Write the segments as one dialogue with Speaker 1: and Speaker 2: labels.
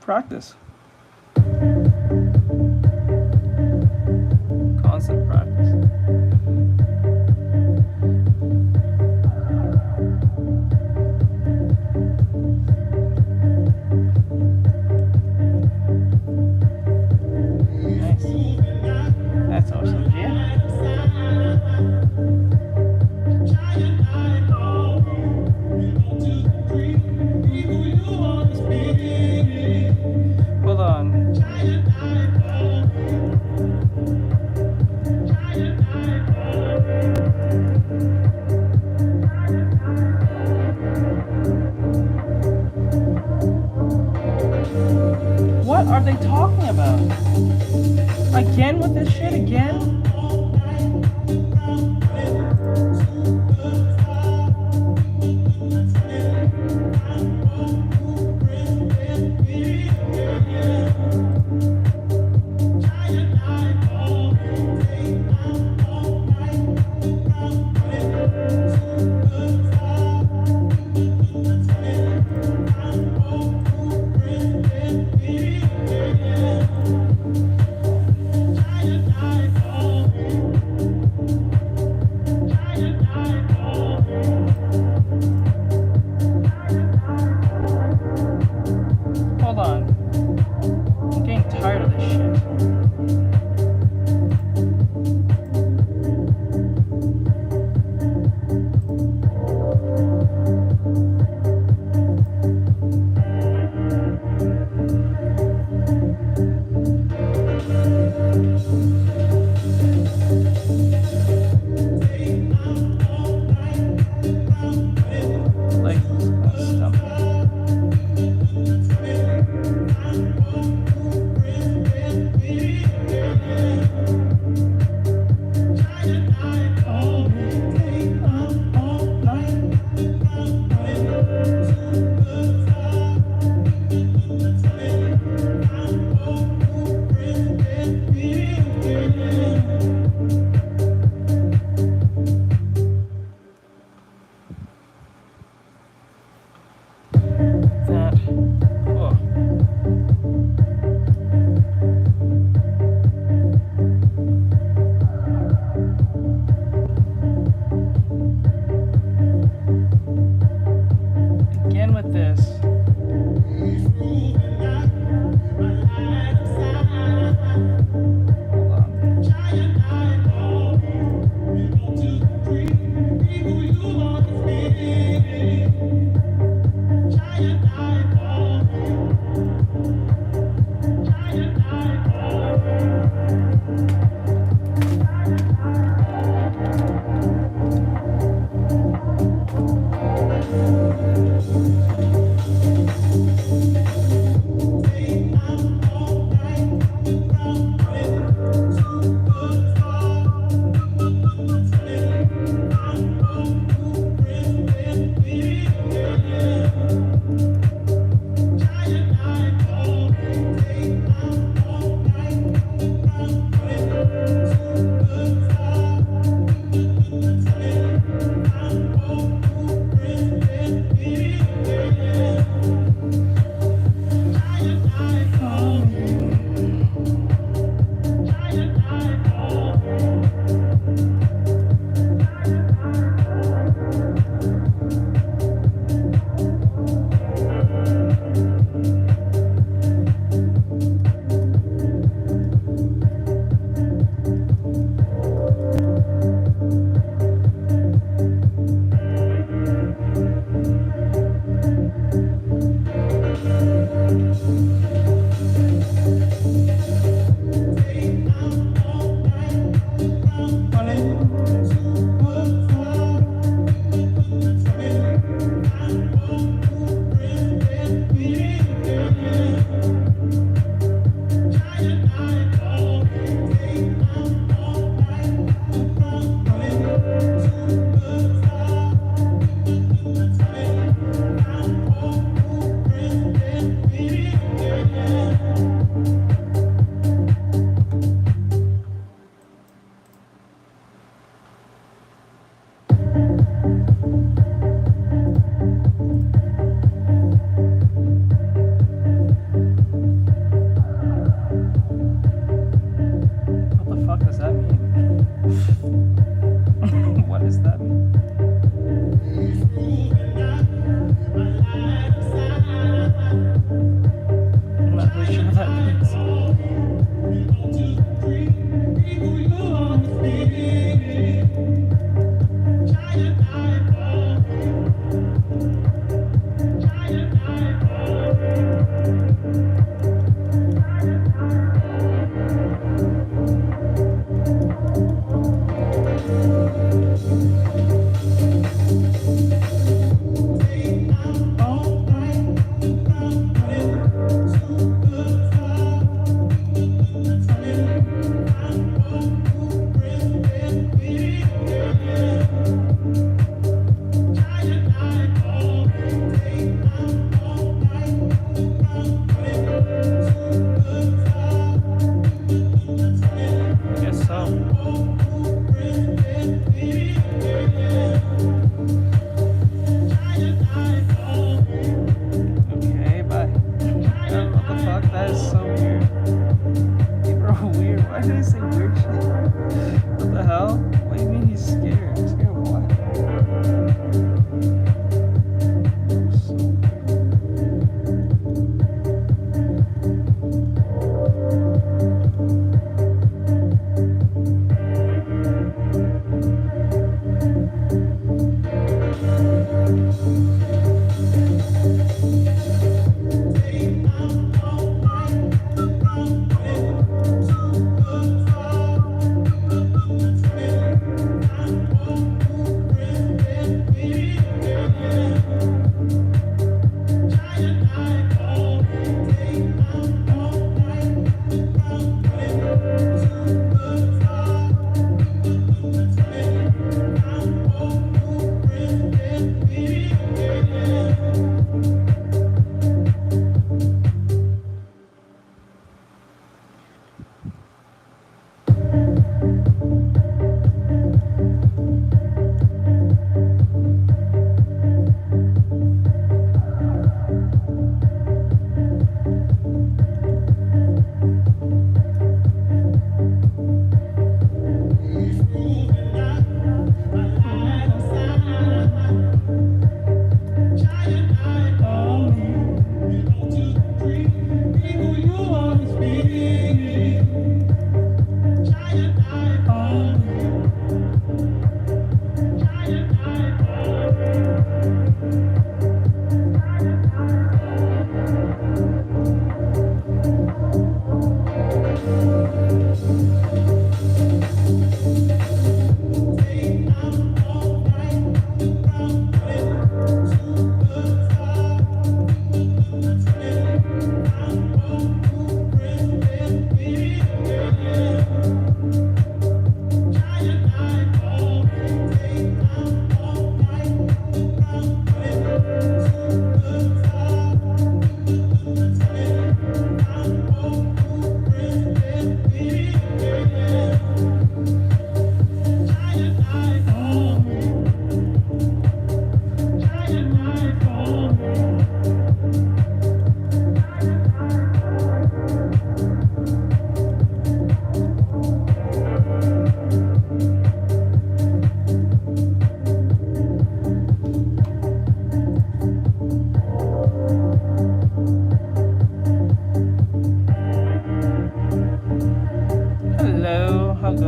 Speaker 1: Practice. Constant practice. Nice. That's awesome, yeah. Hold on. What are they talking about? Again with this shit again? Hold on. I'm getting tired of this shit. Like, stuff. That. Oh. Again with this. Hold on. That is so weird. People are weird. Why did I say weird shit? What the hell? What do you mean he's scared? Scared of what?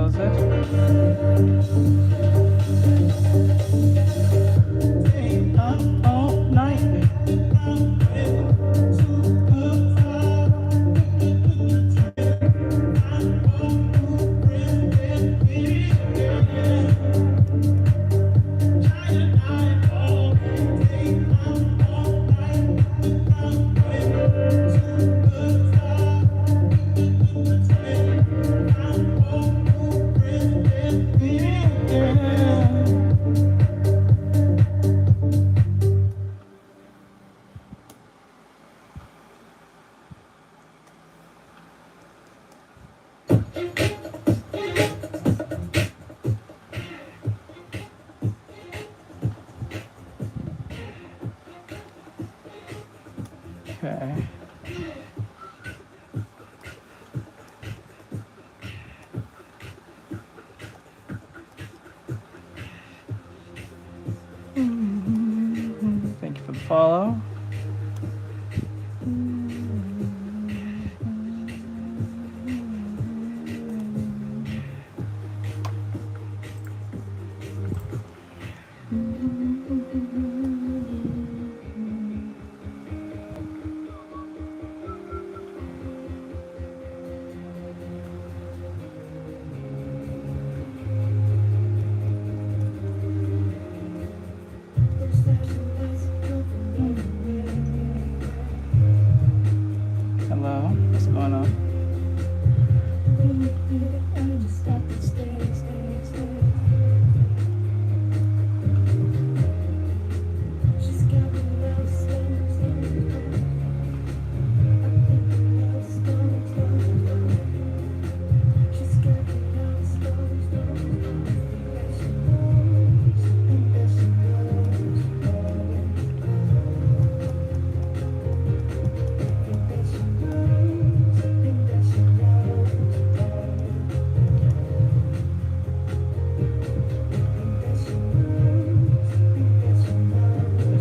Speaker 1: So Okay. Thank you for the follow. Hello, what's going on?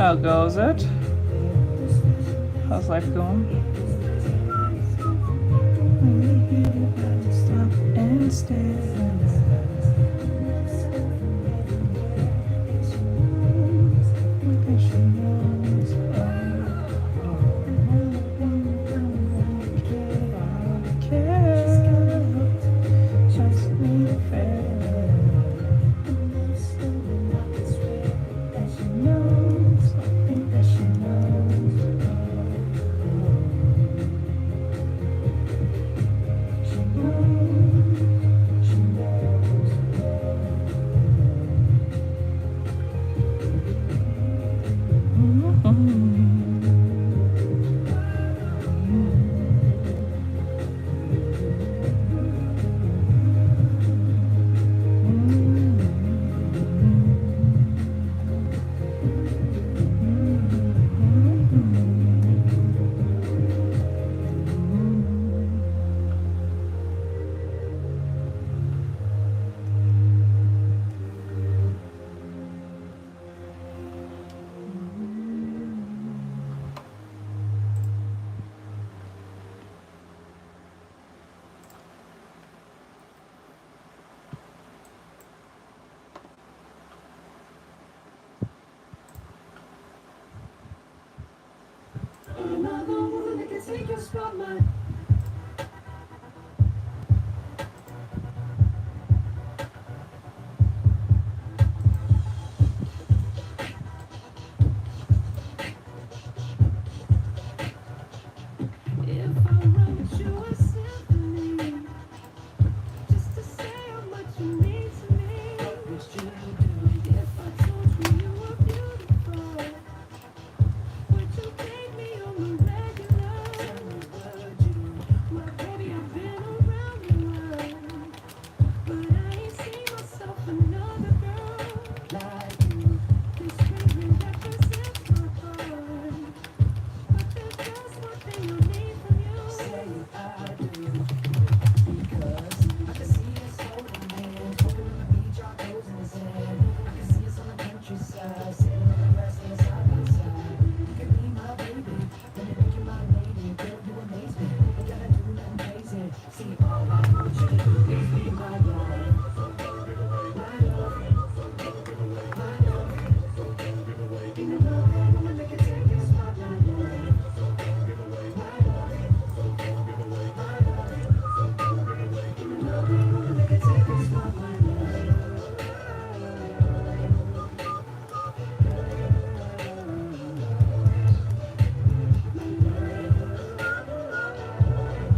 Speaker 1: How goes it? How's life going? Stop and stare.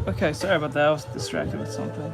Speaker 1: Okay, sorry about that. I was distracted with something.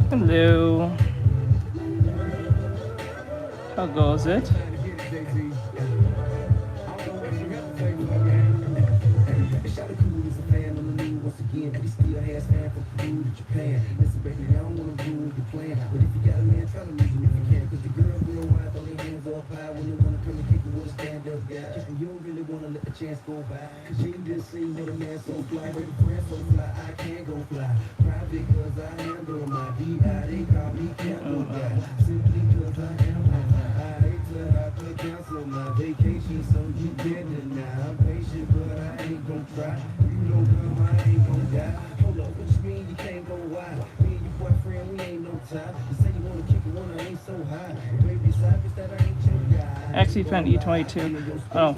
Speaker 1: Hello. How goes it?
Speaker 2: Chance go by, cause you just see what a man so fly, with a friend so fly, I can't go fly. Private cause I handle my DI, they call me Camel Guy. Simply cause I am high. I hate to have to cancel my vacation, so you better now. I'm patient, but I ain't gon' cry. You know, girl, I ain't gon' die. Hold up, what you mean you can't go wild? Me and your boyfriend, we ain't no time. You say you wanna kick it when I ain't so high. But baby, it's that I ain't your guy.
Speaker 1: XP Pen E22. Oh,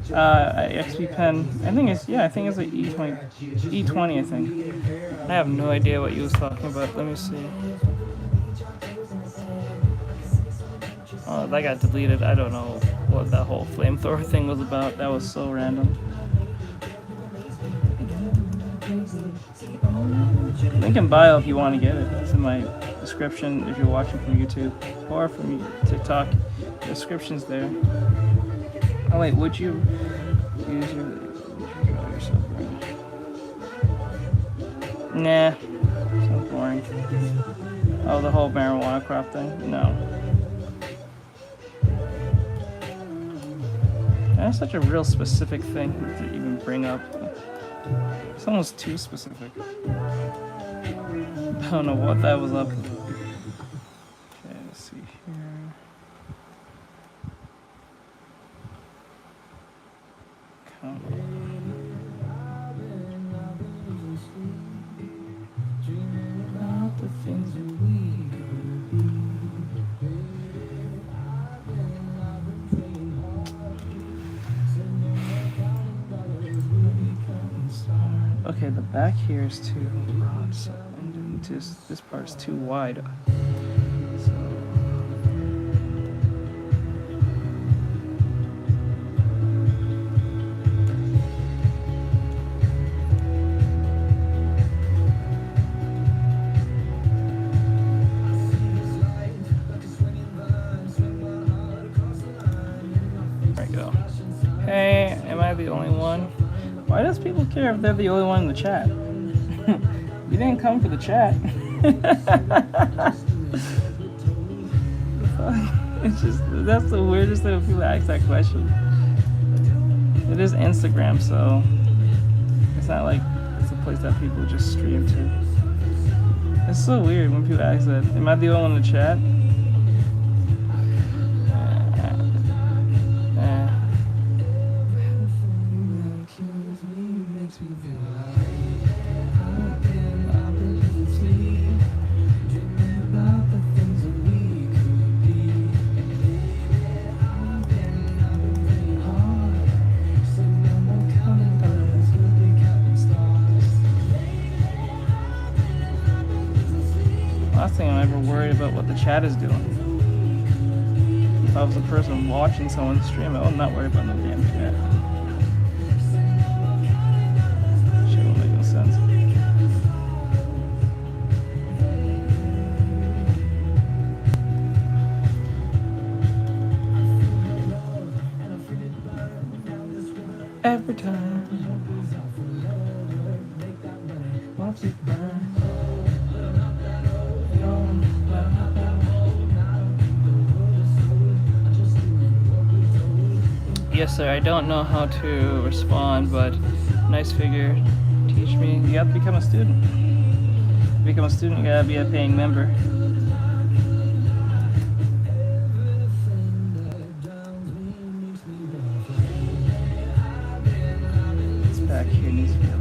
Speaker 1: XP Pen. I think it's a E20. E20, I think. I have no idea what you was talking about. Let me see. Oh, that got deleted. I don't know what that whole flamethrower thing was about. That was so random. Link in bio if you want to get it. It's in my description if you're watching from YouTube or from TikTok. The description's there. Oh wait, would you use yourself? Nah, sounds boring. Oh, the whole marijuana crop thing? No. That's such a real specific thing to even bring up. It's almost too specific. I don't know what that was up. Okay, let's see here. Come on. Dreaming about the things that we could be. Okay, the back here is too broad, so this part's too wide. So. There we go. Hey, am I the only one? Why does people care if they're the only one in the chat? You didn't come for the chat. It's just, that's the weirdest thing when people ask that question. It is Instagram, so it's not like it's a place that people just stream to. It's so weird when people ask that. Am I the only one in the chat? Last thing I'm ever worried about what the chat is doing. If I was a person watching someone stream it, I'm not worried about no damn chat. Shit don't make no sense. Every time. Watch it burn. Yes, sir. I don't know how to respond, but nice figure. Teach me. You have to become a student. To become a student, you gotta be a paying member. This back here needs to be a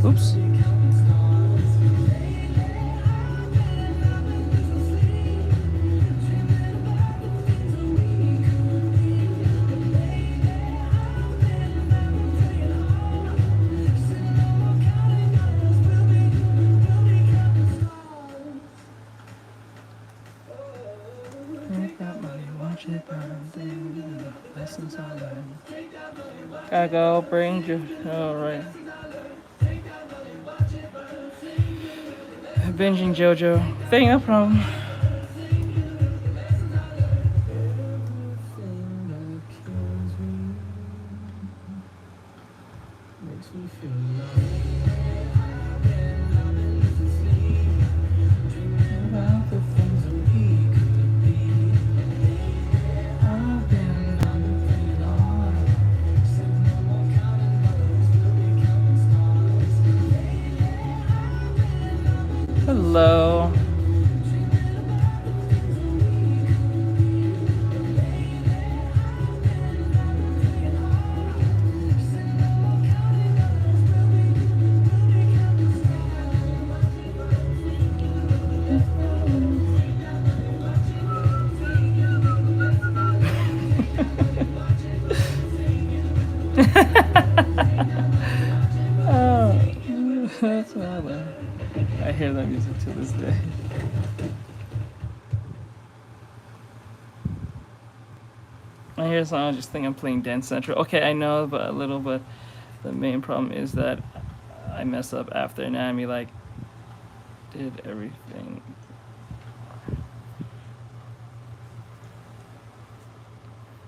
Speaker 1: little. Oops. Gotta go bring you. Alright. Binging JoJo. Thing, no problem. Hello. I hear that music to this day. I hear a song, I just think I'm playing Dance Central. Okay, I know, but a little, but the main problem is that I mess up after Anatomy, like, did everything.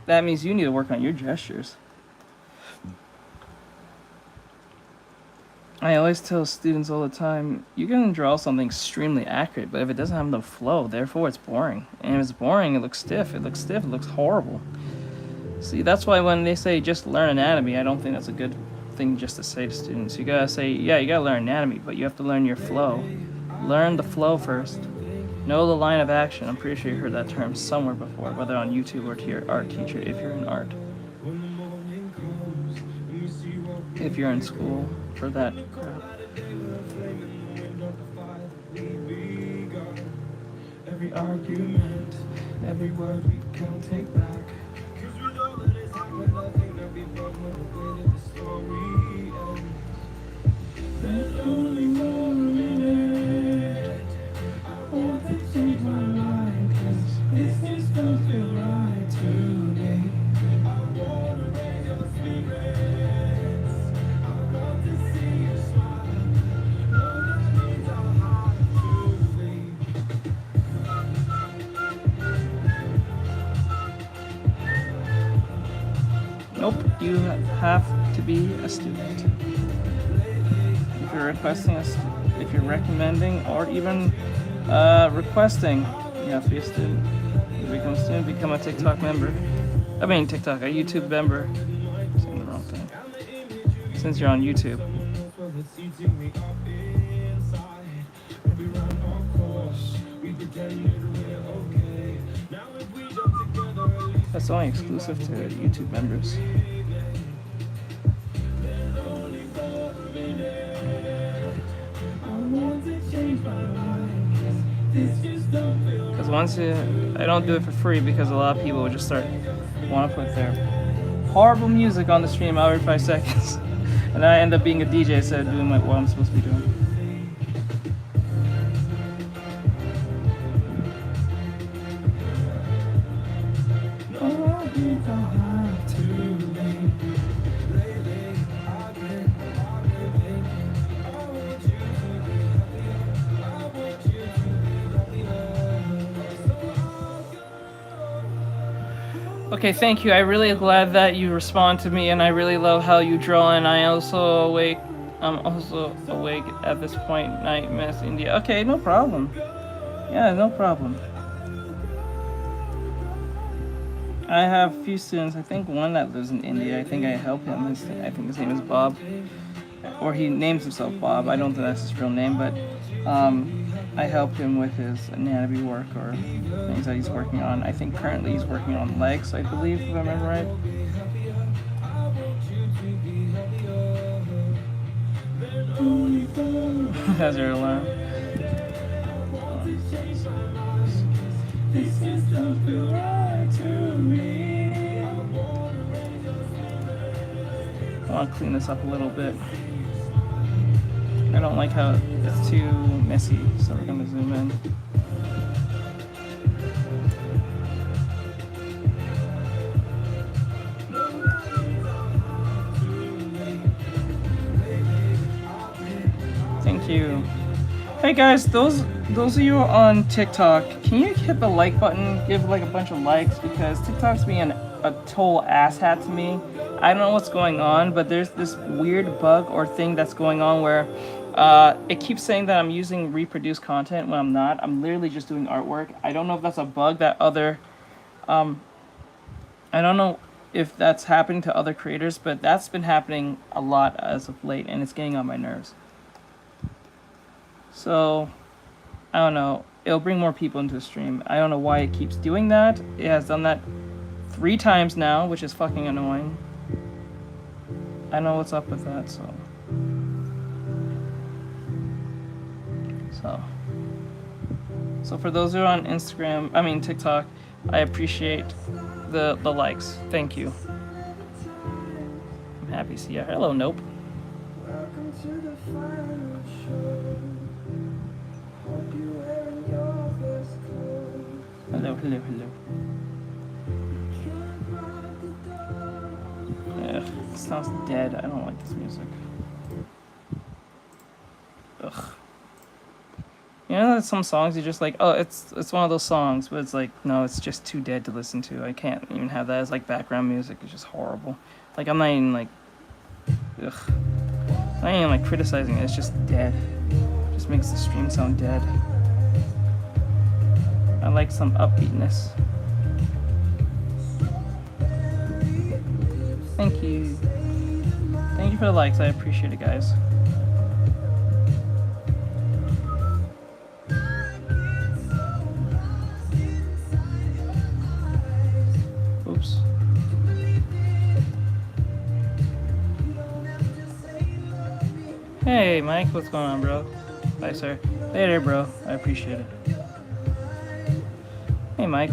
Speaker 1: That means you need to work on your gestures. I always tell students all the time, you can draw something extremely accurate, but if it doesn't have no flow, therefore it's boring. And if it's boring, it looks stiff. It looks stiff, it looks horrible. See, that's why when they say just learn anatomy, I don't think that's a good thing just to say to students. You gotta say, yeah, you gotta learn anatomy, but you have to learn your flow. Learn the flow first. Know the line of action. I'm pretty sure you heard that term somewhere before, whether on YouTube or to your art teacher if you're in art. If you're in school for that crap. Every argument, every word we can take back. Cause we know that it's happened, nothing that we broke when the way that the story ends. There's only one minute. I want to change my mind, cause this just don't feel right to me. I wanna raise your spirits. I want to see you smile. No, that means I'll have to leave. Nope, you have to be a student. If you're requesting if you're recommending or even requesting, you have to be a student. You become a student, become a TikTok member. I mean TikTok, a YouTube member. I'm saying the wrong thing. Since you're on YouTube. That's only exclusive to YouTube members. Because once I don't do it for free because a lot of people will just want to put their horrible music on the stream every 5 seconds. And then I end up being a DJ instead of doing what I'm supposed to be doing. Okay, thank you. I'm really glad that you respond to me, and I really love how you draw. And I'm also awake at this point. Night, Miss India. Okay, no problem. Yeah, no problem. I have a few students. I think one that lives in India. I think I help him. I think his name is Bob, or he names himself Bob. I don't think that's his real name, but I helped him with his anatomy work or things that he's working on. I think currently he's working on legs, I believe, if I remember right. That's your alarm. I want to clean this up a little bit. I don't like how it's too messy, so we're going to zoom in. Thank you. Hey guys, those of you on TikTok, can you hit the like button, give like a bunch of likes, because TikTok's being a total asshat to me. I don't know what's going on, but there's this weird bug or thing that's going on where it keeps saying that I'm using reproduced content when I'm not. I'm literally just doing artwork. I don't know if that's a bug that I don't know if that's happening to other creators, but that's been happening a lot as of late, and it's getting on my nerves. So, I don't know. It'll bring more people into the stream. I don't know why it keeps doing that. It has done that 3 times now, which is fucking annoying. I don't know what's up with that, so. So for those who are on TikTok, I appreciate the likes. Thank you. I'm happy to see you. Hello, Nope. Hello, hello, hello. Ugh, it sounds dead. I don't like this music. Ugh. You know that some songs you're just like, oh, it's one of those songs, but it's like, no, it's just too dead to listen to. I can't even have that as like background music. It's just horrible. Like I'm not even like, ugh. I'm not even like criticizing it. It's just dead. It just makes the stream sound dead. I like some upbeatness. Thank you. Thank you for the likes. I appreciate it, guys. Oops. Hey, Mike. What's going on, bro? Bye, sir. Later, bro. I appreciate it. Hey, Mike.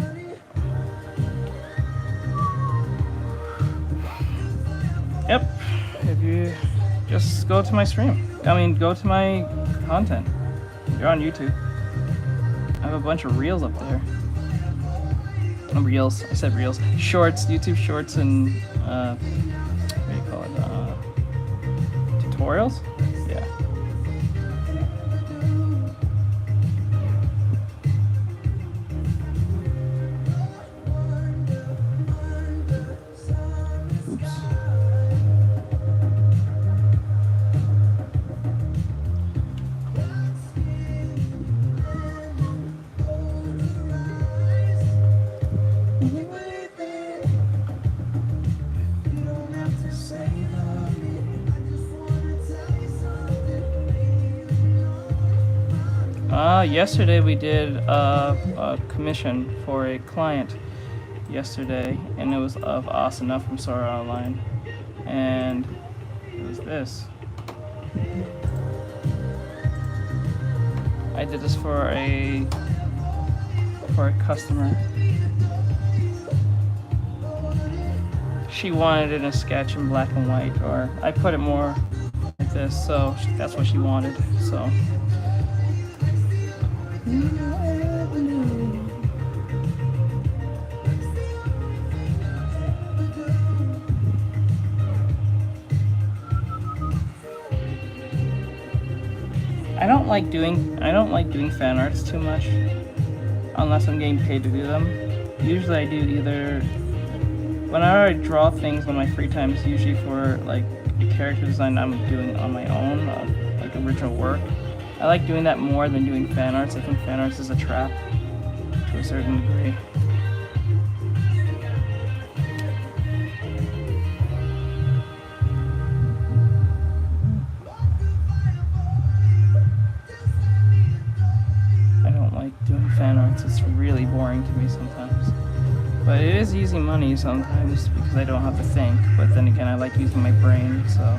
Speaker 1: Yep. If you just go to my stream. I mean, go to my content. You're on YouTube. I have a bunch of reels up there. Reels. I said reels. Shorts. YouTube shorts and what do you call it? Tutorials. Yeah. Yesterday we did a commission for a client yesterday, and it was of Asana from Sora Online, and it was this. I did this for a customer. She wanted it in a sketch in black and white, or I put it more like this, so that's what she wanted. So. I don't like doing fan arts too much, unless I'm getting paid to do them. Usually I do either, whenever I draw things on my free time, it's usually for like a character design I'm doing on my own, like original work. I like doing that more than doing fan arts. I think fan arts is a trap to a certain degree. Fan arts, it's really boring to me sometimes, but it is easy money sometimes because I don't have to think, but then again I like using my brain, so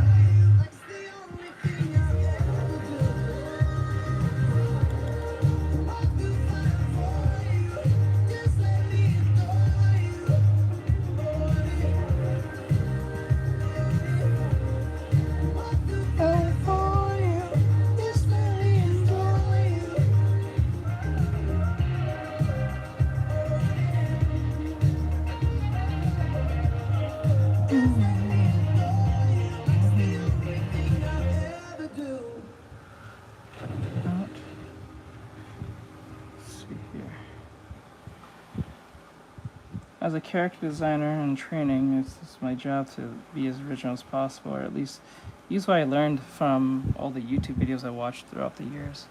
Speaker 1: as a character designer and training, it's my job to be as original as possible, or at least use what I learned from all the YouTube videos I watched throughout the years.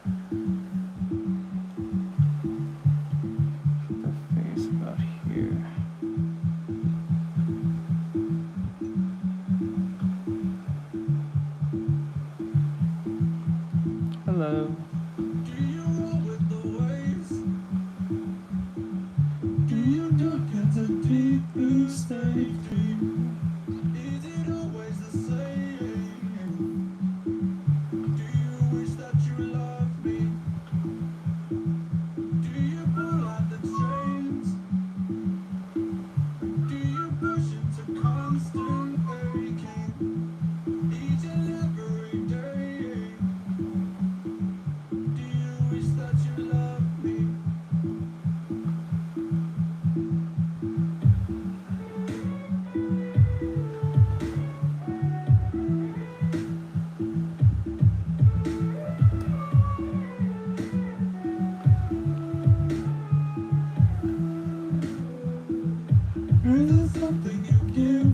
Speaker 1: The face about here. Hello. Something you give,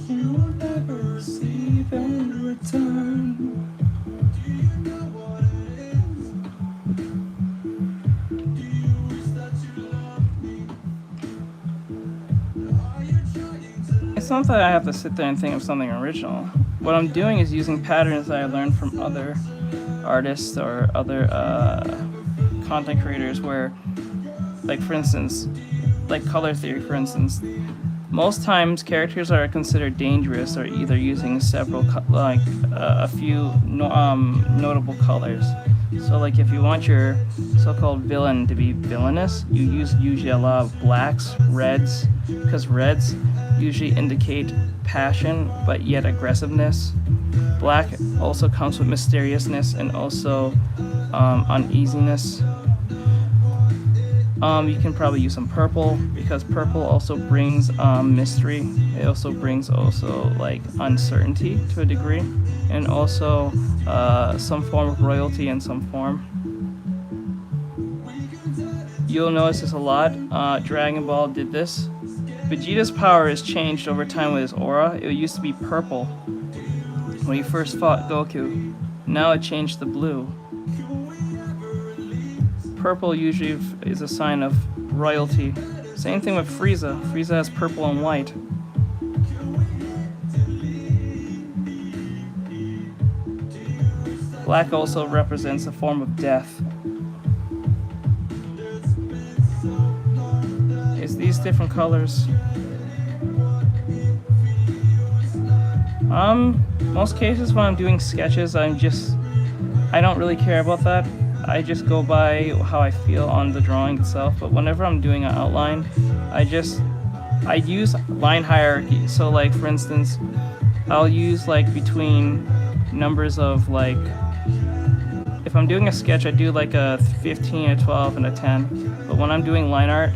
Speaker 1: you will never receive in return. Do you know what it is? Do you wish that you loved me? Are you trying to? It's not that I have to sit there and think of something original. What I'm doing is using patterns that I learned from other artists or other content creators where, like for instance, like color theory for instance, most times characters are considered dangerous or either using several a few notable colors. So like if you want your so-called villain to be villainous, you use usually a lot of blacks, reds, because reds usually indicate passion but yet aggressiveness. Black also comes with mysteriousness and also uneasiness. You can probably use some purple because purple also brings mystery. It also brings like uncertainty to a degree, and also some form of royalty in some form. You'll notice this a lot. Dragon Ball did this. Vegeta's power has changed over time with his aura. It used to be purple when he first fought Goku. Now it changed to blue. Purple usually is a sign of royalty. Same thing with Frieza. Frieza has purple and white. Black also represents a form of death. It's these different colors. Most cases when I'm doing sketches, I don't really care about that. I just go by how I feel on the drawing itself, but whenever I'm doing an outline, I use line hierarchy. So like for instance, I'll use like between numbers of like, if I'm doing a sketch, I do like a 15, a 12, and a 10. But when I'm doing line art,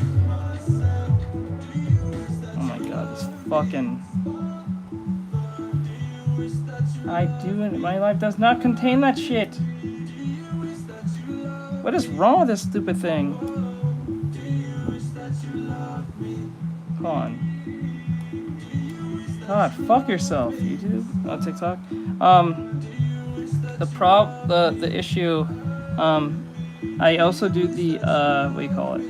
Speaker 1: oh my god, this fucking, my life does not contain that shit. What is wrong with this stupid thing? Hold on. God, fuck yourself, YouTube. Oh, TikTok. The issue. I also do the what do you call it?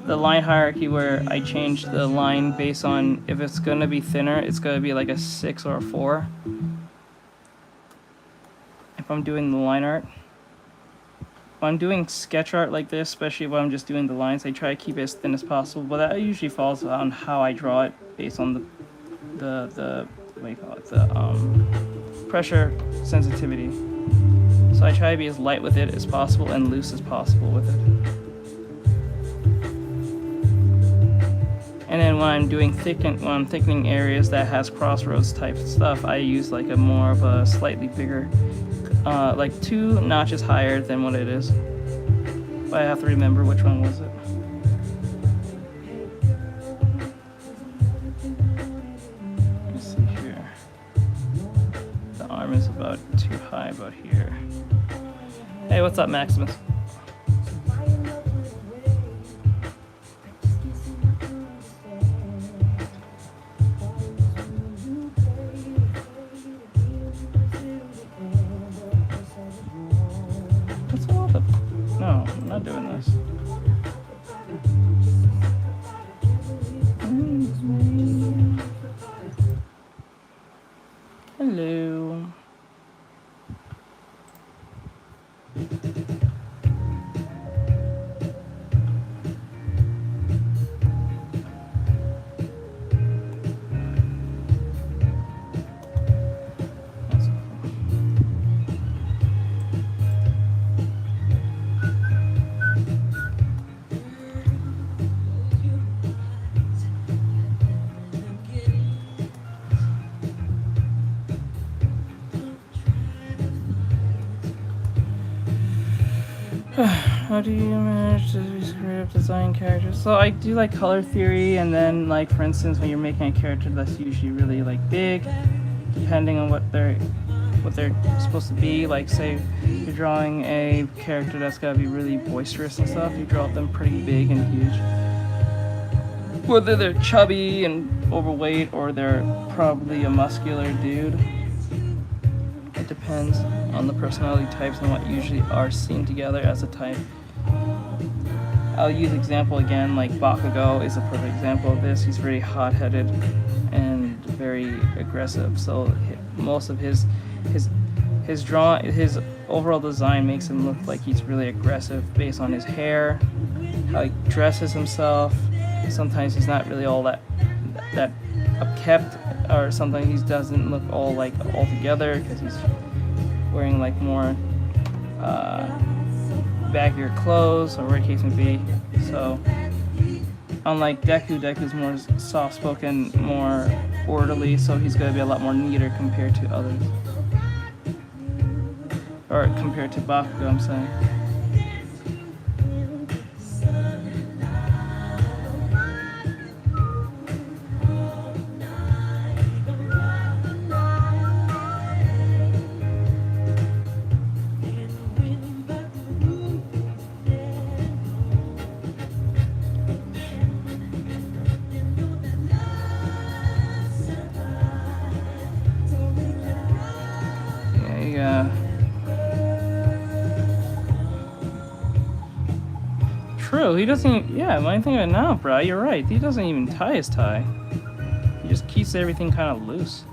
Speaker 1: The line hierarchy where I change the line based on if it's gonna be thinner, it's gonna be like a 6 or a 4. If I'm doing the line art. When I'm doing sketch art like this, especially when I'm just doing the lines, I try to keep it as thin as possible, but that usually falls on how I draw it based on the what do you call it, the pressure sensitivity. So I try to be as light with it as possible and loose as possible with it. And then when I'm doing when I'm thickening areas that has crossroads type stuff, I use like a more of a slightly bigger, like 2 notches higher than what it is. But I have to remember which one was it. Let's see here. The arm is about too high about here. Hey, what's up, Maximus? No, I'm not doing this. Hello. How do you manage to script design characters? So I do like color theory, and then like for instance when you're making a character that's usually really like big, depending on what they're supposed to be. Like say you're drawing a character that's gotta be really boisterous and stuff, you draw them pretty big and huge. whether they're chubby and overweight or they're probably a muscular dude. It depends on the personality types and what usually are seen together as a type. I'll use example again, like Bakugo is a perfect example of this. He's very hot-headed and very aggressive. So most of his overall design makes him look like he's really aggressive based on his hair, how he dresses himself. Sometimes he's not really all that upkept, or sometimes he doesn't look all together because he's wearing like more baggier clothes or whatever the case may be. So unlike Deku's more soft-spoken, more orderly, so he's going to be a lot more neater compared to others. Or compared to Bakugo, I'm saying. True, he doesn't. Yeah, when I think of it now, bro, you're right. He doesn't even tie his tie. He just keeps everything kind of loose.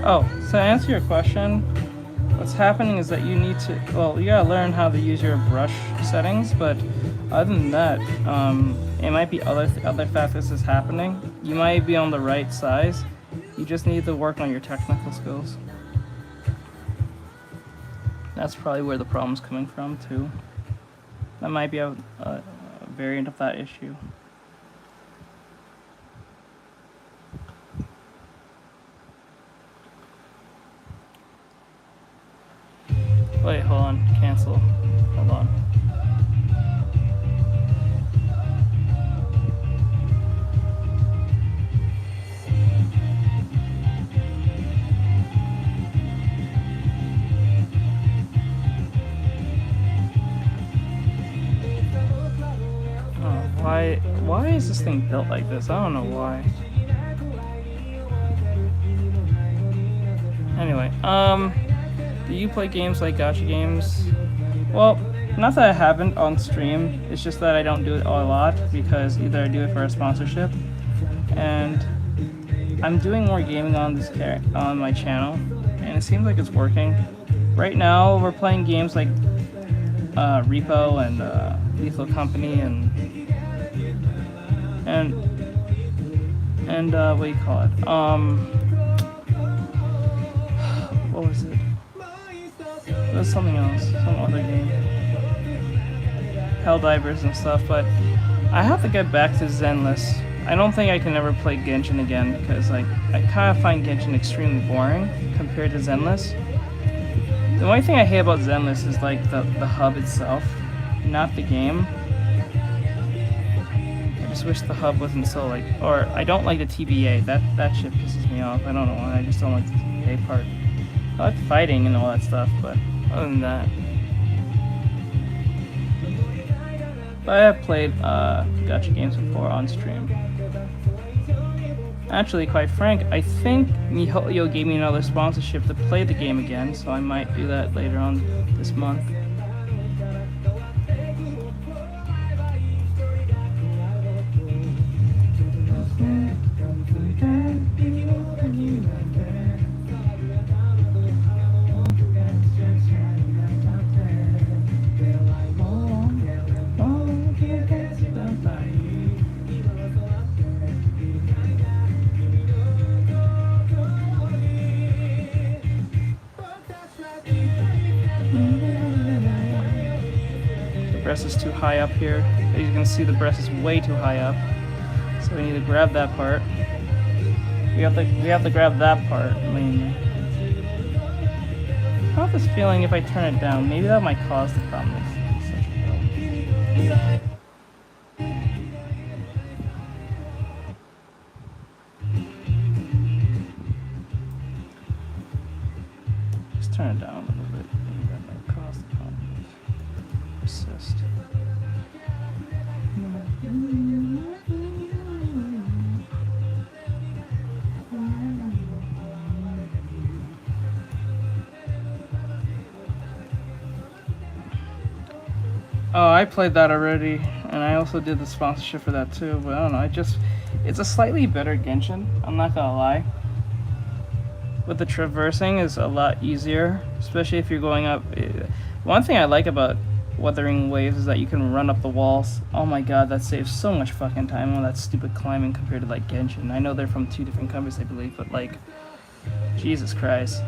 Speaker 1: Oh, so to answer your question, what's happening is that you need to, you gotta learn how to use your brush settings, but other than that, it might be other factors that's happening. You might be on the right size. You just need to work on your technical skills. That's probably where the problem's coming from too. That might be a variant of that issue. Wait, hold on. Cancel. Hold on. Oh, why is this thing built like this? I don't know why. Anyway, do you play games like gacha games? Well, not that I haven't on stream, it's just that I don't do it a lot because either I do it for a sponsorship, and I'm doing more gaming on on my channel, and it seems like it's working. Right now, we're playing games like Repo and Lethal Company and what do you call it? What was it? It was something else, some other game. Helldivers and stuff, but I have to get back to Zenless. I don't think I can ever play Genshin again because I kind of find Genshin extremely boring compared to Zenless. The only thing I hate about Zenless is like the hub itself, not the game. I just wish the hub wasn't so like, or I don't like the TBA. That shit pisses me off. I don't know why. I just don't like the TBA part. I like fighting and all that stuff, but other than that. But I have played gacha games before on stream. Actually, quite frank, I think MiHoYo gave me another sponsorship to play the game again, so I might do that later on this month. breast is too high up here. As you can see, the breast is way too high up. So we need to grab that part. We have to grab that part mainly. I have this feeling if I turn it down, maybe that might cause the problem. Just turn it down a little bit. Maybe that might cause the problem. Persist. Oh, I played that already, and I also did the sponsorship for that too, but I don't know, it's a slightly better Genshin, I'm not gonna lie. But the traversing is a lot easier, especially if you're going up. One thing I like about Wuthering Waves is that you can run up the walls. Oh my god, that saves so much fucking time on that stupid climbing compared to like Genshin. I know they're from 2 different companies, I believe, but like, Jesus Christ.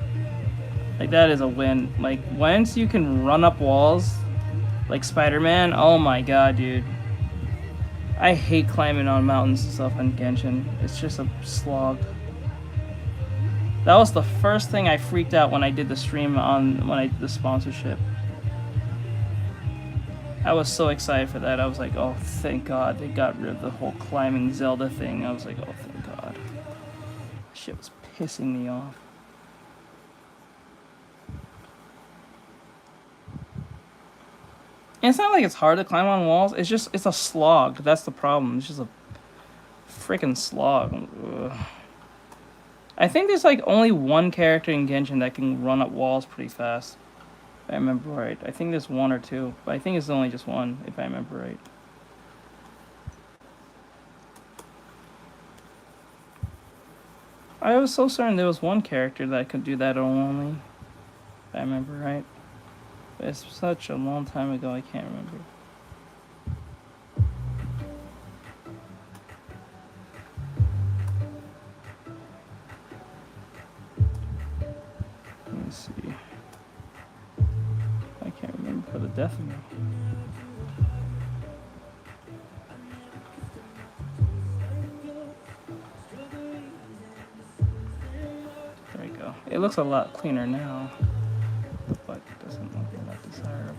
Speaker 1: Like, that is a win. Like, once you can run up walls, like Spider-Man, oh my god, dude. I hate climbing on mountains and stuff in Genshin. It's just a slog. That was the first thing I freaked out when I did the stream when I did the sponsorship. I was so excited for that. I was like, oh, thank god they got rid of the whole climbing Zelda thing. I was like, oh, thank god. Shit was pissing me off. And it's not like it's hard to climb on walls. It's a slog. That's the problem. It's just a freaking slog. Ugh. I think there's like only one character in Genshin that can run up walls pretty fast. If I remember right. I think there's one or two. But I think it's only just one, if I remember right. I was so certain there was one character that could do that only. If I remember right. But it's such a long time ago, I can't remember. Let me see. I can't remember for the death of me. There we go. It looks a lot cleaner now, but it doesn't look that desirable.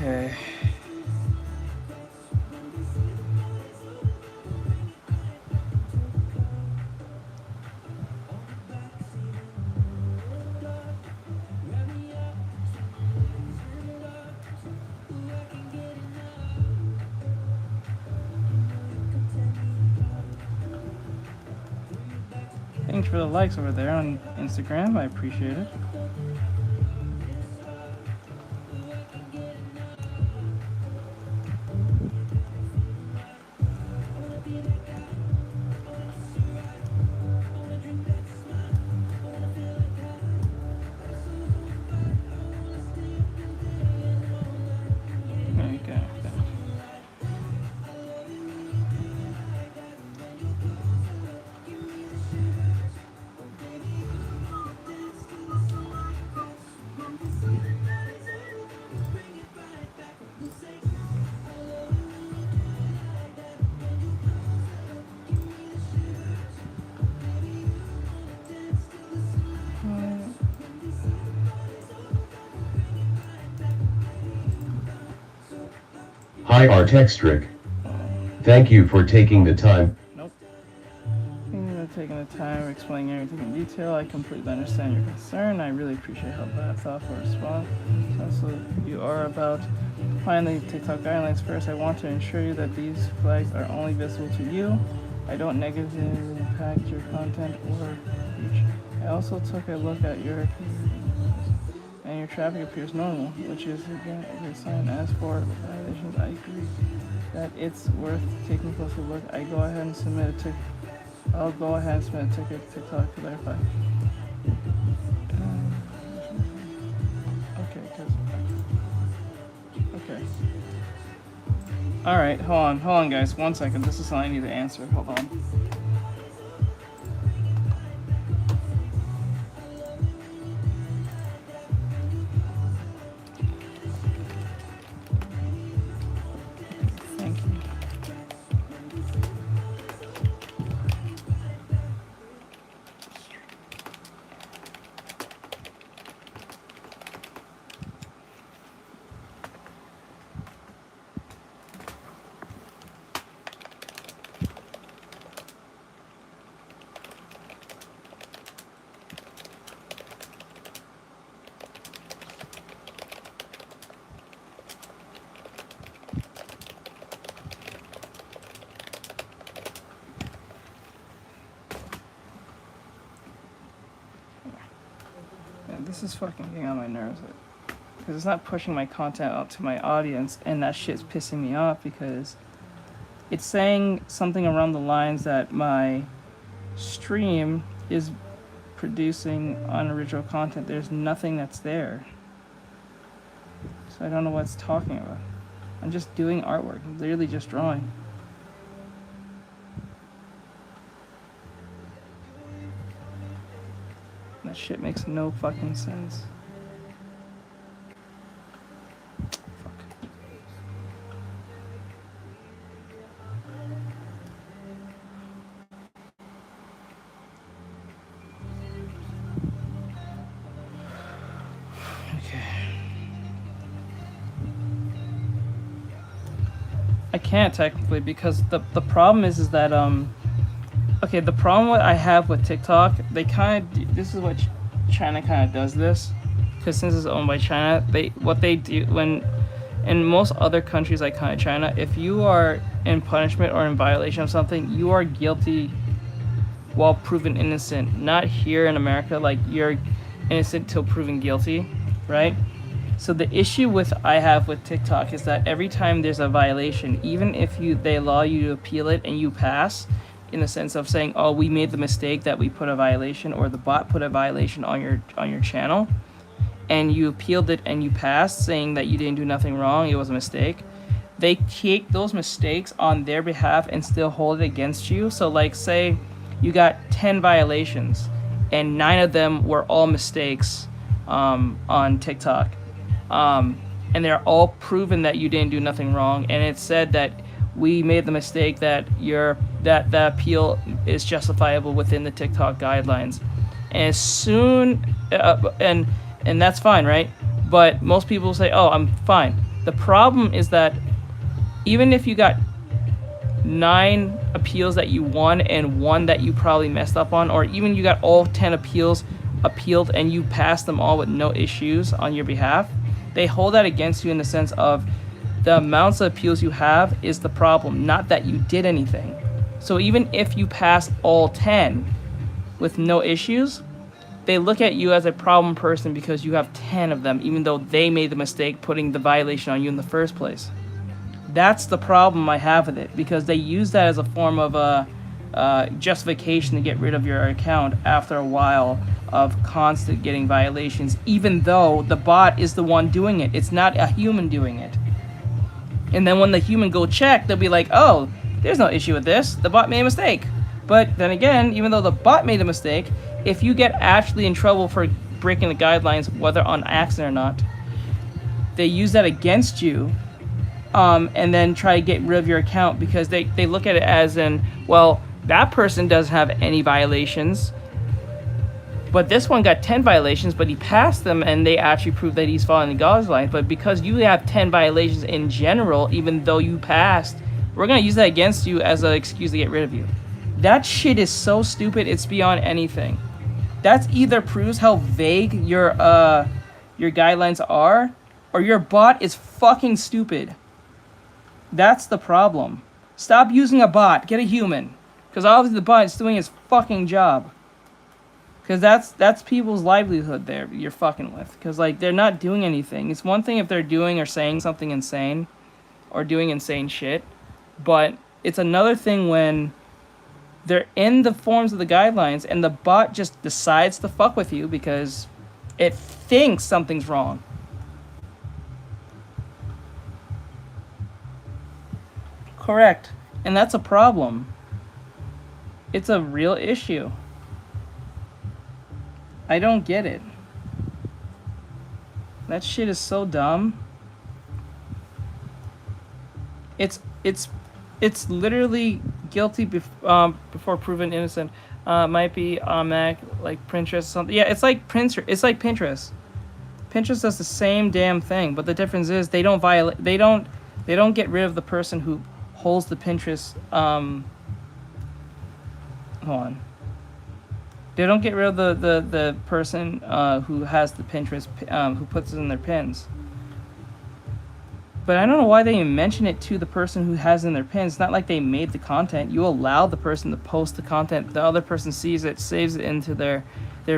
Speaker 1: Okay. Thanks for the likes over there on Instagram. I appreciate it.
Speaker 3: Hi Artextric. Thank you for taking the time.
Speaker 1: Nope. You're not taking the time explaining everything in detail. I completely understand your concern. I really appreciate how thoughtful response. Also, you are about applying the TikTok guidelines first. I want to ensure you that these flags are only visible to you. I don't negatively impact your content or reach. I also took a look at your and your traffic appears normal, which is again a good sign. As for violations, I agree that it's worth taking a closer look. I'll go ahead and submit a ticket to TikTok to verify. Okay. All right, hold on, guys. 1 second. This is something I need to answer. Hold on. Thank you. This is fucking getting on my nerves because it's not pushing my content out to my audience, and that shit's pissing me off because it's saying something around the lines that my stream is producing unoriginal content. There's nothing that's there, so I don't know what it's talking about. I'm just doing artwork. I'm literally just drawing. That shit makes no fucking sense. Fuck. Okay. I can't technically because the problem is that okay, the problem what I have with TikTok, they kind of, this is what China kind of does this, because since it's owned by China, what they do when, in most other countries like kind of China, if you are in punishment or in violation of something, you are guilty while proven innocent. Not here in America, like you're innocent till proven guilty, right? So the issue I have with TikTok is that every time there's a violation, even if they allow you to appeal it and you pass, in the sense of saying, oh, we made the mistake that we put a violation, or the bot put a violation on your channel, and you appealed it and you passed, saying that you didn't do nothing wrong, it was a mistake, they take those mistakes on their behalf and still hold it against you. So like, say you got 10 violations and 9 of them were all mistakes on TikTok, and they're all proven that you didn't do nothing wrong, and it said that we made the mistake that the appeal is justifiable within the TikTok guidelines. And as soon and that's fine, right? But most people say, oh, I'm fine. The problem is that even if you got 9 appeals that you won and 1 that you probably messed up on, or even you got all 10 appeals appealed and you passed them all with no issues on your behalf, they hold that against you in the sense of the amounts of appeals you have is the problem, not that you did anything. So even if you pass all 10 with no issues, they look at you as a problem person because you have 10 of them, even though they made the mistake putting the violation on you in the first place. That's the problem I have with it, because they use that as a form of a justification to get rid of your account after a while of constant getting violations, even though the bot is the one doing it. It's not a human doing it. And then when the human go check, they'll be like, oh, there's no issue with this. The bot made a mistake. But then again, even though the bot made a mistake, if you get actually in trouble for breaking the guidelines, whether on accident or not, they use that against you, and then try to get rid of your account because they look at it as in, well, that person doesn't have any violations, but this one got 10 violations, but he passed them and they actually proved that he's following the guidelines. But because you have 10 violations in general, even though you passed, we're going to use that against you as an excuse to get rid of you. That shit is so stupid, it's beyond anything. That's either proves how vague your guidelines are, or your bot is fucking stupid. That's the problem. Stop using a bot. Get a human. Because obviously the bot is doing his fucking job. Because that's people's livelihood there you're fucking with. Because, like, they're not doing anything. It's one thing if they're doing or saying something insane. Or doing insane shit. But it's another thing when they're in the forms of the guidelines and the bot just decides to fuck with you because it thinks something's wrong. Correct. And that's a problem. It's a real issue. I don't get it. That shit is so dumb. It's literally guilty before proven innocent. Might be Mac, like Pinterest or something. Yeah, it's like Pinterest. It's like Pinterest. Pinterest does the same damn thing, but the difference is they don't violate. They don't get rid of the person who holds the Pinterest. Hold on. They don't get rid of the person who has the Pinterest, who puts it in their pins. But I don't know why they even mention it to the person who has it in their pins. It's not like they made the content. You allow the person to post the content. The other person sees it, saves it into their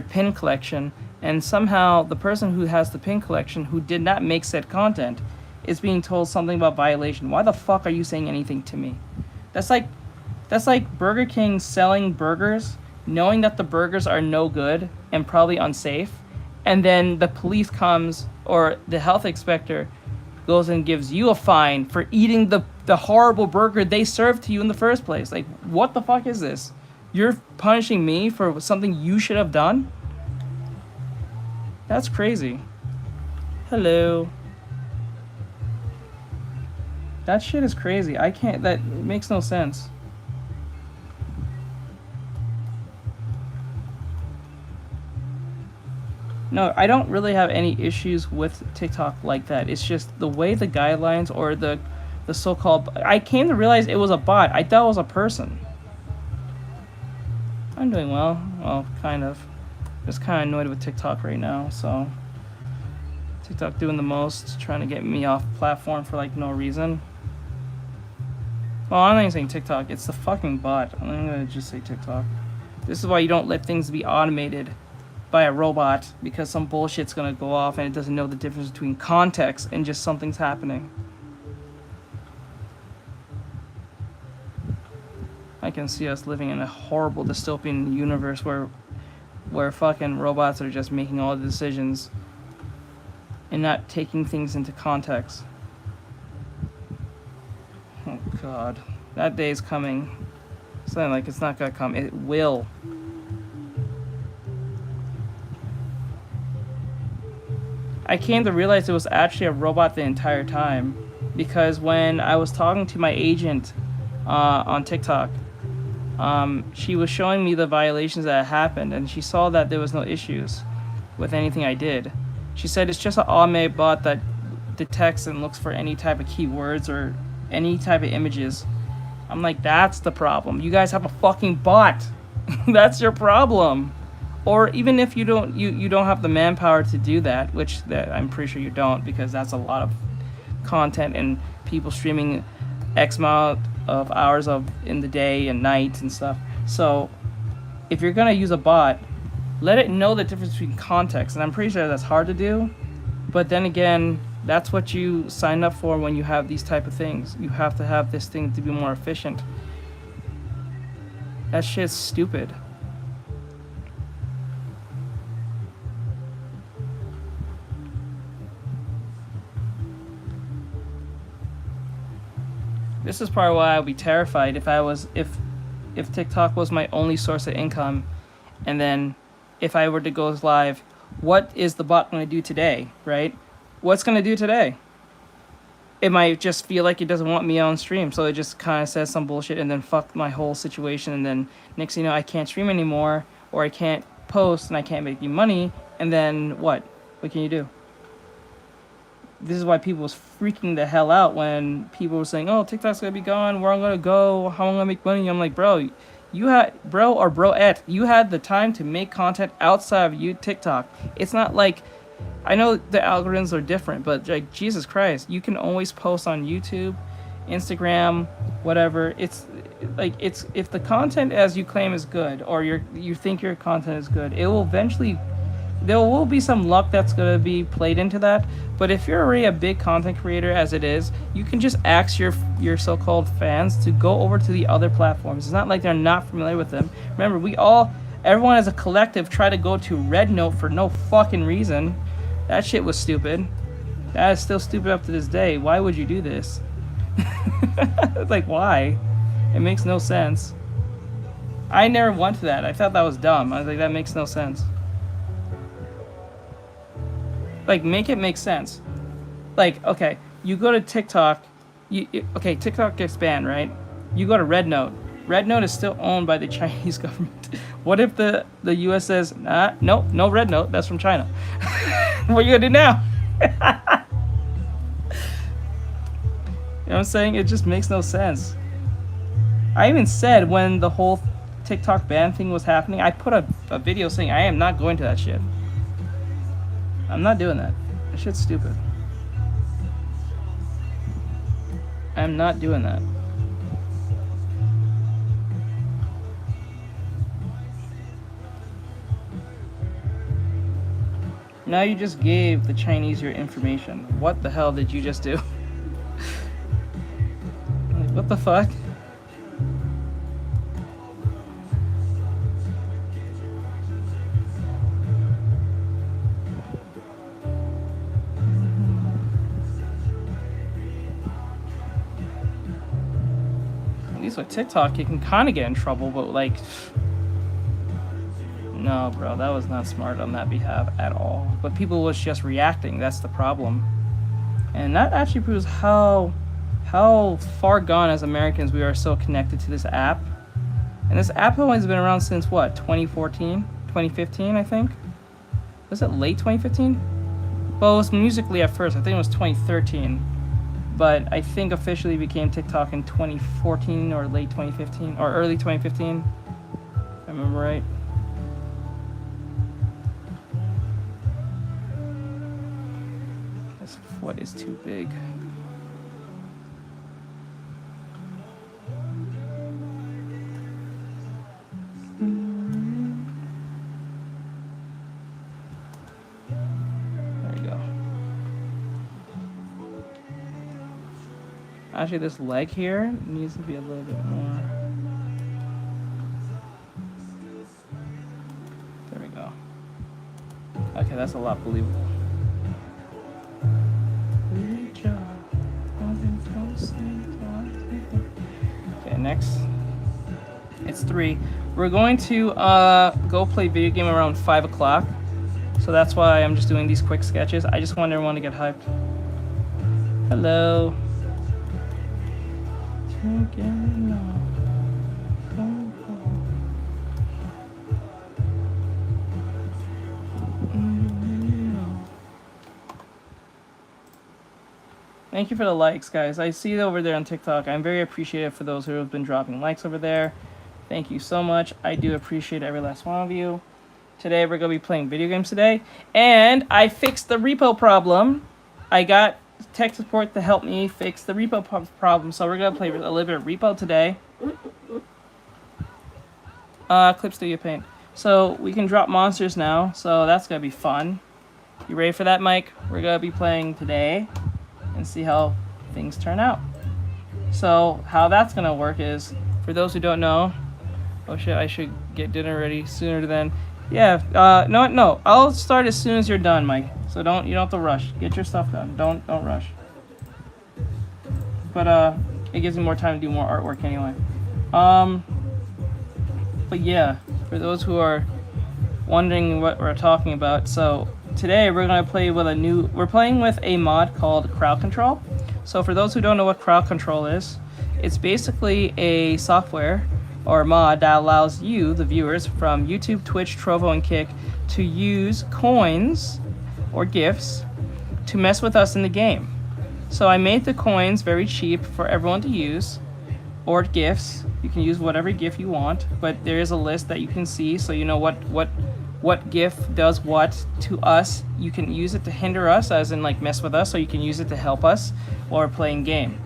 Speaker 1: pin collection. And somehow the person who has the pin collection, who did not make said content, is being told something about violation. Why the fuck are you saying anything to me? That's like Burger King selling burgers, knowing that the burgers are no good and probably unsafe, and then the police comes, or the health inspector goes and gives you a fine for eating the horrible burger they served to you in the first place. Like, what the fuck is this? You're punishing me for something you should have done? That's crazy. Hello. That shit is crazy. I can't, that makes no sense. No, I don't really have any issues with TikTok like that. It's just the way the guidelines or the so-called... I came to realize it was a bot. I thought it was a person. I'm doing well. Well, kind of. Just kind of annoyed with TikTok right now, so... TikTok doing the most, trying to get me off platform for, like, no reason. Well, I'm not even saying TikTok. It's the fucking bot. I'm gonna just say TikTok. This is why you don't let things be automated by a robot, because some bullshit's gonna go off and it doesn't know the difference between context and just something's happening. I can see us living in a horrible dystopian universe where fucking robots are just making all the decisions and not taking things into context. Oh god. That day is coming. It's not like it's not gonna come. It will. I came to realize it was actually a robot the entire time, because when I was talking to my agent on TikTok, she was showing me the violations that had happened, and she saw that there was no issues with anything I did. She said it's just an automated bot that detects and looks for any type of keywords or any type of images. I'm like, that's the problem. You guys have a fucking bot. That's your problem. Or even if you don't have the manpower to do that, which I'm pretty sure you don't, because that's a lot of content and people streaming X amount of hours in the day and night and stuff. So if you're gonna use a bot, let it know the difference between context. And I'm pretty sure that's hard to do, but then again, that's what you sign up for when you have these type of things. You have to have this thing to be more efficient. That shit's stupid. This is probably why I would be terrified if TikTok was my only source of income, and then if I were to go live, what is the bot going to do today, right? What's going to do today? It might just feel like it doesn't want me on stream, so it just kind of says some bullshit and then fuck my whole situation, and then next thing you know, I can't stream anymore, or I can't post and I can't make any money, and then what? What can you do? This is why people was freaking the hell out when people were saying, oh, TikTok's gonna be gone, where I'm gonna go, how I'm gonna make money. I'm like, bro, You had, bro or broette, you had the time to make content outside of you TikTok. It's not like, I know the algorithms are different, but like Jesus Christ, you can always post on YouTube, Instagram, whatever. It's like, it's, if the content as you claim is good, or you think your content is good, it will eventually, there will be some luck that's going to be played into that. But if you're already a big content creator as it is, you can just ask your so-called fans to go over to the other platforms. It's not like they're not familiar with them. Remember, everyone as a collective tried to go to Red Note for no fucking reason. That shit was stupid. That is still stupid up to this day. Why would you do this? Like, why? It makes no sense. I never went to that. I thought that was dumb. I was like, that makes no sense. Like, make it make sense. Like, okay, you go to TikTok. Okay, TikTok gets banned, right? You go to Red Note. Red Note is still owned by the Chinese government. What if the U.S. says, nope, no Red Note, that's from China? What are you gonna do now? You know what I'm saying? It just makes no sense. I even said when the whole TikTok ban thing was happening, I put a video saying I am not going to that shit. I'm not doing that. That shit's stupid. I'm not doing that. Now you just gave the Chinese your information. What the hell did you just do? Like, what the fuck? At least with TikTok, you can kind of get in trouble, but like, no, bro, that was not smart on that behalf at all. But people was just reacting. That's the problem, and that actually proves how far gone as Americans we are still connected to this app. And this app has been around since what, 2014, 2015, I think. Was it late 2015? Well, it was Musically at first. I think it was 2013. But I think officially became TikTok in 2014 or late 2015 or early 2015. If I remember right. This foot is too big. Actually, this leg here needs to be a little bit more. There we go. Okay, that's a lot believable. Okay, next. It's 3. We're going to go play video game around 5 o'clock. So that's why I'm just doing these quick sketches. I just want everyone to get hyped. Hello. Thank you for the likes, guys. I see it over there on TikTok. I'm very appreciative for those who have been dropping likes over there. Thank you so much. I do appreciate every last one of you. Today we're going to be playing video games today. And I fixed the repo problem. I got tech support to help me fix the repo problem. So we're going to play a little bit of repo today. Clip Studio Paint. So we can drop monsters now. So that's going to be fun. You ready for that, Mike? We're going to be playing today and see how things turn out. So how that's going to work is, for those who don't know, oh shit, I should get dinner ready sooner than, yeah, no, I'll start as soon as you're done, Mike. So you don't have to rush. Get your stuff done. Don't rush. But it gives me more time to do more artwork anyway. But yeah, for those who are wondering what we're talking about, so today we're gonna play with we're playing with a mod called Crowd Control. So for those who don't know what Crowd Control is, it's basically a software or mod that allows you, the viewers from YouTube, Twitch, Trovo, and Kick, to use coins or gifts to mess with us in the game. So I made the coins very cheap for everyone to use, or GIFs. You can use whatever GIF you want, but there is a list that you can see, so you know what GIF does what to us. You can use it to hinder us, as in like mess with us, or you can use it to help us while we're playing game.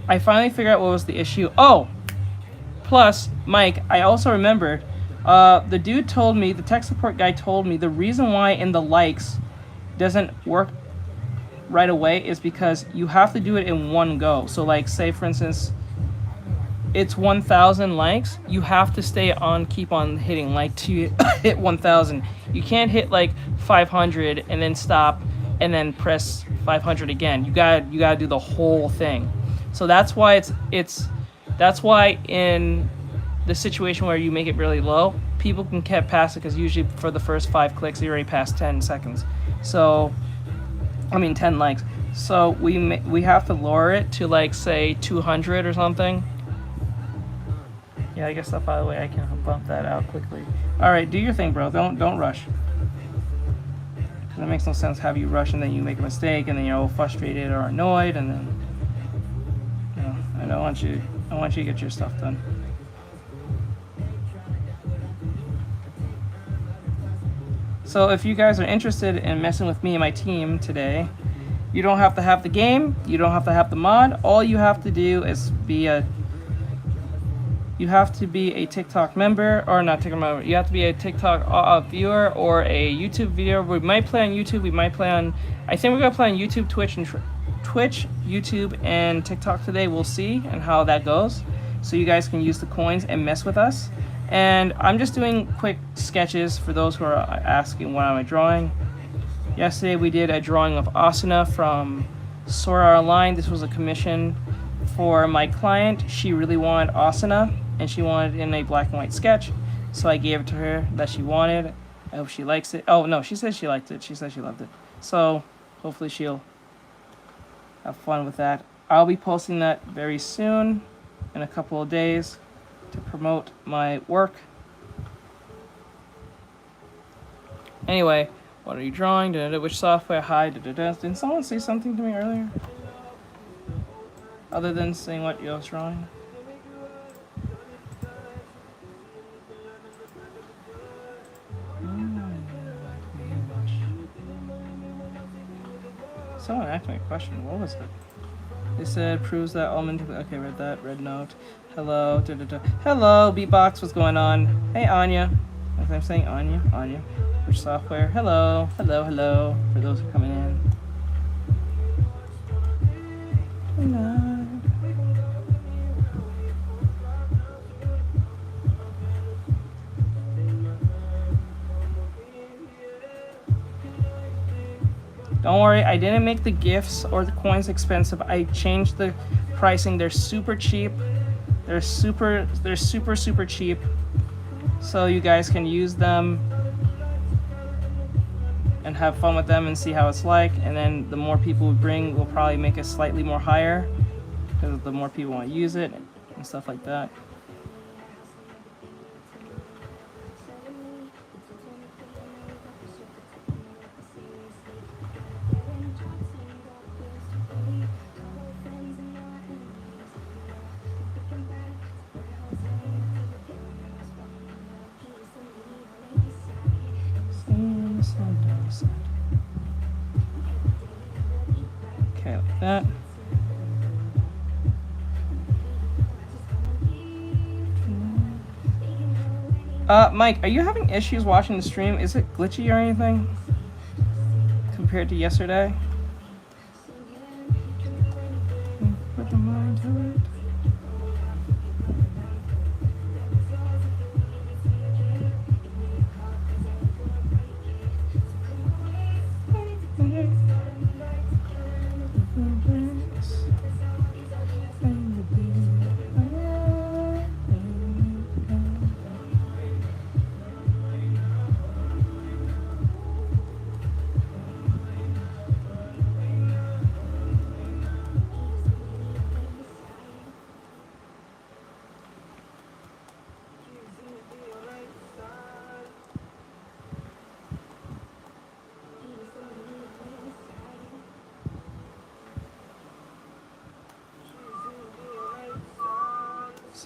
Speaker 1: I finally figured out what was the issue. Oh, plus, Mike, I also remembered, the dude told me, the tech support guy told me, the reason why in the likes doesn't work right away is because you have to do it in one go. So like, say for instance, it's 1,000 likes, you have to stay on, keep on hitting like to hit 1,000. You can't hit like 500 and then stop and then press 500 again. You gotta do the whole thing. So that's why that's why in the situation where you make it really low, people can get past it, because usually for the first 5 clicks you already passed 10 seconds. So I mean 10 likes. So we have to lower it to like say 200 or something. Yeah, I guess that, by the way, I can bump that out quickly. All right, do your thing, bro. Don't rush. That makes no sense. Have you rush and then you make a mistake and then you're all frustrated or annoyed, and then I don't want you. I want you to get your stuff done. So if you guys are interested in messing with me and my team today, you don't have to have the game. You don't have to have the mod. All you have to do is be a TikTok member, or not TikTok member. You have to be a TikTok viewer or a YouTube viewer. We might play on YouTube. We might play on. I think we're gonna play on YouTube, Twitch, YouTube, and TikTok today. We'll see and how that goes. So you guys can use the coins and mess with us. And I'm just doing quick sketches for those who are asking what am I drawing. Yesterday we did a drawing of Asuna from Sword Art Online. This was a commission for my client. She really wanted Asuna, and she wanted it in a black and white sketch, so I gave it to her that she wanted. I hope she likes it. Oh no, she said she liked it. She said she loved it. So hopefully she'll have fun with that. I'll be posting that very soon, in a couple of days, to promote my work. Anyway, what are you drawing? Which software? Hi. Didn't someone say something to me earlier? Other than saying what you're drawing? Someone asked me a question. What was it? They said proves that almond. Okay, read that. Red note. Hello. Hello, Beatbox. What's going on? Hey, Anya. As I'm saying, Anya. Which software? Hello. Hello. For those who are coming in. Hello. Don't worry, I didn't make the gifts or the coins expensive. I changed the pricing. They're super cheap. They're super cheap. So you guys can use them and have fun with them and see how it's like. And then the more people we bring, we'll probably make it slightly more higher, because the more people want to use it and stuff like that. Okay, like that. Mike, are you having issues watching the stream? Is it glitchy or anything compared to yesterday? Put the mind to it.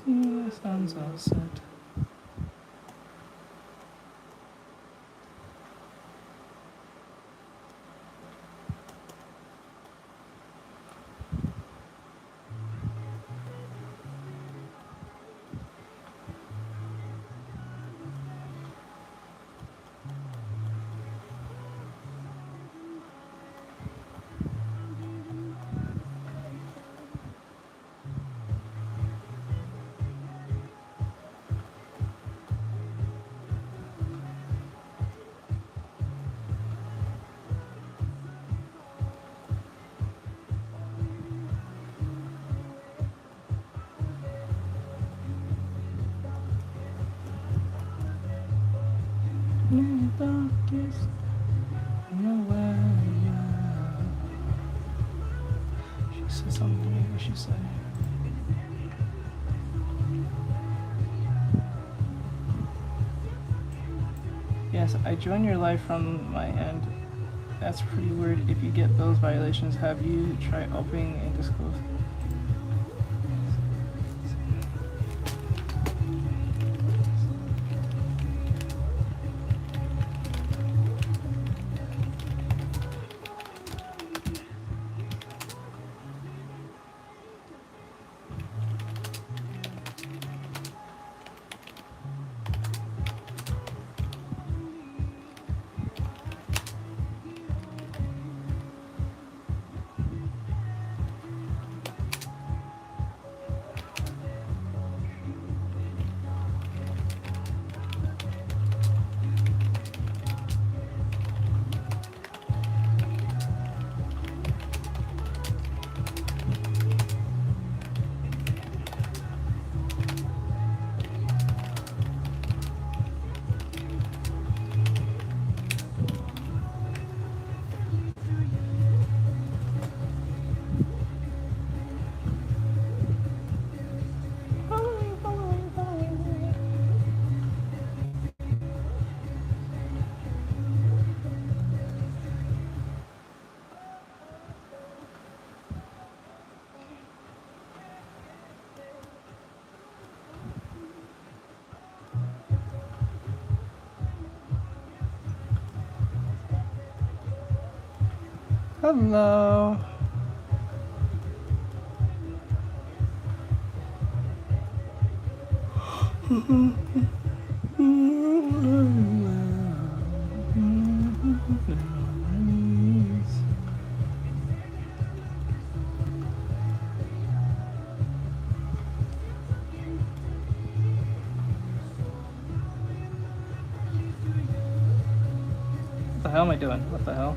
Speaker 1: See, my sun's all set. In the darkest, nowhere. She said something. What she say? Yes, I joined your live from my end. That's pretty weird. If you get those violations, have you tried opening and disclose? Hello. What the hell am I doing? What the hell?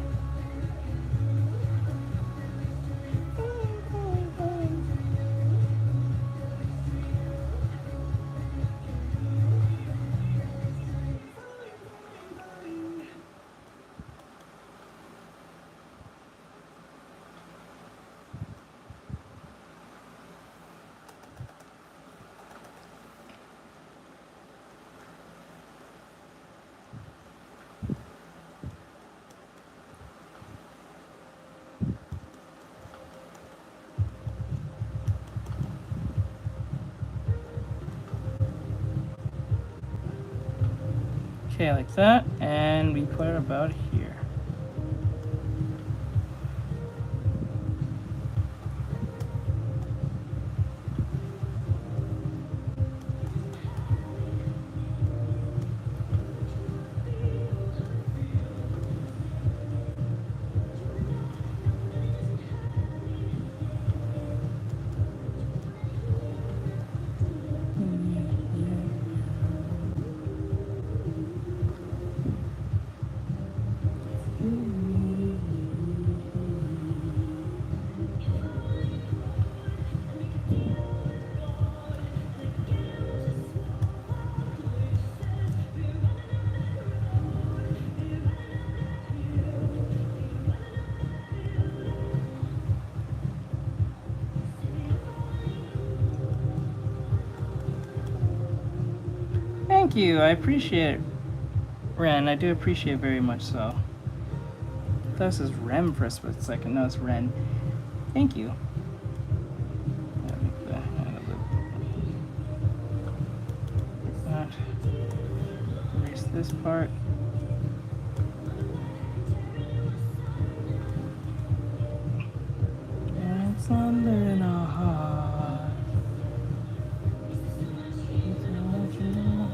Speaker 1: Okay, like that, and we put it about here. Thank you, I appreciate it, Ren. I do appreciate it very much so. I thought this was Rem for a split second. No, it's Ren. Thank you. Erase this part. It's under in our heart. It's what you want.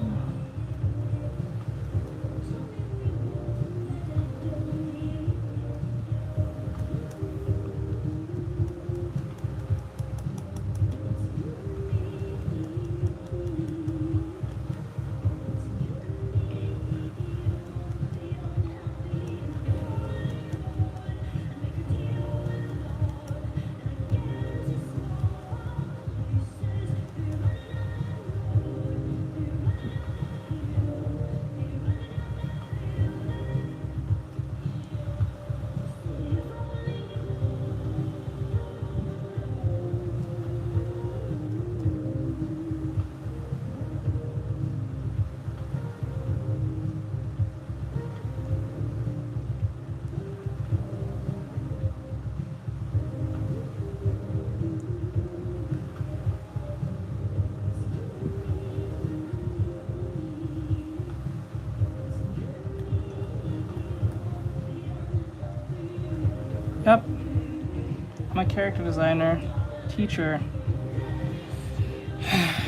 Speaker 1: Yep. I'm a character designer, teacher.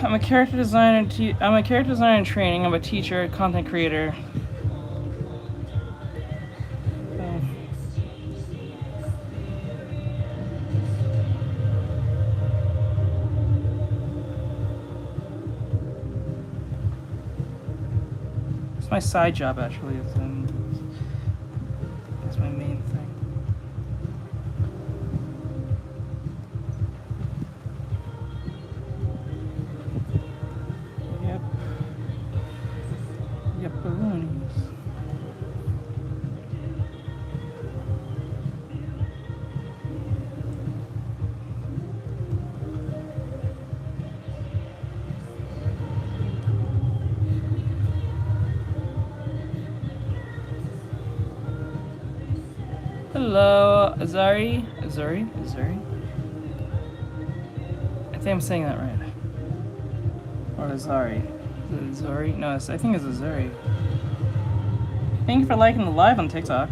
Speaker 1: I'm a character designer. I'm a character designer in training. I'm a teacher, content creator. So. It's my side job, actually. It's my main thing. Balloons. Hello, Azari? Azuri? I think I'm saying that right. Or Azari. Is it Azari? No, I think it's Azari. Thank you for liking the live on TikTok.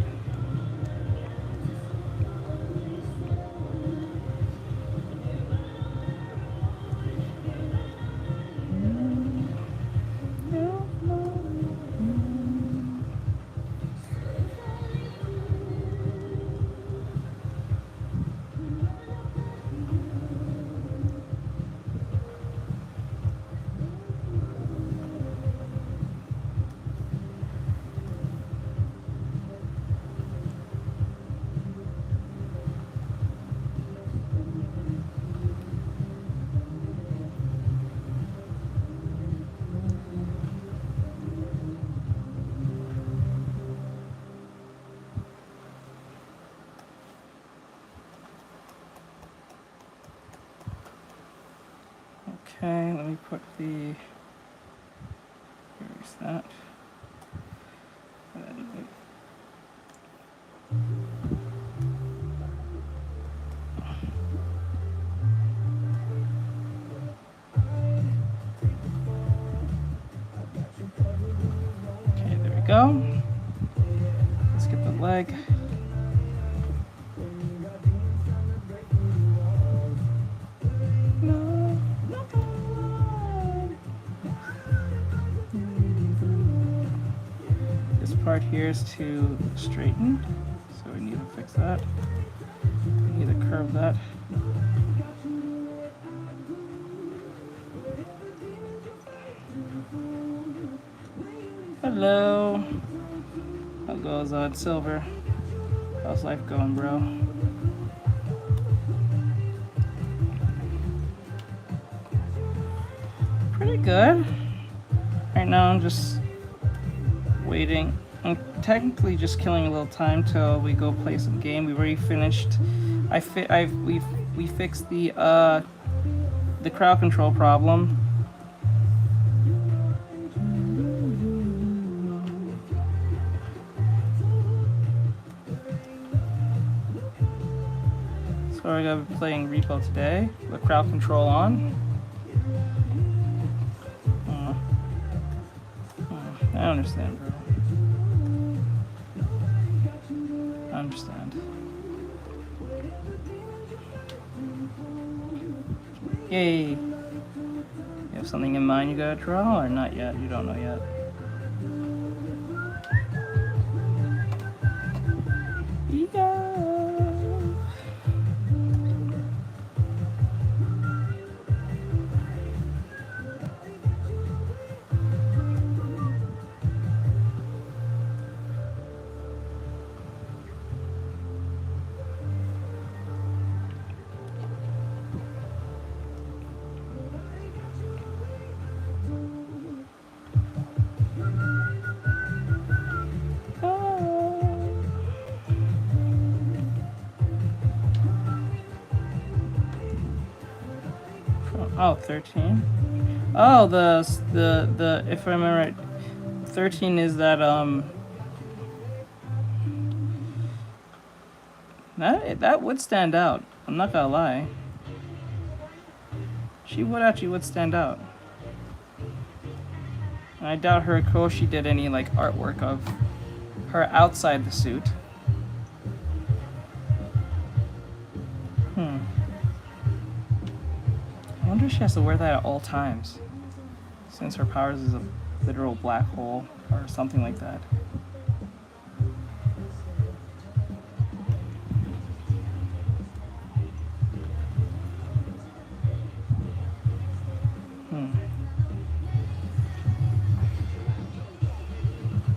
Speaker 1: Okay, let me put the, here's that. Okay, there we go. Let's get the leg. Part here is to straighten, so we need to fix that. We need to curve that. Hello. How goes on Silver? How's life going, bro? Pretty good. Right now I'm just waiting. I'm technically just killing a little time till we go play some game. We've already finished. We fixed the crowd control problem. So we're gonna be playing repo today with crowd control on. I understand, bro. I understand. Yay! You have something in mind you gotta draw, or not yet? You don't know yet. Yeah. Oh, 13? Oh, the if I remember right, 13 is that that would stand out. I'm not gonna lie. She would stand out. And I doubt her Koshi did any like artwork of her outside the suit. I wonder if she has to wear that at all times, since her powers is a literal black hole or something like that.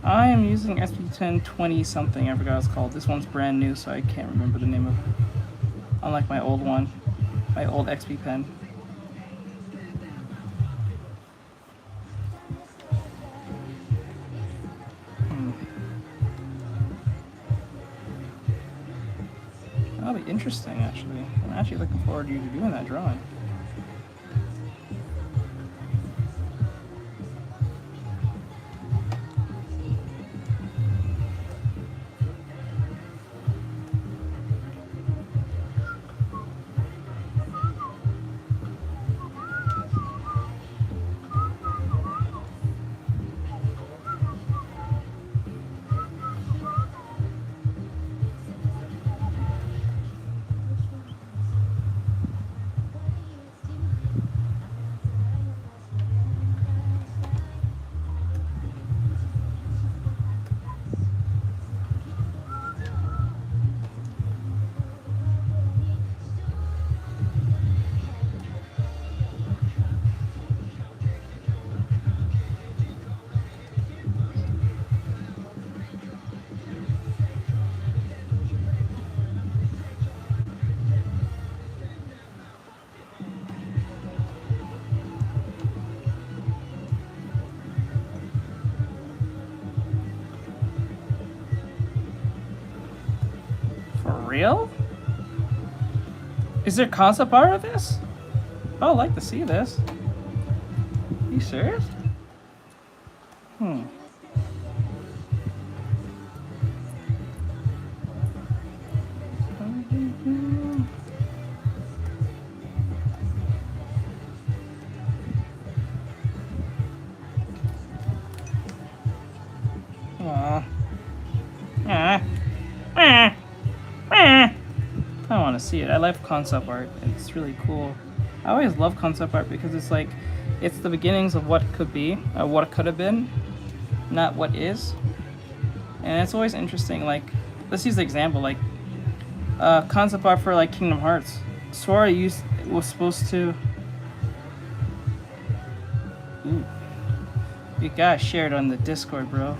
Speaker 1: I am using SP1020 something, I forgot what it's called. This one's brand new, so I can't remember the name of it. Unlike my old one, my old XP pen. That'll be interesting, actually. I'm actually looking forward to you doing that drawing. Real? Is there concept art of this? I would like to see this. Are you serious? I want to see it. I love concept art. It's really cool. I always love concept art because it's like, it's the beginnings of what could be, or what could have been, not what is. And it's always interesting. Like, let's use the example, like, concept art for like Kingdom Hearts. Sora was supposed to. Ooh, you gotta share it on the Discord, bro.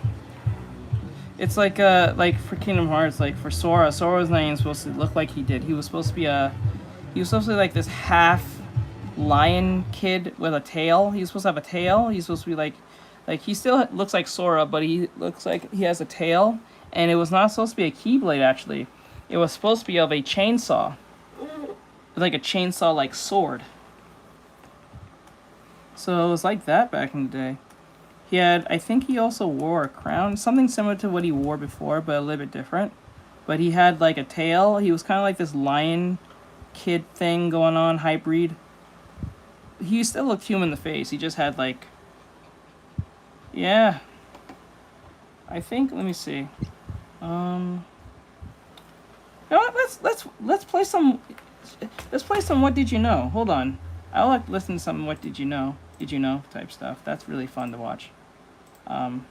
Speaker 1: It's like for Kingdom Hearts, like for Sora was not even supposed to look like he did. He was supposed to be like this half lion kid with a tail. He was supposed to have a tail. He's supposed to be like he still looks like Sora, but he looks like he has a tail. And it was not supposed to be a Keyblade, actually. It was supposed to be of a chainsaw, like a chainsaw like sword. So it was like that back in the day. He had, I think he also wore a crown, something similar to what he wore before, but a little bit different. But he had like a tail. He was kind of like this lion kid thing going on, hybrid. He still looked human in the face. He just had like, yeah. I think. Let me see. You know what? Let's play some. Let's play some. What did you know? Hold on. I like to listen to some. What did you know? Did you know? Type stuff. That's really fun to watch. Hold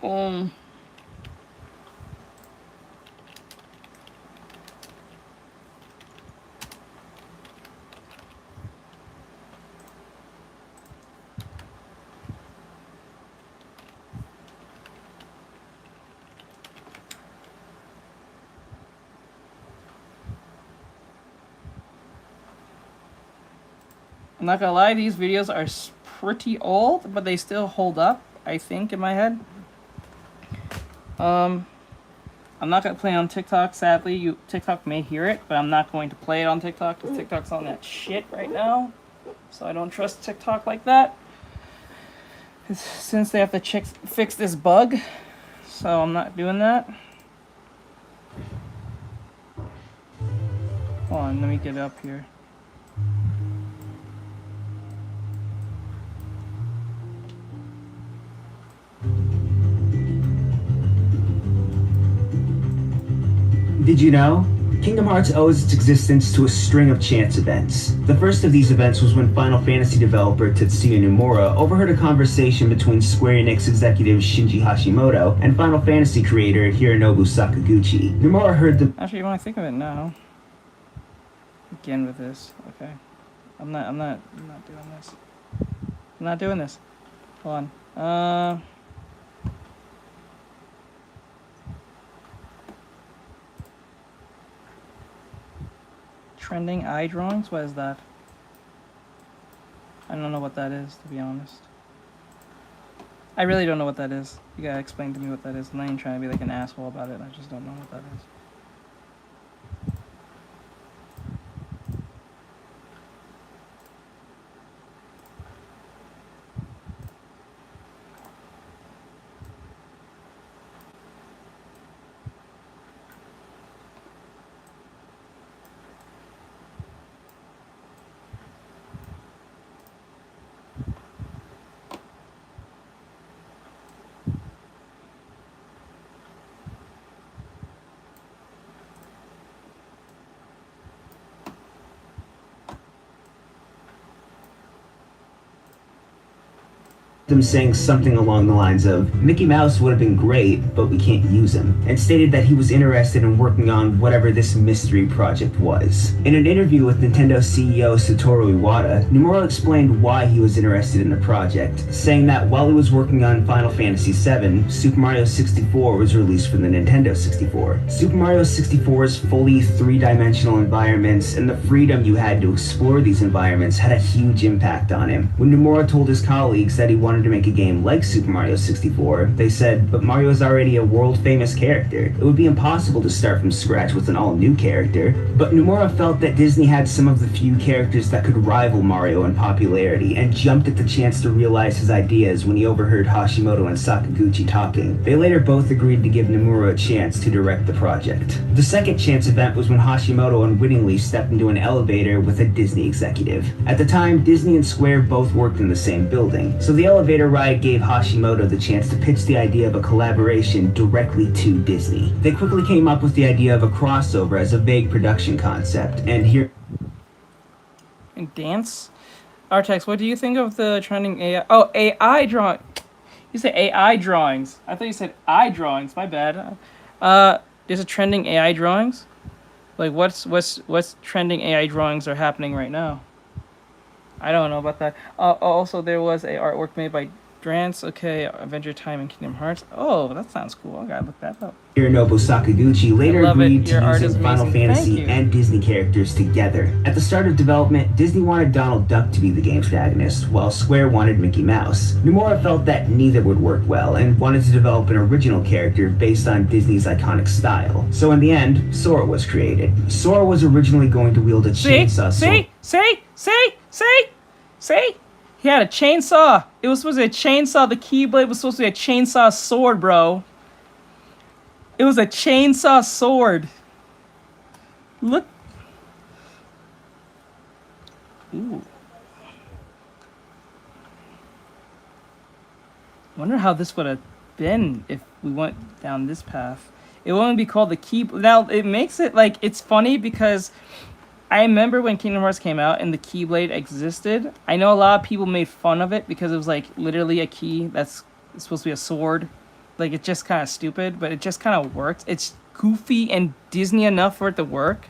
Speaker 1: on. I'm not gonna lie, these videos are pretty old, but they still hold up, I think, in my head. I'm not gonna play on TikTok, sadly. TikTok may hear it, but I'm not going to play it on TikTok because TikTok's on that shit right now. So I don't trust TikTok like that. Since they have to fix this bug. So I'm not doing that. Hold on, let me get up here.
Speaker 3: Did you know? Kingdom Hearts owes its existence to a string of chance events. The first of these events was when Final Fantasy developer Tetsuya Nomura overheard a conversation between Square Enix executive Shinji Hashimoto and Final Fantasy creator Hironobu Sakaguchi. Nomura heard the...
Speaker 1: Actually, when I think of it now... Again with this, okay. I'm not doing this. I'm not doing this. Hold on. Trending eye drawings? What is that? I don't know what that is, to be honest. I really don't know what that is. You gotta explain to me what that is. I'm not even trying to be like an asshole about it. I just don't know what that is.
Speaker 3: them saying something along the lines of, Mickey Mouse would have been great, but we can't use him, and stated that he was interested in working on whatever this mystery project was. In an interview with Nintendo CEO Satoru Iwata, Nomura explained why he was interested in the project, saying that while he was working on Final Fantasy VII, Super Mario 64 was released for the Nintendo 64. Super Mario 64's fully three-dimensional environments and the freedom you had to explore these environments had a huge impact on him. When Nomura told his colleagues that he wanted to make a game like Super Mario 64, they said, but Mario is already a world-famous character. It would be impossible to start from scratch with an all-new character. But Nomura felt that Disney had some of the few characters that could rival Mario in popularity, and jumped at the chance to realize his ideas when he overheard Hashimoto and Sakaguchi talking. They later both agreed to give Nomura a chance to direct the project. The second chance event was when Hashimoto unwittingly stepped into an elevator with a Disney executive. At the time, Disney and Square both worked in the same building, so the elevator ride gave Hashimoto the chance to pitch the idea of a collaboration directly to Disney. They quickly came up with the idea of a crossover as a vague production concept, and here...
Speaker 1: And dance? Artex, what do you think of the trending AI? Oh, AI drawing. You said AI drawings. I thought you said eye drawings. My bad. There's a trending AI drawings? Like, what's trending AI drawings are happening right now? I don't know about that. Also, there was a artwork made by Drance. Okay, Adventure Time and Kingdom Hearts. Oh, that sounds cool. I gotta look that up.
Speaker 3: Hironobu Sakaguchi later agreed to using Final Fantasy
Speaker 1: Thank
Speaker 3: and Disney characters together. At the start of development, Disney wanted Donald Duck to be the game's protagonist, while Square wanted Mickey Mouse. Nomura felt that neither would work well, and wanted to develop an original character based on Disney's iconic style. So in the end, Sora was created. Sora was originally going to wield a chainsaw sword.
Speaker 1: See? He had a chainsaw. It was supposed to be a chainsaw. The Keyblade was supposed to be a chainsaw sword, bro. It was a chainsaw sword. Look. Ooh. Wonder how this would have been if we went down this path. It wouldn't be called the key. Now it makes it like it's funny because I remember when Kingdom Hearts came out and the Keyblade existed. I know a lot of people made fun of it because it was like literally a key that's supposed to be a sword. Like it's just kind of stupid, but it just kind of worked. It's goofy and Disney enough for it to work,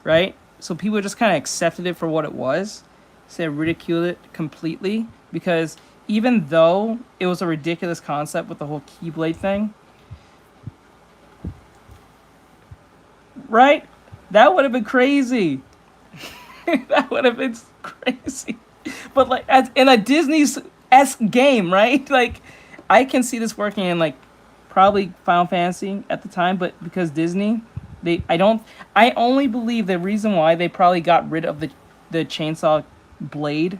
Speaker 1: right? So people just kind of accepted it for what it was. So they ridiculed it completely because even though it was a ridiculous concept with the whole Keyblade thing, right? That would have been crazy. That would have been crazy. But like as in a Disney-esque game, right? Like I can see this working in like probably Final Fantasy at the time, but because Disney, I only believe the reason why they probably got rid of the chainsaw blade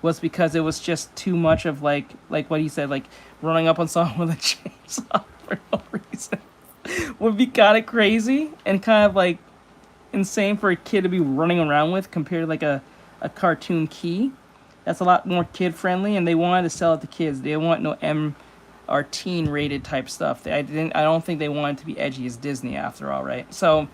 Speaker 1: was because it was just too much of like what he said, like running up on someone with a chainsaw for no reason would be kind of crazy and kind of like insane for a kid to be running around with compared to like a cartoon key. That's a lot more kid friendly, and they wanted to sell it to kids. They want no M or teen rated type stuff. I don't think they wanted to be edgy as Disney after all, right? So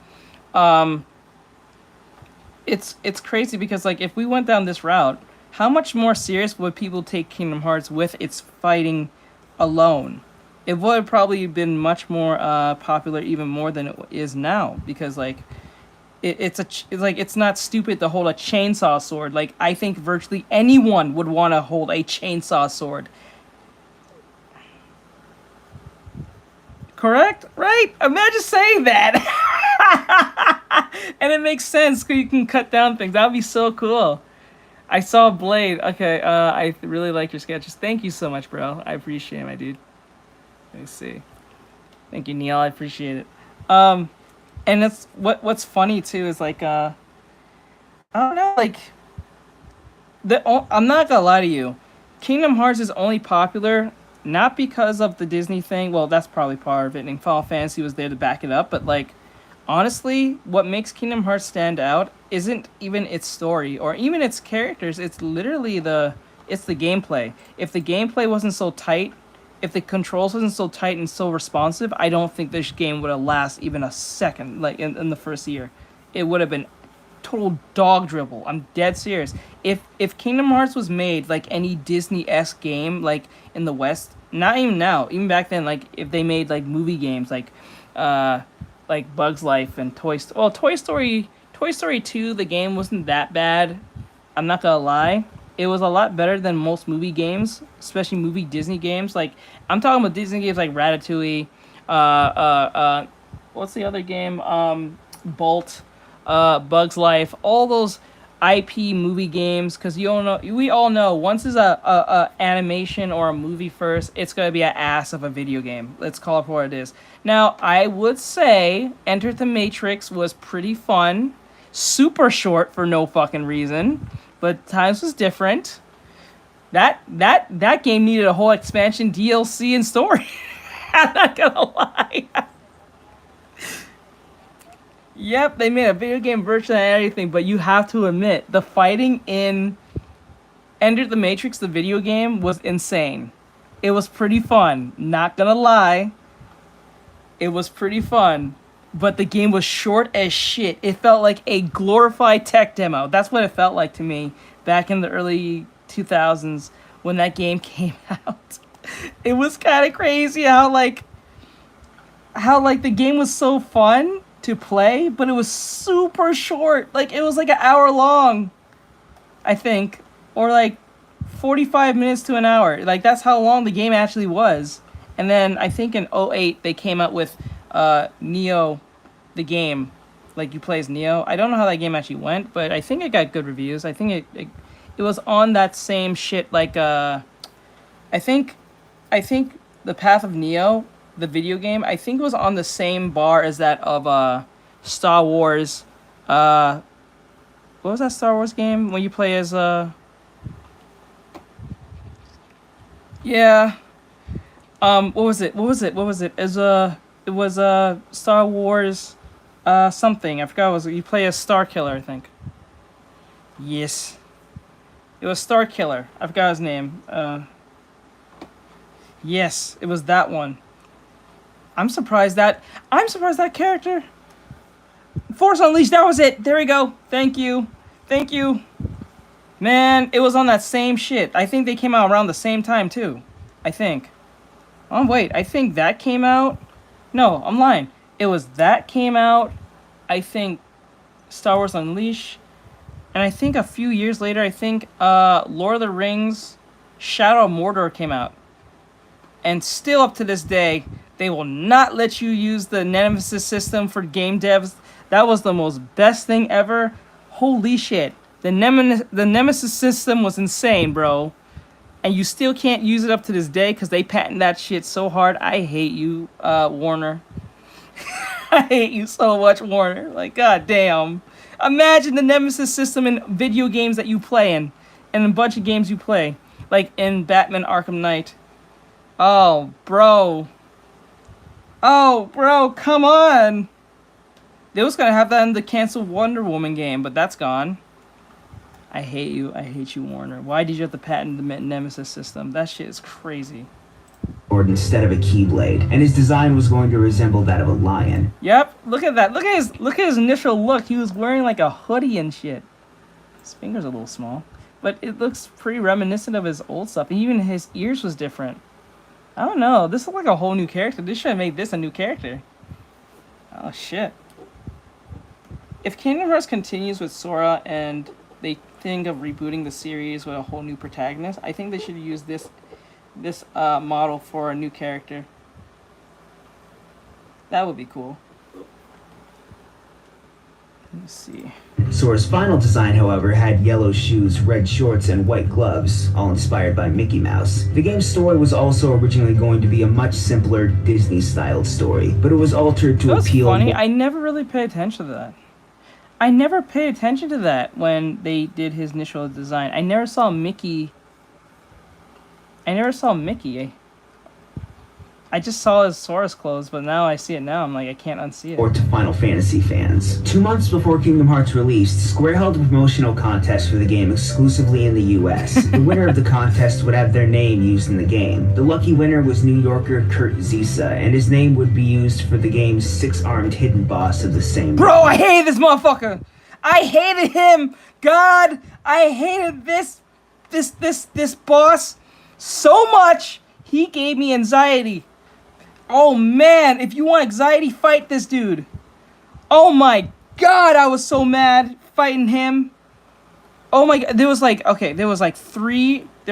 Speaker 1: it's crazy because like if we went down this route, how much more serious would people take Kingdom Hearts with its fighting alone? It would have probably been much more popular, even more than it is now, because like it's not stupid to hold a chainsaw sword. Like I think virtually anyone would want to hold a chainsaw sword. Correct? Right? Imagine saying that. And it makes sense because you can cut down things. That would be so cool. I saw a blade. Okay, I really like your sketches. Thank you so much, bro. I appreciate it, my dude. Let me see. Thank you, Neil. I appreciate it. And it's what's funny too is like I don't know, like I'm not gonna lie to you. Kingdom Hearts is only popular not because of the Disney thing. Well, that's probably part of it, and Final Fantasy was there to back it up. But like, honestly, what makes Kingdom Hearts stand out isn't even its story or even its characters. It's literally the gameplay. If the gameplay wasn't so tight, if the controls wasn't so tight and so responsive, I don't think this game would have lasted even a second. Like in the first year, it would have been total dog dribble. I'm dead serious. If Kingdom Hearts was made like any Disney-esque game, like in the West, not even now, even back then, like if they made like movie games, like Bugs Life and Toy Story 2, the game wasn't that bad. I'm not gonna lie. It was a lot better than most movie games, especially movie Disney games. Like I'm talking about Disney games like Ratatouille, what's the other game? Bolt, Bugs Life, all those IP movie games. Because we all know once it's a animation or a movie first, it's gonna be an ass of a video game. Let's call it for what it is. Now I would say Enter the Matrix was pretty fun, super short for no fucking reason. But times was different. That game needed a whole expansion, DLC, and story. I'm not gonna lie. Yep, they made a video game version and everything, but you have to admit, the fighting in Enter the Matrix, the video game, was insane. It was pretty fun. Not gonna lie. It was pretty fun. But the game was short as shit. It felt like a glorified tech demo. That's what it felt like to me back in the early 2000s when that game came out. It was kind of crazy how the game was so fun to play, but it was super short. Like it was like an hour long, I think, or like 45 minutes to an hour. Like that's how long the game actually was. And then I think in '08 they came out with Neo, the game, like you play as Neo. I don't know how that game actually went, but I think it got good reviews. I think it was on that same shit. Like I think the Path of Neo, the video game, I think it was on the same bar as that of Star Wars. What was that Star Wars game when you play as yeah. What was it? As it was Star Wars. Something. I forgot what it was. You play a Star Killer, I think. Yes. It was Star Killer. I forgot his name. Yes, it was that one. I'm surprised that character. Force Unleashed, that was it. There we go. Thank you. Thank you. Man, it was on that same shit. I think they came out around the same time too. I think. Oh wait, I think that came out. No, I'm lying. It was that came out. I think Star Wars Unleashed. And I think a few years later, I think Lord of the Rings Shadow of Mordor came out. And still up to this day, they will not let you use the Nemesis system for game devs. That was the most best thing ever. Holy shit. The Nemesis system was insane, bro. And you still can't use it up to this day because they patent that shit so hard. I hate you, Warner. I hate you so much, Warner. Like, goddamn. Imagine the Nemesis system in video games that you play in. And a bunch of games you play. Like in Batman Arkham Knight. Oh, bro. Oh, bro, come on. They was gonna have that in the canceled Wonder Woman game, but that's gone. I hate you. I hate you, Warner. Why did you have to patent the Nemesis system? That shit is crazy.
Speaker 3: Instead of a keyblade, and his design was going to resemble that of a lion.
Speaker 1: Yep, look at that. Look at his initial look. He was wearing like a hoodie and shit. His fingers are a little small, but it looks pretty reminiscent of his old stuff. Even his ears was different. I don't know. This looks like a whole new character. They should have made this a new character. Oh shit. If Kingdom Hearts continues with Sora and they think of rebooting the series with a whole new protagonist, I think they should use this model for a new character. That would be cool. Let me see.
Speaker 3: Sora's final design, however, had yellow shoes, red shorts, and white gloves, all inspired by Mickey Mouse. The game's story was also originally going to be a much simpler Disney-styled story, but it was altered to appeal...
Speaker 1: That's funny. I never really paid attention to that. I never paid attention to that when they did his initial design. I never saw Mickey. I just saw his Sora's clothes, but now I see it now. I'm like, I can't unsee it.
Speaker 3: Or to Final Fantasy fans. 2 months before Kingdom Hearts released, Square held a promotional contest for the game exclusively in the US. The winner of the contest would have their name used in the game. The lucky winner was New Yorker Kurt Zisa, and his name would be used for the game's 6-armed hidden boss of the same
Speaker 1: Bro, I hated this motherfucker! I hated him! God, I hated this boss so much, he gave me anxiety. Oh man, if you want anxiety, fight this dude. Oh my god, I was so mad fighting him. Oh my god, there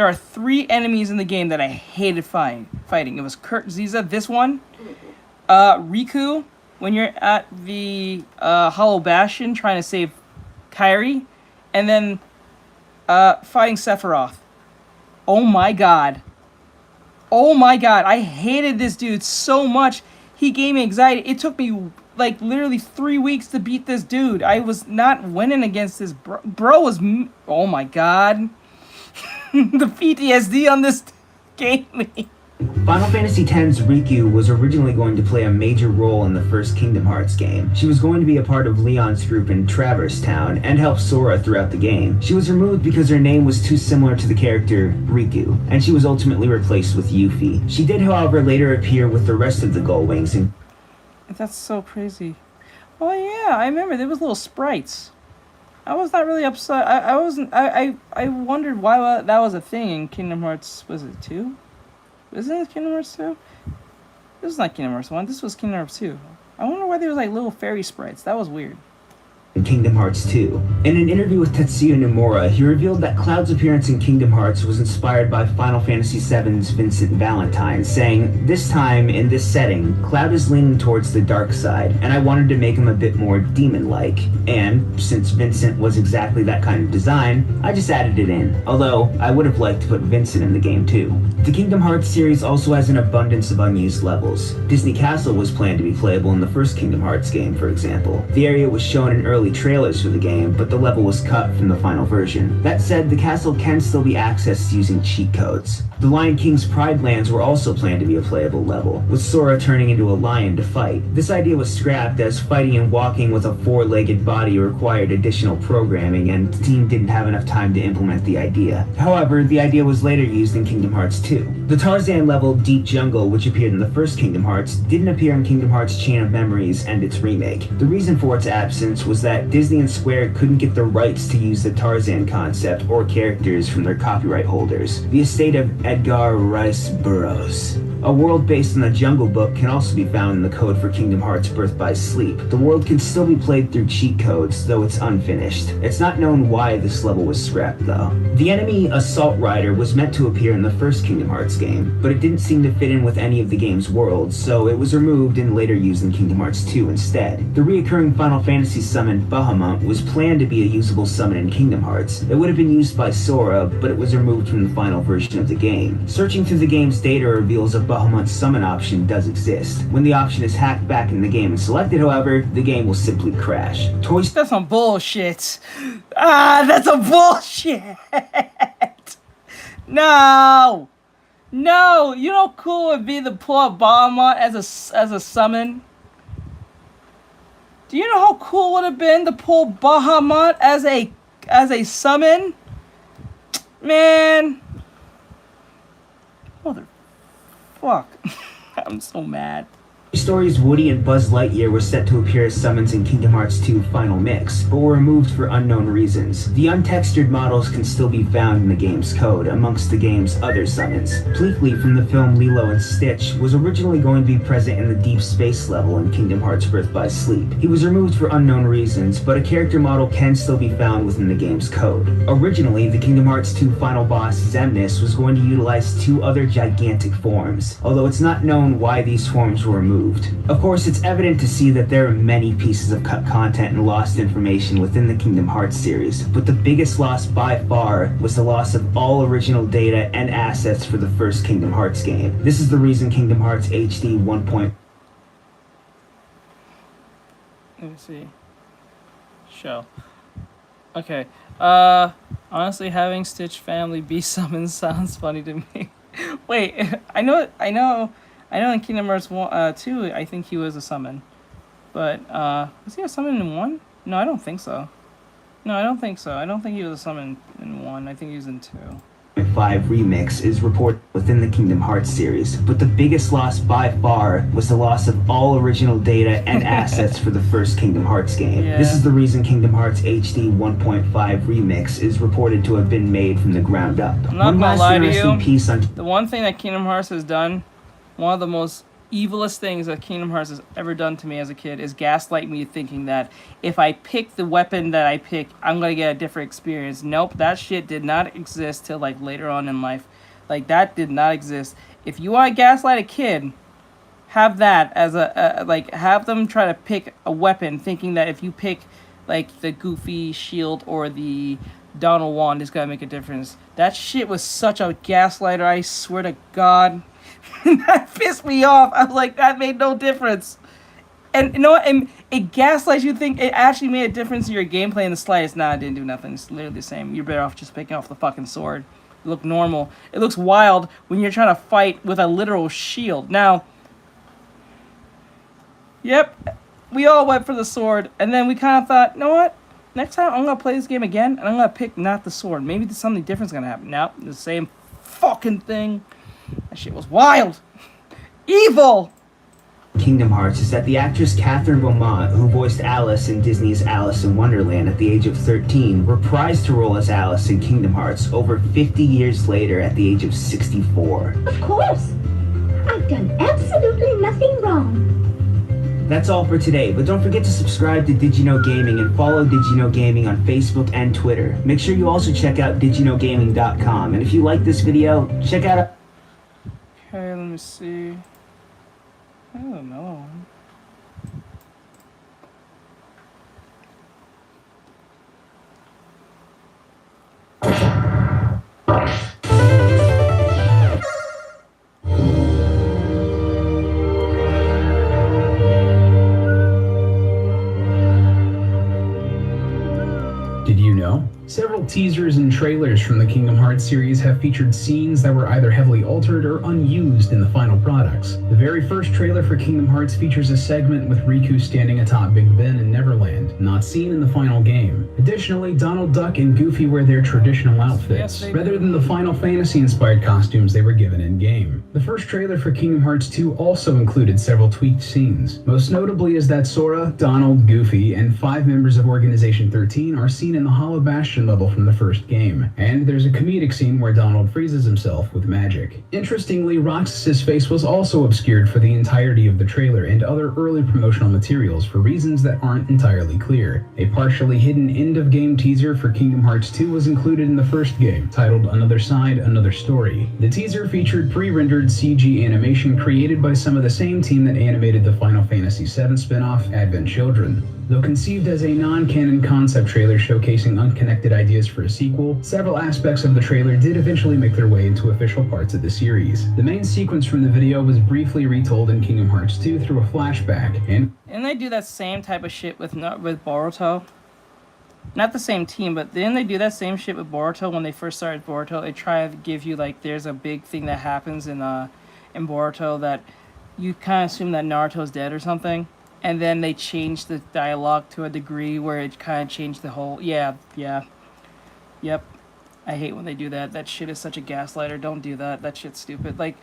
Speaker 1: are 3 enemies in the game that I hated fighting. It was Kurt Ziza, this one, Riku, when you're at the Hollow Bastion trying to save Kairi, and then fighting Sephiroth. Oh my god. Oh my god, I hated this dude so much. He gave me anxiety. It took me like literally 3 weeks to beat this dude. I was not winning against this bro. Bro was... Oh my god. The PTSD on this gave me.
Speaker 3: Final Fantasy X's Riku was originally going to play a major role in the first Kingdom Hearts game. She was going to be a part of Leon's group in Traverse Town and help Sora throughout the game. She was removed because her name was too similar to the character Riku, and she was ultimately replaced with Yuffie. She did, however, later appear with the rest of the Gullwings and...
Speaker 1: That's so crazy. Oh yeah, I remember there was little sprites. I was not really upset. I wondered why that was a thing in Kingdom Hearts. Was it 2? Isn't it Kingdom Hearts 2? This is not Kingdom Hearts 1. This was Kingdom Hearts 2. I wonder why there was like little fairy sprites. That was weird.
Speaker 3: in Kingdom Hearts 2. In an interview with Tetsuya Nomura, he revealed that Cloud's appearance in Kingdom Hearts was inspired by Final Fantasy VII's Vincent Valentine, saying, "This time, in this setting, Cloud is leaning towards the dark side, and I wanted to make him a bit more demon-like. And, since Vincent was exactly that kind of design, I just added it in. Although, I would have liked to put Vincent in the game too." The Kingdom Hearts series also has an abundance of unused levels. Disney Castle was planned to be playable in the first Kingdom Hearts game, for example. The area was shown in early early trailers for the game, but the level was cut from the final version. That said, the castle can still be accessed using cheat codes. The Lion King's Pride Lands were also planned to be a playable level, with Sora turning into a lion to fight. This idea was scrapped as fighting and walking with a four-legged body required additional programming, and the team didn't have enough time to implement the idea. However, the idea was later used in Kingdom Hearts 2. The Tarzan level Deep Jungle, which appeared in the first Kingdom Hearts, didn't appear in Kingdom Hearts Chain of Memories and its remake. The reason for its absence was that Disney and Square couldn't get the rights to use the Tarzan concept or characters from their copyright holders. The estate of Edgar Rice Burroughs. A world based on the Jungle Book can also be found in the code for Kingdom Hearts Birth by Sleep. The world can still be played through cheat codes, though it's unfinished. It's not known why this level was scrapped, though. The enemy Assault Rider was meant to appear in the first Kingdom Hearts game, but it didn't seem to fit in with any of the game's worlds, so it was removed and later used in Kingdom Hearts 2 instead. The reoccurring Final Fantasy summon Bahamut was planned to be a usable summon in Kingdom Hearts. It would have been used by Sora, but it was removed from the final version of the game. Searching through the game's data reveals a Bahamut's summon option does exist. When the option is hacked back in the game and selected, however, the game will simply crash.
Speaker 1: That's some bullshit. That's a bullshit. No, you know, cool would be to pull up Bahamut as a summon. Do you know how cool would have been to pull Bahamut as a summon? Man, motherfuck. I'm so mad.
Speaker 3: Stories Woody and Buzz Lightyear were set to appear as summons in Kingdom Hearts 2 Final Mix, but were removed for unknown reasons. The untextured models can still be found in the game's code, amongst the game's other summons. Pleakley from the film Lilo and Stitch was originally going to be present in the Deep Space level in Kingdom Hearts Birth by Sleep. He was removed for unknown reasons, but a character model can still be found within the game's code. Originally, the Kingdom Hearts 2 final boss, Xemnas, was going to utilize two other gigantic forms, although it's not known why these forms were removed. Of course, it's evident to see that there are many pieces of cut content and lost information within the Kingdom Hearts series, but the biggest loss by far was the loss of all original data and assets for the first Kingdom Hearts game. This is the reason Kingdom Hearts HD 1.
Speaker 1: Let me see. Show. Okay. Honestly, having Stitch family be summoned sounds funny to me. Wait, I know in Kingdom Hearts 2, I think he was a summon. But, was he a summon in 1? No, I don't think so. I don't think he was a summon in 1. I think he was in 2.
Speaker 3: 5 remix is reported within the Kingdom Hearts series, but the biggest loss by far was the loss of all original data and assets for the first Kingdom Hearts game.
Speaker 1: Yeah.
Speaker 3: This is the reason Kingdom Hearts HD 1.5 remix is reported to have been made from the ground up.
Speaker 1: I'm not gonna lie to you.
Speaker 3: Piece on
Speaker 1: The one thing that Kingdom Hearts has done, one of the most evilest things that Kingdom Hearts has ever done to me as a kid, is gaslight me thinking that if I pick the weapon that I pick, I'm gonna get a different experience. Nope, that shit did not exist till like later on in life. Like, that did not exist. If you want to gaslight a kid, have that as have them try to pick a weapon thinking that if you pick like the Goofy shield or the Donald wand, it's gonna make a difference. That shit was such a gaslighter, I swear to God. That pissed me off. I was like, that made no difference. And you know what? And it gaslights you think it actually made a difference in your gameplay in the slightest. Nah, it didn't do nothing. It's literally the same. You're better off just picking off the fucking sword. It looked normal. It looks wild when you're trying to fight with a literal shield. Now, yep, we all went for the sword. And then we kind of thought, you know what? Next time I'm going to play this game again, and I'm going to pick not the sword. Maybe something different's going to happen. Nope, the same fucking thing. That shit was wild. Evil.
Speaker 3: Kingdom Hearts is that the actress Catherine Beaumont, who voiced Alice in Disney's Alice in Wonderland at the age of 13, reprised her role as Alice in Kingdom Hearts over 50 years later at the age of 64.
Speaker 4: Of course. I've done absolutely nothing wrong.
Speaker 3: That's all for today, but don't forget to subscribe to Did You Know Gaming and follow Did You Know Gaming on Facebook and Twitter. Make sure you also check out didyouknowgaming.com, and if you like this video, check out...
Speaker 1: Okay, let me see. I don't know.
Speaker 5: teasers and trailers from the Kingdom Hearts series have featured scenes that were either heavily altered or unused in the final products. The very first trailer for Kingdom Hearts features a segment with Riku standing atop Big Ben in Neverland, not seen in the final game. Additionally, Donald Duck and Goofy wear their traditional outfits, rather than the Final Fantasy-inspired costumes they were given in-game. The first trailer for Kingdom Hearts 2 also included several tweaked scenes. Most notably is that Sora, Donald, Goofy, and 5 members of Organization 13 are seen in the Hollow Bastion level from the first game, and there's a comedic scene where Donald freezes himself with magic. Interestingly, Roxas's face was also obscured for the entirety of the trailer and other early promotional materials for reasons that aren't entirely clear. A partially hidden end-of-game teaser for Kingdom Hearts 2 was included in the first game, titled Another Side, Another Story. The teaser featured pre-rendered CG animation created by some of the same team that animated the Final Fantasy VII spin-off, Advent Children. Though conceived as a non-canon concept trailer showcasing unconnected ideas for a sequel, several aspects of the trailer did eventually make their way into official parts of the series. The main sequence from the video was briefly retold in Kingdom Hearts 2 through a flashback, and
Speaker 1: they do that same type of shit with Boruto. Not the same team, but then they do that same shit with Boruto. When they first started Boruto, they try to give you, like, there's a big thing that happens in Boruto that you kind of assume that Naruto's dead or something. And then they change the dialogue to a degree where it kind of changed the whole... Yep. I hate when they do that. That shit is such a gaslighter. Don't do that. That shit's stupid. Like...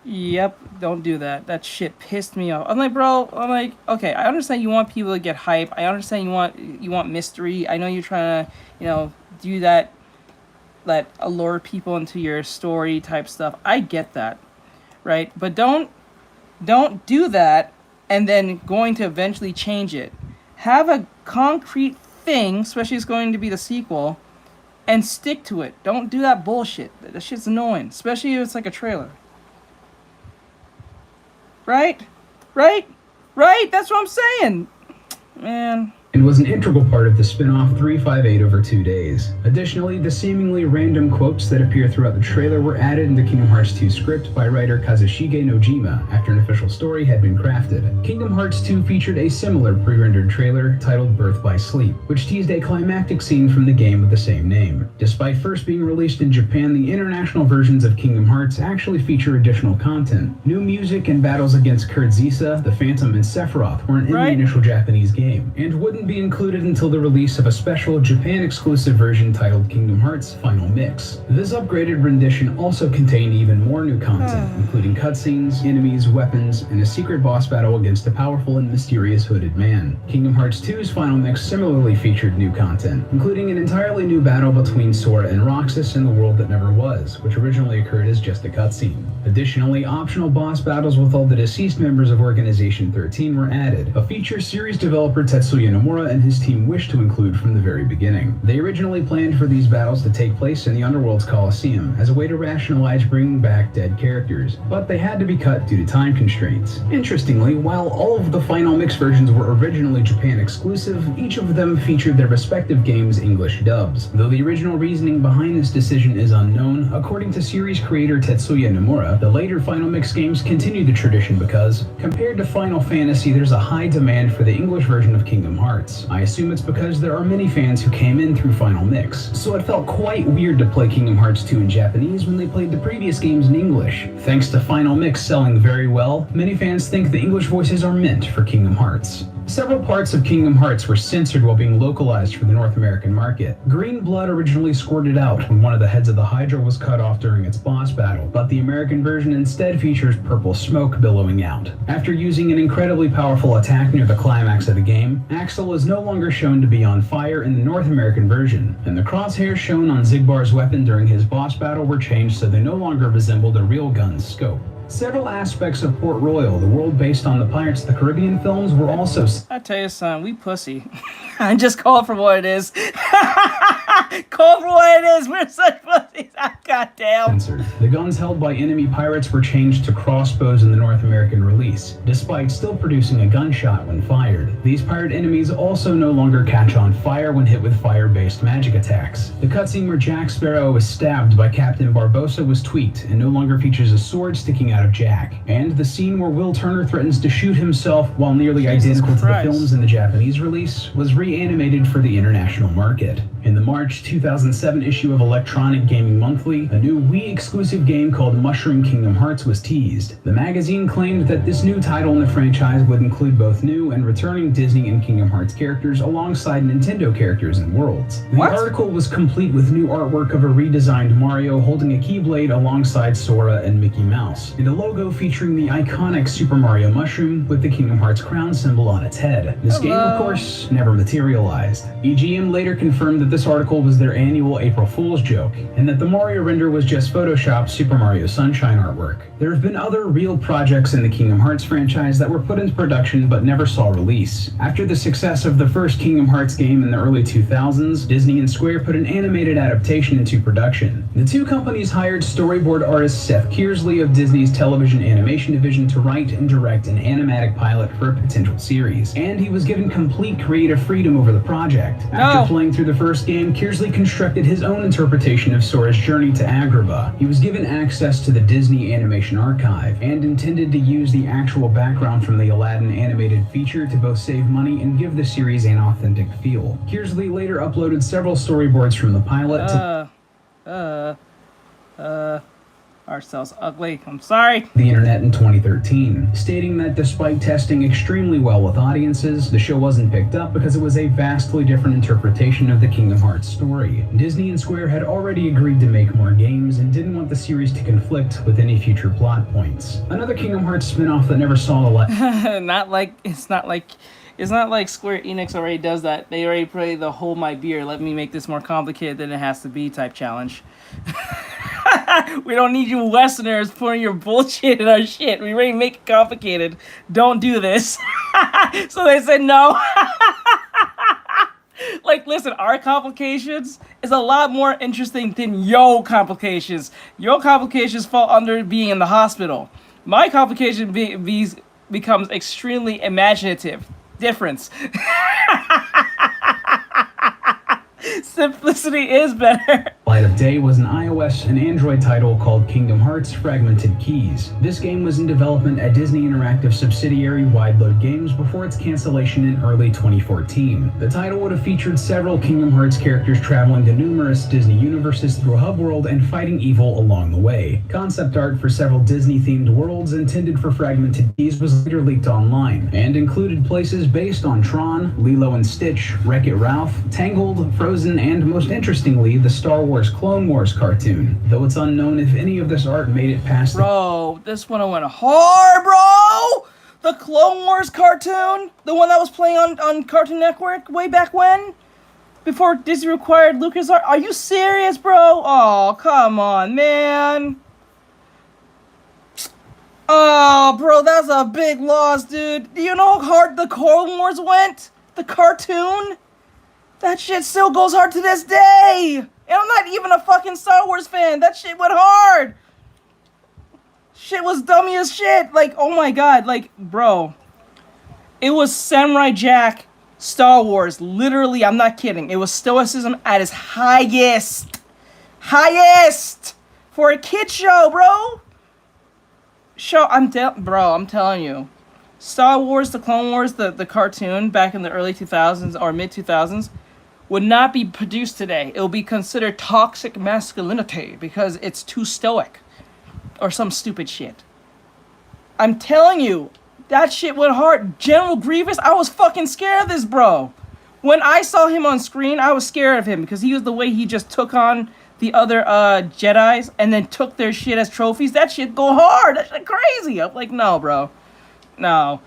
Speaker 1: Yep, don't do that. That shit pissed me off. I'm like, bro, okay, I understand you want people to get hype. I understand you want mystery. I know you're trying to, do that allure people into your story type stuff. I get that, right? But don't do that and then going to eventually change it. Have a concrete thing, especially if it's going to be the sequel, and stick to it. Don't do that bullshit. That shit's annoying, especially if it's like a trailer. Right? That's what I'm saying. Man.
Speaker 5: and was an integral part of the spin-off 358 over 2 days. Additionally, the seemingly random quotes that appear throughout the trailer were added in the Kingdom Hearts 2 script by writer Kazushige Nojima after an official story had been crafted. Kingdom Hearts 2 featured a similar pre-rendered trailer titled Birth by Sleep, which teased a climactic scene from the game with the same name. Despite first being released in Japan, the international versions of Kingdom Hearts actually feature additional content. New music and battles against Kurtzisa, the Phantom, and Sephiroth weren't in the initial Japanese game, and wouldn't be included until the release of a special Japan-exclusive version titled Kingdom Hearts Final Mix. This upgraded rendition also contained even more new content, including cutscenes, enemies, weapons, and a secret boss battle against a powerful and mysterious hooded man. Kingdom Hearts 2's Final Mix similarly featured new content, including an entirely new battle between Sora and Roxas in the world that never was, which originally occurred as just a cutscene. Additionally, optional boss battles with all the deceased members of Organization 13 were added, a feature series developer Tetsuya Nomura and his team wished to include from the very beginning. They originally planned for these battles to take place in the Underworld's Coliseum as a way to rationalize bringing back dead characters, but they had to be cut due to time constraints. Interestingly, while all of the Final Mix versions were originally Japan exclusive, each of them featured their respective games' English dubs. Though the original reasoning behind this decision is unknown, according to series creator Tetsuya Nomura, the later Final Mix games continued the tradition because, compared to Final Fantasy, there's a high demand for the English version of Kingdom Hearts. I assume it's because there are many fans who came in through Final Mix, so it felt quite weird to play Kingdom Hearts 2 in Japanese when they played the previous games in English. Thanks to Final Mix selling very well, many fans think the English voices are meant for Kingdom Hearts. Several parts of Kingdom Hearts were censored while being localized for the North American market. Green blood originally squirted out when one of the heads of the Hydra was cut off during its boss battle, but the American version instead features purple smoke billowing out. After using an incredibly powerful attack near the climax of the game, Axel is no longer shown to be on fire in the North American version, and the crosshairs shown on Zigbar's weapon during his boss battle were changed so they no longer resembled a real gun's scope. Several aspects of Port Royal, the world based on the Pirates of the Caribbean films, were also...
Speaker 1: I tell you, son, we pussy. I just call it for what it is. Call it for what it is. We're such pussies. God damn.
Speaker 5: censored. The guns held by enemy pirates were changed to crossbows in the North American release, despite still producing a gunshot when fired. These pirate enemies also no longer catch on fire when hit with fire-based magic attacks. The cutscene where Jack Sparrow was stabbed by Captain Barbossa was tweaked and no longer features a sword sticking out of Jack. And the scene where Will Turner threatens to shoot himself while nearly identical to the films in the Japanese release was reanimated for the international market. In the March 2007 issue of Electronic Gaming Monthly, a new Wii-exclusive game called Mushroom Kingdom Hearts was teased. The magazine claimed that this new title in the franchise would include both new and returning Disney and Kingdom Hearts characters alongside Nintendo characters and worlds. The article was complete with new artwork of a redesigned Mario holding a Keyblade alongside Sora and Mickey Mouse, and a logo featuring the iconic Super Mario mushroom with the Kingdom Hearts crown symbol on its head. This game, of course, never materialized. EGM later confirmed that this article was their annual April Fool's joke, and that the Mario render was just Photoshopped Super Mario Sunshine artwork. There have been other real projects in the Kingdom Hearts franchise that were put into production but never saw release. After the success of the first Kingdom Hearts game in the early 2000s, Disney and Square put an animated adaptation into production. The two companies hired storyboard artist Seth Kearsley of Disney's television animation division to write and direct an animatic pilot for a potential series, and he was given complete creative freedom over the project. After playing through the first game, Kearsley constructed his own interpretation of Sora's journey to Agrabah. He was given access to the Disney Animation Archive, and intended to use the actual background from the Aladdin animated feature to both save money and give the series an authentic feel. Kearsley later uploaded several storyboards from the pilot
Speaker 1: Art style's ugly. I'm sorry.
Speaker 5: The internet in 2013, stating that despite testing extremely well with audiences, the show wasn't picked up because it was a vastly different interpretation of the Kingdom Hearts story. Disney and Square had already agreed to make more games and didn't want the series to conflict with any future plot points. Another Kingdom Hearts spin-off that never saw the light.
Speaker 1: It's not like Square Enix already does that. They already play the hold my beer, let me make this more complicated than it has to be type challenge. We don't need you Westerners putting your bullshit in our shit. We already make it complicated. Don't do this. So they said no. Like, listen, our complications is a lot more interesting than yo complications. Yo complications fall under being in the hospital. My complication becomes extremely imaginative. Difference. Simplicity is better.
Speaker 5: Light of Day was an iOS and Android title called Kingdom Hearts Fragmented Keys. This game was in development at Disney Interactive subsidiary Wide Load Games before its cancellation in early 2014. The title would have featured several Kingdom Hearts characters traveling to numerous Disney universes through a hub world and fighting evil along the way. Concept art for several Disney-themed worlds intended for Fragmented Keys was later leaked online, and included places based on Tron, Lilo and Stitch, Wreck-It Ralph, Tangled, Frozen, and most interestingly, the Star Wars Clone Wars cartoon, though it's unknown if any of this art made it past
Speaker 1: this one went hard, bro! The Clone Wars cartoon? The one that was playing on Cartoon Network way back when? Before Disney required LucasArts? Are you serious, bro? Oh, come on, man. Oh, bro, that's a big loss, dude. Do you know how hard the Clone Wars went? The cartoon? That shit still goes hard to this day! And I'm not even a fucking Star Wars fan. That shit went hard! Shit was dummy as shit. Like, oh my god. Like, bro. It was Samurai Jack, Star Wars. Literally, I'm not kidding. It was stoicism at its highest. Highest! For a kid show, bro! I'm telling you. Star Wars, the Clone Wars, the cartoon back in the early 2000s or mid 2000s would not be produced today. It will be considered toxic masculinity because it's too stoic or some stupid shit. I'm telling you, that shit went hard. General Grievous, I was fucking scared of this, bro. When I saw him on screen, I was scared of him because he was the way he just took on the other Jedis and then took their shit as trophies. That shit go hard. That shit crazy. I'm like, no, bro. No.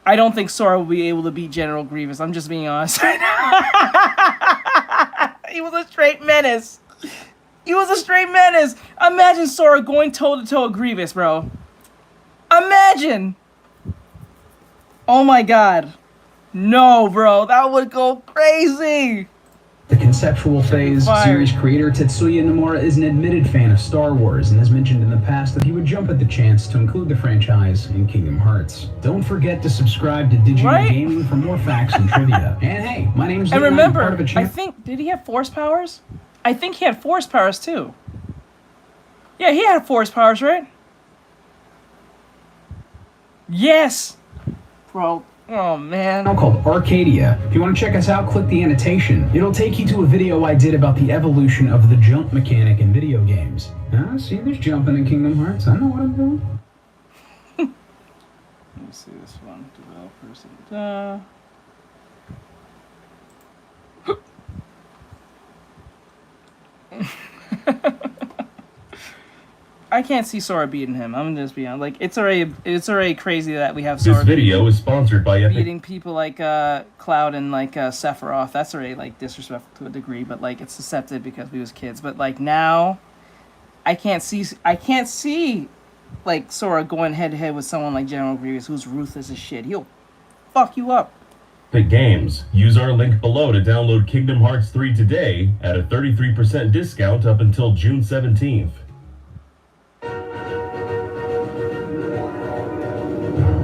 Speaker 1: I don't think Sora will be able to beat General Grievous. I'm just being honest right now. He was a straight menace. He was a straight menace. Imagine Sora going toe-to-toe with Grievous, bro. Imagine. Oh my god. No, bro. That would go crazy.
Speaker 5: The conceptual phase,
Speaker 1: Fired.
Speaker 5: series creator Tetsuya Nomura is an admitted fan of Star Wars and has mentioned in the past that he would jump at the chance to include the franchise in Kingdom Hearts. Don't forget to subscribe to Digital
Speaker 1: Right?
Speaker 5: Gaming for more facts and trivia. And hey, my name's
Speaker 1: And
Speaker 5: Leon,
Speaker 1: remember,
Speaker 5: part of a
Speaker 1: I
Speaker 5: channel.
Speaker 1: think, did he have force powers? I think he had force powers too. Yeah, he had force powers, right? Yes! Bro, oh man.
Speaker 5: Called Arcadia. If you want to check us out, click the annotation. It'll take you to a video I did about the evolution of the jump mechanic in video games. See, there's jumping in Kingdom Hearts. I know what I'm doing.
Speaker 1: Let me see this one. Developers. I can't see Sora beating him. I'm just being honest. Like it's already crazy that we have Sora
Speaker 6: This video is sponsored by Epic.
Speaker 1: beating people like Cloud and like Sephiroth. That's already like disrespectful to a degree, but like it's accepted because we was kids. But like now, I can't see like Sora going head to head with someone like General Grievous, who's ruthless as shit. He'll fuck you up.
Speaker 6: Epic Games. Use our link below to download Kingdom Hearts 3 today at a 33% discount up until June 17th.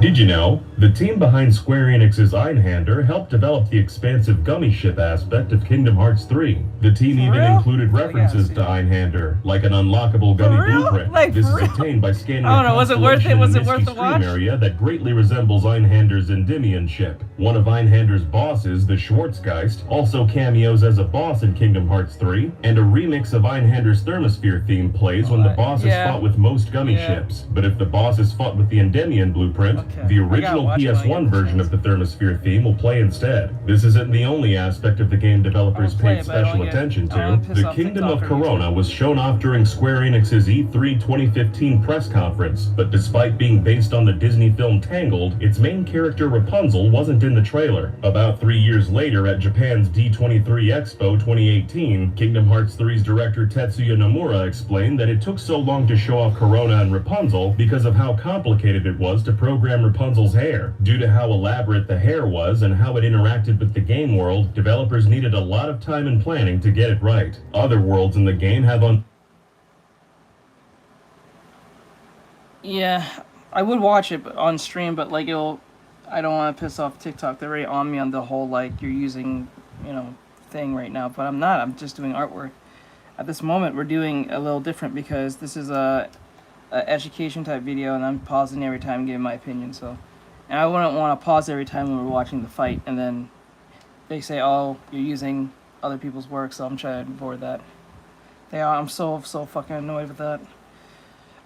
Speaker 6: Did you know? The team behind Square Enix's Einhander helped develop the expansive gummy ship aspect of Kingdom Hearts 3. The team even
Speaker 1: real?
Speaker 6: included references to Einhander, like an unlockable gummy
Speaker 1: real?
Speaker 6: blueprint.
Speaker 1: Like,
Speaker 6: this
Speaker 1: for
Speaker 6: is
Speaker 1: real?
Speaker 6: obtained by scanning
Speaker 1: I don't
Speaker 6: a
Speaker 1: know, was it worth it?
Speaker 6: constellation
Speaker 1: Was
Speaker 6: in
Speaker 1: it worth
Speaker 6: Misty
Speaker 1: the
Speaker 6: Stream
Speaker 1: watch?
Speaker 6: area that greatly resembles Einhander's Endymion ship. One of Einhander's bosses, the Schwarzgeist, also cameos as a boss in Kingdom Hearts 3, and a remix of Einhander's Thermosphere theme plays when the boss is
Speaker 1: yeah.
Speaker 6: fought with most gummy
Speaker 1: Yeah.
Speaker 6: ships. But if the boss is fought with the Endymion blueprint,
Speaker 1: Okay.
Speaker 6: the
Speaker 1: I gotta
Speaker 6: original
Speaker 1: watch it when I
Speaker 6: PS1
Speaker 1: get the
Speaker 6: version
Speaker 1: chance.
Speaker 6: of the Thermosphere theme will play instead. This isn't the only aspect of the game developers
Speaker 1: I'll play
Speaker 6: paid
Speaker 1: it, but I don't
Speaker 6: special
Speaker 1: get-
Speaker 6: attention
Speaker 1: I don't
Speaker 6: to.
Speaker 1: piss
Speaker 6: The
Speaker 1: off
Speaker 6: Kingdom of
Speaker 1: TikTok or
Speaker 6: Corona
Speaker 1: YouTube.
Speaker 6: was shown off during Square Enix's E3 2015 press conference, but despite being based on the Disney film Tangled, its main character Rapunzel wasn't in the trailer. About 3 years later at Japan's D23 Expo 2018, Kingdom Hearts 3's director Tetsuya Nomura explained that it took so long to show off Corona and Rapunzel because of how complicated it was to program Rapunzel's hair. Due to how elaborate the hair was and how it interacted with the game world, developers needed a lot of time and planning to get it right. Other worlds in the game have
Speaker 1: Yeah, I would watch it on stream, but like I don't want to piss off TikTok. They're already on me on the whole like you're using, thing right now. But I'm not. I'm just doing artwork. At this moment, we're doing a little different because this is a education type video, and I'm pausing every time giving my opinion. So, and I wouldn't want to pause every time when we're watching the fight, and then they say, "Oh, you're using other people's work." So I'm trying to avoid that. I'm so fucking annoyed with that.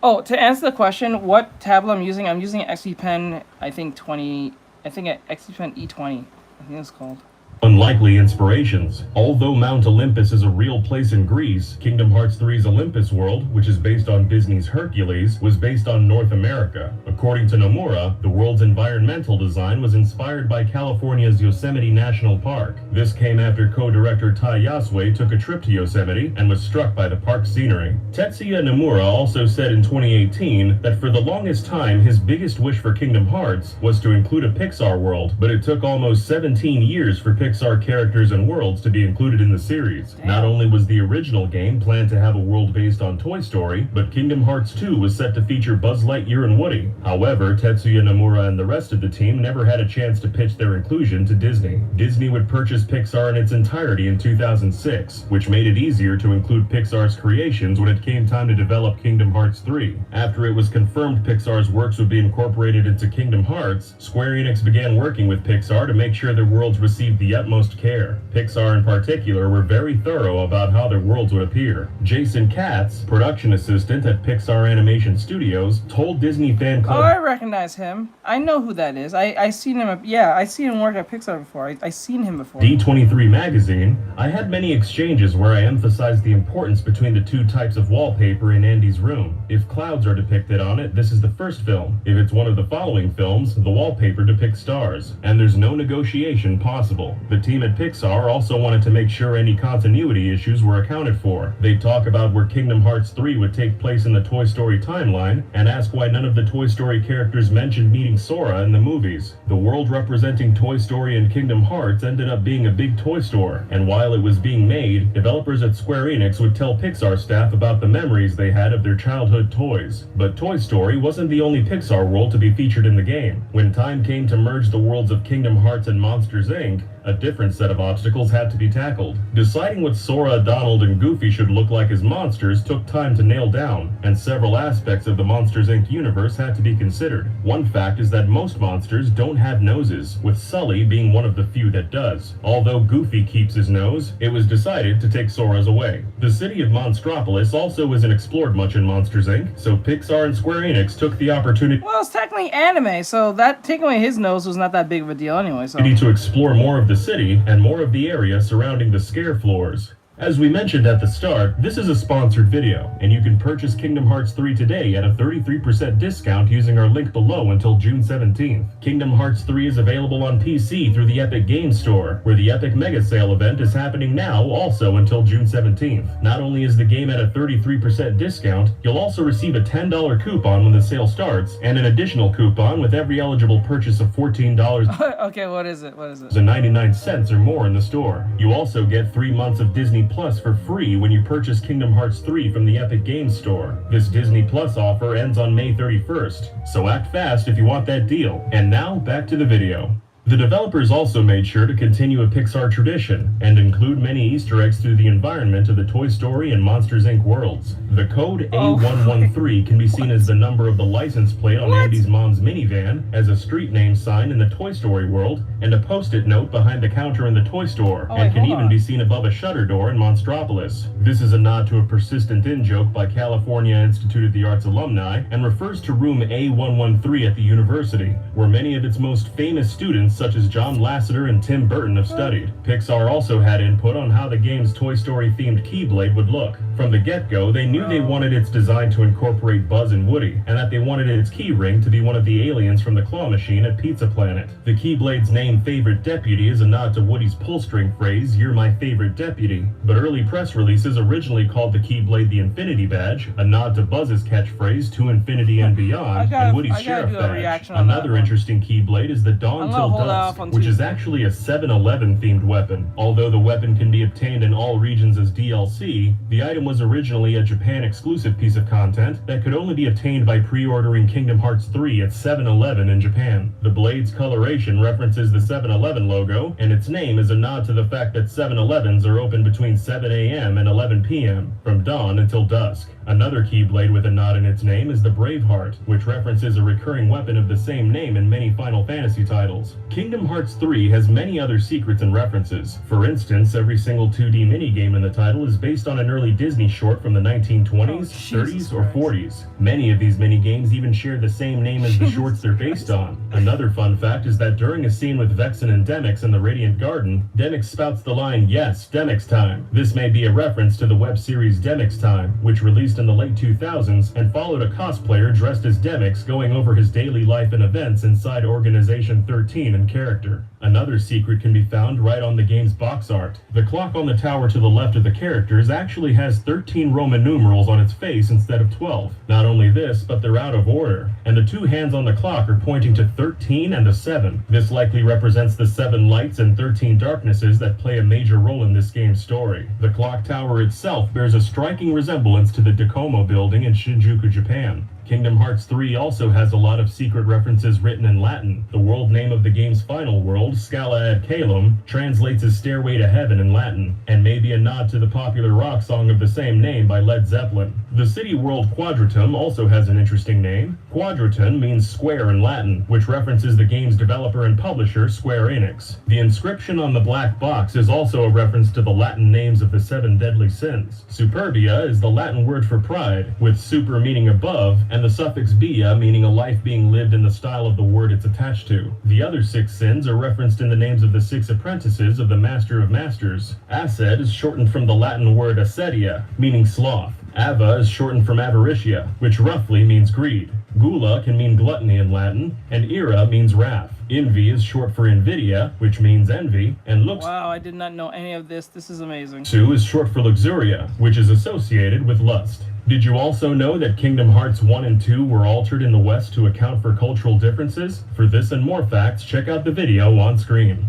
Speaker 1: Oh, to answer the question, what tablet I'm using an XP Pen, I think an XP Pen E20, I think it's called.
Speaker 6: unlikely inspirations. Although Mount Olympus is a real place in Greece, Kingdom Hearts 3's Olympus world, which is based on Disney's Hercules, was based on North America. According to Nomura, the world's environmental design was inspired by California's Yosemite National Park. This came after co-director Tai Yasue took a trip to Yosemite and was struck by the park's scenery. Tetsuya Nomura also said in 2018 that for the longest time his biggest wish for Kingdom Hearts was to include a Pixar world, but it took almost 17 years for Pixar characters and worlds to be included in the series. Not only was the original game planned to have a world based on Toy Story, but Kingdom Hearts 2 was set to feature Buzz Lightyear and Woody. However, Tetsuya Nomura and the rest of the team never had a chance to pitch their inclusion to Disney. Disney would purchase Pixar in its entirety in 2006, which made it easier to include Pixar's creations when it came time to develop Kingdom Hearts 3. After it was confirmed Pixar's works would be incorporated into Kingdom Hearts, Square Enix began working with Pixar to make sure their worlds received the utmost care. Pixar in particular were very thorough about how their worlds would appear. Jason Katz, production assistant at Pixar Animation Studios, told Disney Fan Club...
Speaker 1: Oh, I recognize him. I know who that is. I seen him. I seen him work at Pixar before. I seen him before.
Speaker 6: D23 magazine, I had many exchanges where I emphasized the importance between the two types of wallpaper in Andy's room. If clouds are depicted on it, this is the first film. If it's one of the following films, the wallpaper depicts stars. And there's no negotiation possible. The team at Pixar also wanted to make sure any continuity issues were accounted for. They talk about where Kingdom Hearts 3 would take place in the Toy Story timeline, and ask why none of the Toy Story characters mentioned meeting Sora in the movies. The world representing Toy Story and Kingdom Hearts ended up being a big toy store, and while it was being made, developers at Square Enix would tell Pixar staff about the memories they had of their childhood toys. But Toy Story wasn't the only Pixar world to be featured in the game. When time came to merge the worlds of Kingdom Hearts and Monsters Inc., a different set of obstacles had to be tackled. Deciding what Sora, Donald, and Goofy should look like as monsters took time to nail down, and several aspects of the Monsters Inc. universe had to be considered. One fact is that most monsters don't have noses, with Sully being one of the few that does. Although Goofy keeps his nose, it was decided to take Sora's away. The city of Monstropolis also isn't explored much in Monsters Inc., so Pixar and Square Enix took the opportunity
Speaker 1: Well, it's technically anime, so that taking away his nose was not that big of a deal anyway. So
Speaker 6: to explore more of the city and more of the area surrounding the scare floors. As we mentioned at the start, this is a sponsored video, and you can purchase Kingdom Hearts 3 today at a 33% discount using our link below until June 17th. Kingdom Hearts 3 is available on PC through the Epic Games Store, where the Epic Mega Sale event is happening now also until June 17th. Not only is the game at a 33% discount, you'll also receive a $10 coupon when the sale starts, and an additional coupon with every eligible purchase of $14.
Speaker 1: Okay, what is it? What is it?
Speaker 6: 99 cents or more in the store. You also get 3 months of Disney Plus for free when you purchase Kingdom Hearts 3 from the Epic Games Store. This Disney Plus offer ends on May 31st, so act fast if you want that deal. And now, back to the video. The developers also made sure to continue a Pixar tradition and include many Easter eggs through the environment of the Toy Story and Monsters Inc. worlds. The code A113 can be seen as the number of the license plate on Andy's mom's minivan, as a street name sign in the Toy Story world, and a post-it note behind the counter in the toy store, and can even be seen above a shutter door in Monstropolis. This is a nod to a persistent in-joke by California Institute of the Arts alumni, and refers to room A113 at the university, where many of its most famous students such as John Lasseter and Tim Burton have studied. Pixar also had input on how the game's Toy Story themed Keyblade would look. From the get-go, they knew they wanted its design to incorporate Buzz and Woody, and that they wanted its key ring to be one of the aliens from the claw machine at Pizza Planet. The Keyblade's name Favorite Deputy is a nod to Woody's pull-string phrase, "You're my favorite deputy," but early press releases originally called the Keyblade the Infinity Badge, a nod to Buzz's catchphrase "To Infinity and Beyond," and Woody's Sheriff Badge. Another interesting Keyblade is the Dawn Till Dusk, which is actually a 7-Eleven themed weapon. Although the weapon can be obtained in all regions as DLC, the item was originally a Japan exclusive piece of content that could only be obtained by pre-ordering Kingdom Hearts 3 at 7-Eleven in Japan. The blade's coloration references the 7-Eleven logo, and its name is a nod to the fact that 7-Elevens are open between 7 a.m. and 11 p.m., from dawn until dusk. Another Keyblade with a nod in its name is the Braveheart, which references a recurring weapon of the same name in many Final Fantasy titles. Kingdom Hearts 3 has many other secrets and references. For instance, every single 2D minigame in the title is based on an early Disney short from the 1920s, 30s, or 40s. Many of these minigames even share the same name as the shorts they're based on. Another fun fact is that during a scene with Vexen and Demyx in the Radiant Garden, Demyx spouts the line, "Yes, Demyx time." This may be a reference to the web series Demyx Time, which released in the late 2000s and followed a cosplayer dressed as Demyx going over his daily life and events inside Organization 13 in character. Another secret can be found right on the game's box art. The clock on the tower to the left of the characters actually has 13 Roman numerals on its face instead of 12. Not only this, but they're out of order, and the two hands on the clock are pointing to 13 and a 7. This likely represents the 7 lights and 13 darknesses that play a major role in this game's story. The clock tower itself bears a striking resemblance to the Docomo building in Shinjuku, Japan. Kingdom Hearts 3 also has a lot of secret references written in Latin. The world name of the game's final world, Scala ad Caelum, translates as Stairway to Heaven in Latin, and may be a nod to the popular rock song of the same name by Led Zeppelin. The city world Quadratum also has an interesting name. Quadratum means square in Latin, which references the game's developer and publisher, Square Enix. The inscription on the black box is also a reference to the Latin names of the 7 deadly sins. Superbia is the Latin word for pride, with super meaning above, and the suffix bia meaning a life being lived in the style of the word it's attached to. The other 6 sins are referenced in the names of the 6 apprentices of the Master of Masters. Aced is shortened from the Latin word acedia, meaning sloth. Ava is shortened from avaritia, which roughly means greed. Gula can mean gluttony in Latin, and ira means wrath. Envy is short for invidia, which means envy, and
Speaker 1: Wow, I did not know any of this. This is amazing.
Speaker 6: Su is short for luxuria, which is associated with lust. Did you also know that Kingdom Hearts 1 and 2 were altered in the West to account for cultural differences? For this and more facts, check out the video on screen.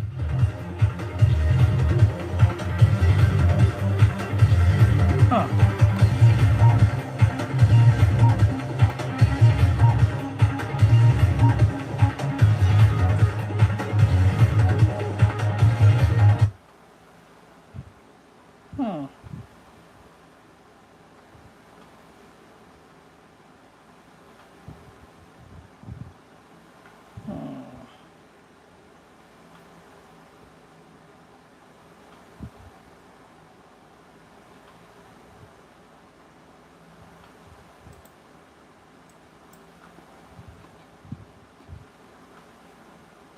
Speaker 1: Huh. Hmm.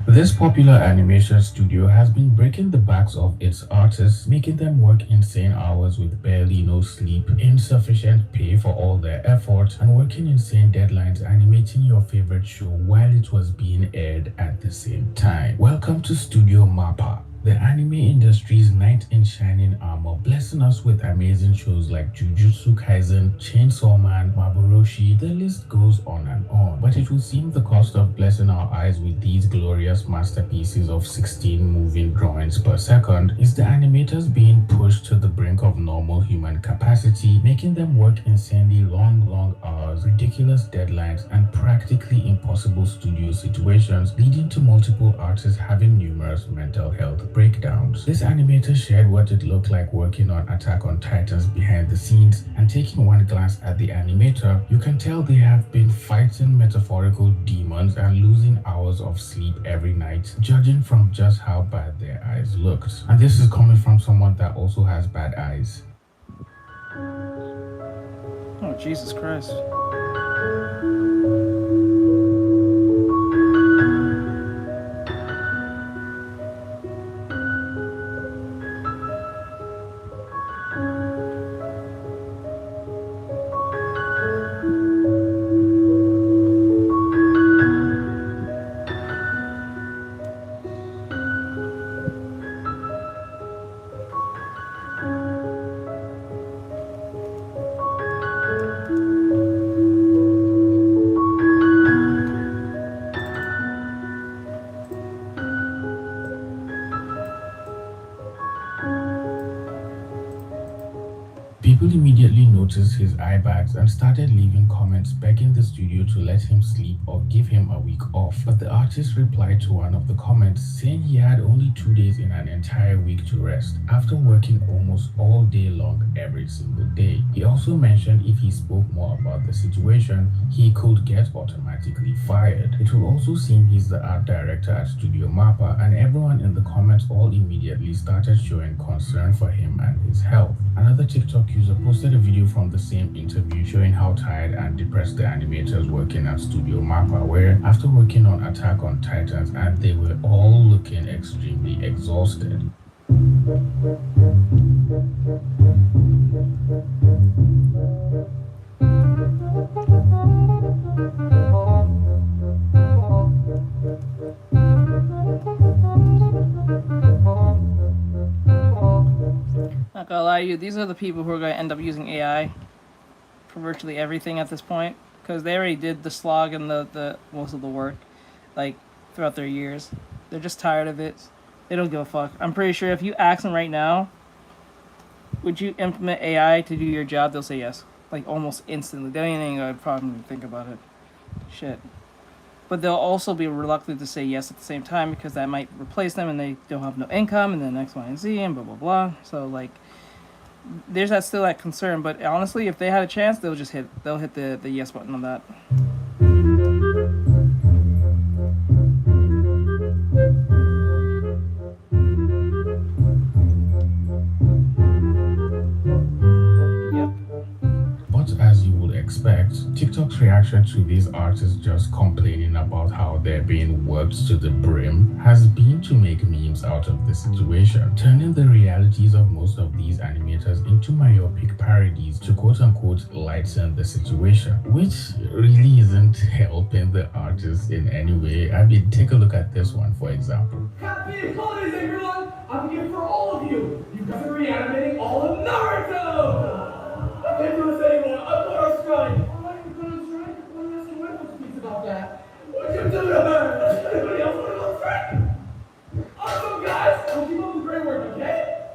Speaker 7: This popular animation studio has been breaking the backs of its artists, making them work insane hours with barely no sleep, insufficient pay for all their effort, and working insane deadlines animating your favorite show while it was being aired at the same time. Welcome to Studio Mappa, the anime industry's knight in shining armor, blessing us with amazing shows like Jujutsu Kaisen, Chainsaw Man, Maboroshi. The list goes on and on. But it would seem the cost of blessing our eyes with these glorious masterpieces of 16 moving drawings per second is the animators being pushed to the brink of normal human capacity, making them work insanely long hours, ridiculous deadlines, and practically impossible studio situations, leading to multiple artists having numerous mental health breakdowns. This animator shared what it looked like working on Attack on Titans behind the scenes, and taking one glance at the animator, you can tell they have been fighting metaphorical demons and losing hours of sleep every night, judging from just how bad their eyes looked. And this is coming from someone that also has bad eyes.
Speaker 1: Oh, Jesus Christ.
Speaker 7: People immediately noticed his eye bags and started leaving comments begging the studio to let him sleep or give him a week off. But the artist replied to one of the comments saying he had only 2 days in an entire week to rest after working almost all day long every single day. He also mentioned if he spoke more about the situation, he could get automatically fired. It will also seem he's the art director at Studio Mappa, and everyone in the comments all immediately started showing concern for him and his health. Another TikTok user posted a video from the same interview showing how tired and depressed the animators working at Studio Mappa were after working on Attack on Titans, and they were all looking extremely exhausted.
Speaker 1: Not gonna lie to you, these are the people who are gonna end up using AI for virtually everything at this point, because they already did the slog and the most of the work, like, throughout their years. They're just tired of it. They don't give a fuck. I'm pretty sure if you ask them right now, would you implement AI to do your job, they'll say yes. Like, almost instantly. They don't even probably think about it. Shit. But they'll also be reluctant to say yes at the same time, because that might replace them and they don't have no income, and then X, Y, and Z, and blah, blah, blah. So, like, there's still that concern. But honestly, if they had a chance, they'll hit the yes button on that.
Speaker 7: expect, TikTok's reaction to these artists just complaining about how they're being worked to the brim has been to make memes out of the situation, turning the realities of most of these animators into myopic parodies to quote-unquote lighten the situation, which really isn't helping the artists in any way. I mean, take a look at this one, for example.
Speaker 8: Happy holidays, everyone! I'm here for all of you! You guys are reanimating all of Naruto! I can't do this anymore! I'm going on strike! Why are you going on strike? I want to ask your wife what she thinks about that. What'd you do to her? Does anybody else want to go on strike? Awesome, guys! We'll keep up the great work, okay?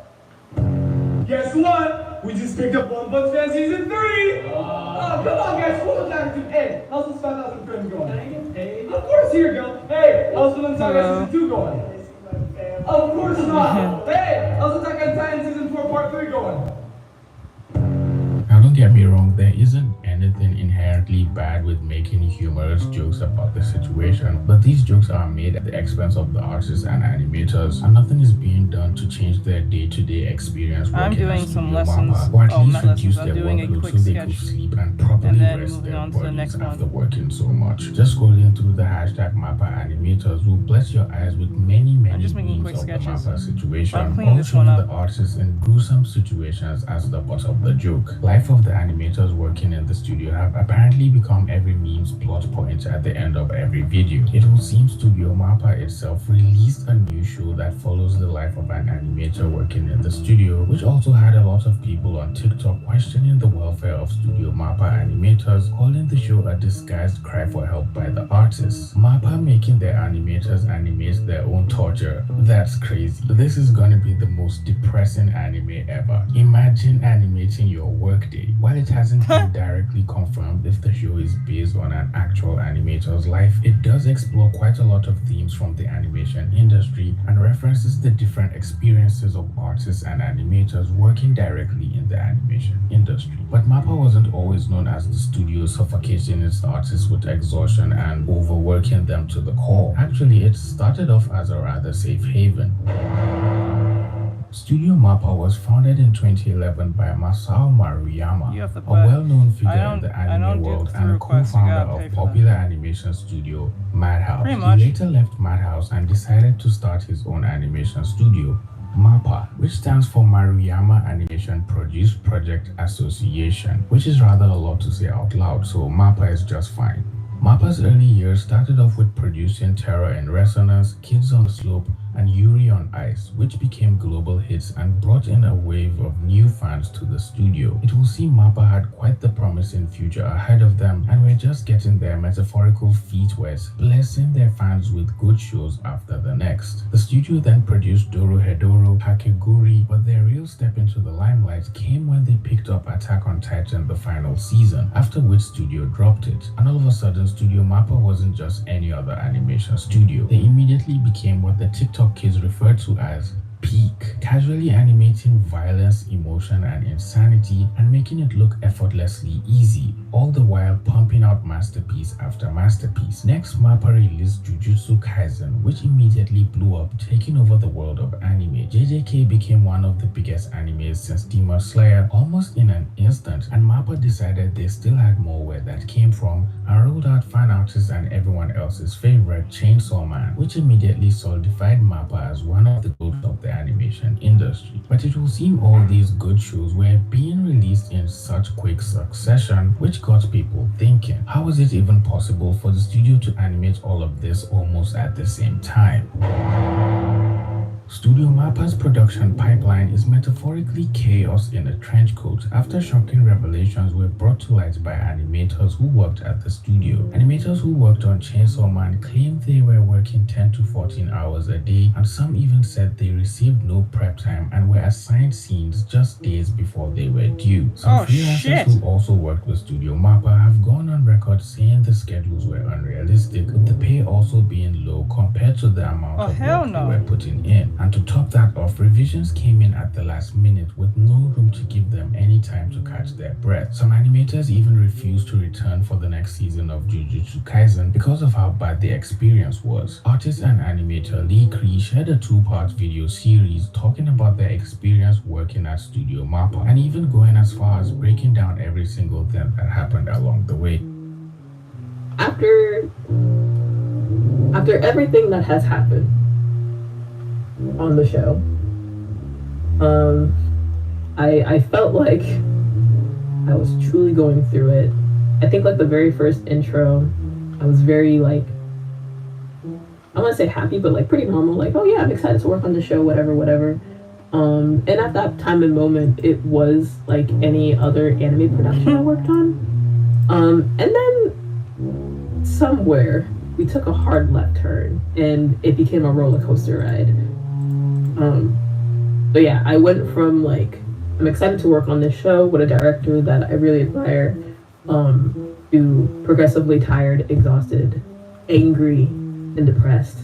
Speaker 8: Guess what? We just picked up One Punch Man Season 3! Oh, come on, guys! Hold on, attitude. Hey, how's this 5,000 friends going? Can I get paid? Of course, here you go. Hey, how's the One Saga Season 2 going? Of course not! Hey, how's Attack on Titan Season 4 Part 3 going?
Speaker 7: Now don't get me wrong, there isn't anything inherently bad with making humorous jokes about the situation, but these jokes are made at the expense of the artists and animators, and nothing is being done to change their day-to-day experience working
Speaker 1: I'm doing
Speaker 7: at
Speaker 1: some
Speaker 7: Studio
Speaker 1: lessons.
Speaker 7: Mappa, or at
Speaker 1: Oh,
Speaker 7: least
Speaker 1: not
Speaker 7: reduce
Speaker 1: lessons. I'm
Speaker 7: their
Speaker 1: doing a
Speaker 7: workload
Speaker 1: quick
Speaker 7: so they
Speaker 1: sketch.
Speaker 7: could sleep and properly
Speaker 1: And then
Speaker 7: rest
Speaker 1: moving
Speaker 7: their
Speaker 1: on to the
Speaker 7: bodies
Speaker 1: next
Speaker 7: after
Speaker 1: one.
Speaker 7: working so much. Just scrolling through the hashtag Mappa animators will bless your eyes with many
Speaker 1: I'm just making
Speaker 7: memes
Speaker 1: quick
Speaker 7: of the
Speaker 1: sketches.
Speaker 7: Mappa situation,
Speaker 1: I'm cleaning
Speaker 7: all
Speaker 1: this one
Speaker 7: showing
Speaker 1: up.
Speaker 7: the artists in gruesome situations as the butt of the joke. Life of the animators working in the studio have apparently become every meme's plot point at the end of every video. It will seem Studio Mappa itself released a new show that follows the life of an animator working in the studio, which also had a lot of people on TikTok questioning the welfare of Studio Mappa animators, calling the show a disguised cry for help by the artists. Mappa making their animators animate their own torture. That's crazy. This is gonna be the most depressing anime ever. Imagine animating your workday. While it hasn't been directly confirmed if the show is based on an actual animator's life, it does explore quite a lot of themes from the animation industry and references the different experiences of artists and animators working directly in the animation industry. But Mappa wasn't always known as the studio suffocating its artists with exhaustion and overworking them to the core. Actually, it started off as a rather safe haven. Studio Mappa was founded in 2011 by Masao Maruyama,
Speaker 1: You have to
Speaker 7: a
Speaker 1: put-
Speaker 7: well-known figure
Speaker 1: I
Speaker 7: in the
Speaker 1: don't
Speaker 7: anime
Speaker 1: do
Speaker 7: world
Speaker 1: the
Speaker 7: and a
Speaker 1: requests, you
Speaker 7: co-founder
Speaker 1: gotta pay
Speaker 7: of
Speaker 1: for
Speaker 7: popular animation studio Madhouse.
Speaker 1: Pretty much.
Speaker 7: He later left Madhouse and decided to start his own animation studio, Mappa, which stands for Maruyama Animation Produce Project Association, which is rather a lot to say out loud, so Mappa is just fine. Mappa's early years started off with producing Terror in Resonance, Kids on the Slope, and Yuri on Ice, which became global hits and brought in a wave of new fans to the studio. It will seem Mappa had quite the promising future ahead of them and were just getting their metaphorical feet wet, blessing their fans with good shows after the next. The studio then produced Dorohedoro, Kakeguri, but their real step into the limelight came when they picked up Attack on Titan the final season, after which studio dropped it. And all of a sudden, Studio Mappa wasn't just any other animation studio. They immediately became what the TikTok kids refer to as peak, casually animating violence, emotion, and insanity and making it look effortlessly easy, all the while pumping out masterpiece after masterpiece. Next, Mappa released Jujutsu Kaisen, which immediately blew up, taking over the world of anime. JJK became one of the biggest animes since Demon Slayer almost in an instant, and Mappa decided they still had more where that came from and rolled out fan artists and everyone else's favorite, Chainsaw Man, which immediately solidified Mappa as one of the goats of the animation industry. But it will seem all these good shows were being released in such quick succession, which got people thinking, how is it even possible for the studio to animate all of this almost at the same time? Studio Mappa's production pipeline is metaphorically chaos in a trench coat after shocking revelations were brought to light by animators who worked at the studio. Animators who worked on Chainsaw Man claimed they were working 10 to 14 hours a day, and some even said they received no prep time and were assigned scenes just days before they were due. Some freelancers
Speaker 1: shit.
Speaker 7: who also worked with Studio Mappa have gone on record saying the schedules were unrealistic, with the pay also being low compared to the amount of
Speaker 1: hell
Speaker 7: work
Speaker 1: no.
Speaker 7: they were putting in. And to top that off, revisions came in at the last minute with no room to give them any time to catch their breath. Some animators even refused to return for the next season of Jujutsu Kaisen because of how bad the experience was. Artist and animator Lee Cree shared a 2-part video series talking about their experience working at Studio Mappa, and even going as far as breaking down every single thing that happened along the way.
Speaker 9: After everything that has happened on the show, I felt like I was truly going through it. I think like the very first intro, I was very like, I want to say happy, but like pretty normal. Like, oh yeah, I'm excited to work on the show, whatever. And at that time and moment, it was like any other anime production I worked on. And then somewhere we took a hard left turn and it became a roller coaster ride. But yeah, I went from like, I'm excited to work on this show with a director that I really admire, to progressively tired, exhausted, angry, and depressed.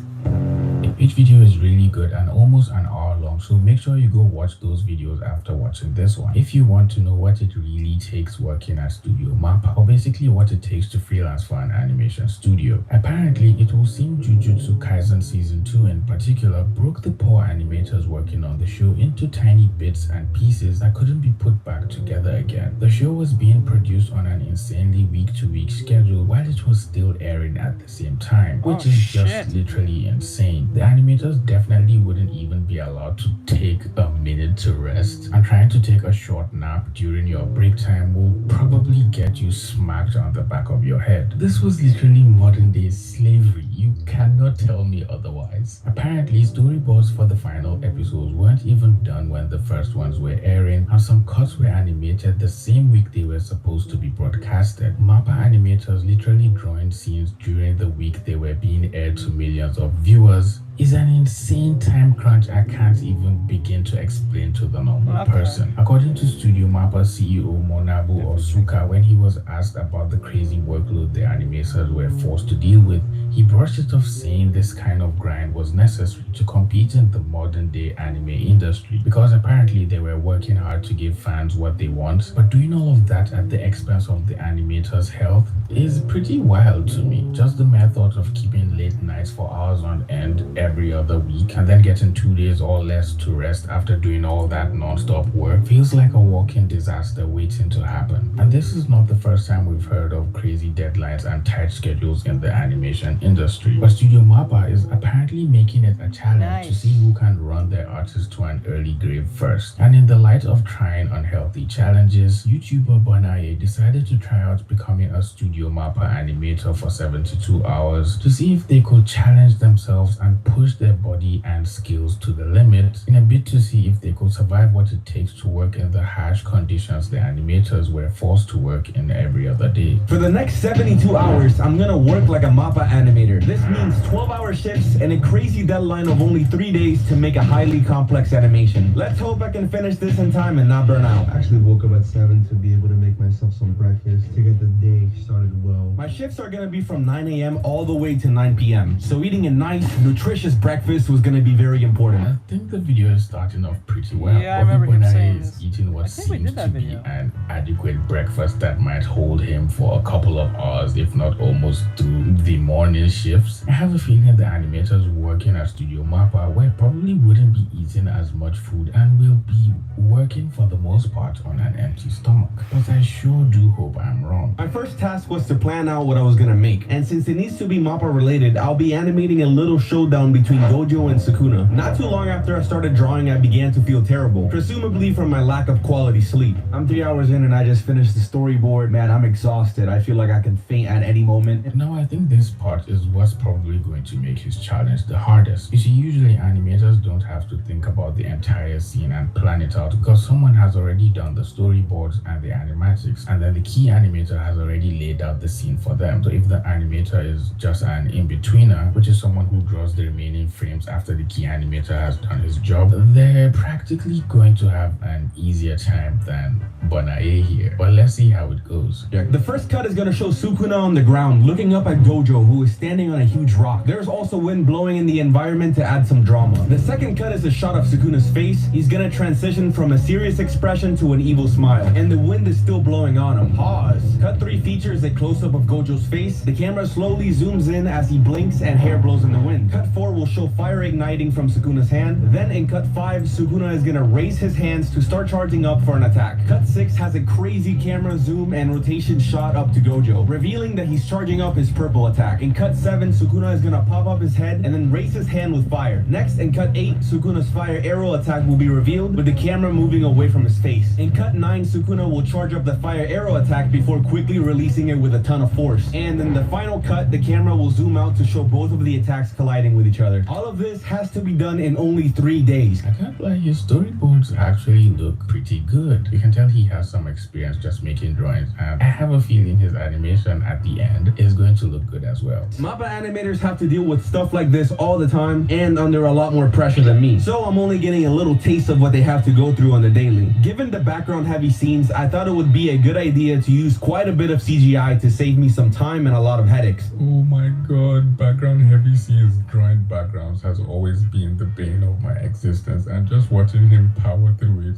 Speaker 7: Each video is really good and almost an hour long, so make sure you go watch those videos after watching this one if you want to know what it really takes working at Studio Mappa, or basically what it takes to freelance for an animation studio. Apparently, it will seem Jujutsu Kaisen Season 2 in particular broke the poor animators working on the show into tiny bits and pieces that couldn't be put back together again. The show was being produced on an insanely week-to-week schedule while it was still airing at the same time, which is just literally insane. The animators definitely wouldn't even be allowed to take a minute to rest, and trying to take a short nap during your break time will probably get you smacked on the back of your head. This was literally modern day slavery. You cannot tell me otherwise. Apparently, storyboards for the final episodes weren't even done when the first ones were airing, and some cuts were animated the same week they were supposed to be broadcasted. Mappa animators literally drawing scenes during the week they were being aired to millions of viewers is an insane time crunch I can't even begin to explain to the normal person. According to Studio Mappa CEO Monabu Osuka, when he was asked about the crazy workload the animators were forced to deal with, he brushed it off saying this kind of grind was necessary to compete in the modern day anime industry, because apparently they were working hard to give fans what they want, but doing all of that at the expense of the animators' health is pretty wild to me. Just the mere thought of keeping late nights for hours on end every other week and then getting 2 days or less to rest after doing all that non-stop work feels like a walking disaster waiting to happen. And this is not the first time we've heard of crazy deadlines and tight schedules in the animation industry, but Studio Mappa is apparently making it a challenge to see who can run their artists to an early grave first. And in the light of trying unhealthy challenges, YouTuber Bonaye decided to try out becoming a Studio Mappa animator for 72 hours to see if they could challenge themselves and push their body and skills to the limit in a bid to see if they could survive what it takes to work in the harsh conditions the animators were forced to work in every other day.
Speaker 10: For the next 72 hours, I'm gonna work like a Mappa animator. This means 12-hour shifts and a crazy deadline of only 3 days to make a highly complex animation. Let's hope I can finish this in time and not burn out.
Speaker 2: I actually woke up at 7 to be able to make myself some breakfast to get the day started well.
Speaker 10: My shifts are gonna be from 9 a.m. all the way to 9 p.m. So eating a nice, nutritious breakfast was gonna be very important.
Speaker 7: I think the video is starting off pretty well.
Speaker 1: Yeah, I remember him saying
Speaker 7: is
Speaker 1: this.
Speaker 7: eating what
Speaker 1: I think we
Speaker 7: seems
Speaker 1: did that
Speaker 7: to be
Speaker 1: video.
Speaker 7: an adequate breakfast that might hold him for a couple of hours, if not almost through the morning shifts. I have a feeling the animators working at Studio Mappa probably wouldn't be eating as much food and will be working for the most part on an empty stomach. But I sure do hope I'm wrong.
Speaker 10: My first task was to plan out what I was gonna make, and since it needs to be Mappa related, I'll be animating a little showdown between Gojo and Sukuna. Not too long after I started drawing, I began to feel terrible, presumably from my lack of quality sleep. I'm 3 hours in and I just finished the storyboard. Man, I'm exhausted. I feel like I can faint at any moment.
Speaker 7: Now I think this part is what's probably going to make his challenge the hardest. You see, usually animators don't have to think about the entire scene and plan it out because someone has already done the storyboards and the animatics, and then the key animator has already laid out the scene for for them. So if the animator is just an in-betweener, which is someone who draws the remaining frames after the key animator has done his job, they're practically going to have an easier time than Bonae here. But let's see how it goes.
Speaker 10: Yeah. The first cut is going to show Sukuna on the ground looking up at Gojo, who is standing on a huge rock. There's also wind blowing in the environment to add some drama. The second cut is a shot of Sukuna's face. He's going to transition from a serious expression to an evil smile, and the wind is still blowing on him. Pause. Cut 3 features a close-up of Gojo's face. The camera slowly zooms in as he blinks and hair blows in the wind. Cut 4 will show fire igniting from Sukuna's hand. Then in cut 5, Sukuna is going to raise his hands to start charging up for an attack. Cut 6 has a crazy camera zoom and rotation shot up to Gojo, revealing that he's charging up his purple attack. In cut 7, Sukuna is going to pop up his head and then raise his hand with fire. Next, in cut 8, Sukuna's fire arrow attack will be revealed with the camera moving away from his face. In cut 9, Sukuna will charge up the fire arrow attack before quickly releasing it with a ton of force. And in the final cut, the camera will zoom out to show both of the attacks colliding with each other. All of this has to be done in only 3 days.
Speaker 7: I can't lie, his storyboards actually look pretty good. You can tell he has some experience just making drawings, and I have a feeling his animation at the end is going to look good as well.
Speaker 10: Mappa animators have to deal with stuff like this all the time and under a lot more pressure than me, so I'm only getting a little taste of what they have to go through on the daily. Given the background heavy scenes, I thought it would be a good idea to use quite a bit of CGI to save me some time and a lot of headaches.
Speaker 7: Oh my god, background heavy scenes, drawing backgrounds has always been the bane of my existence, and just watching him power through it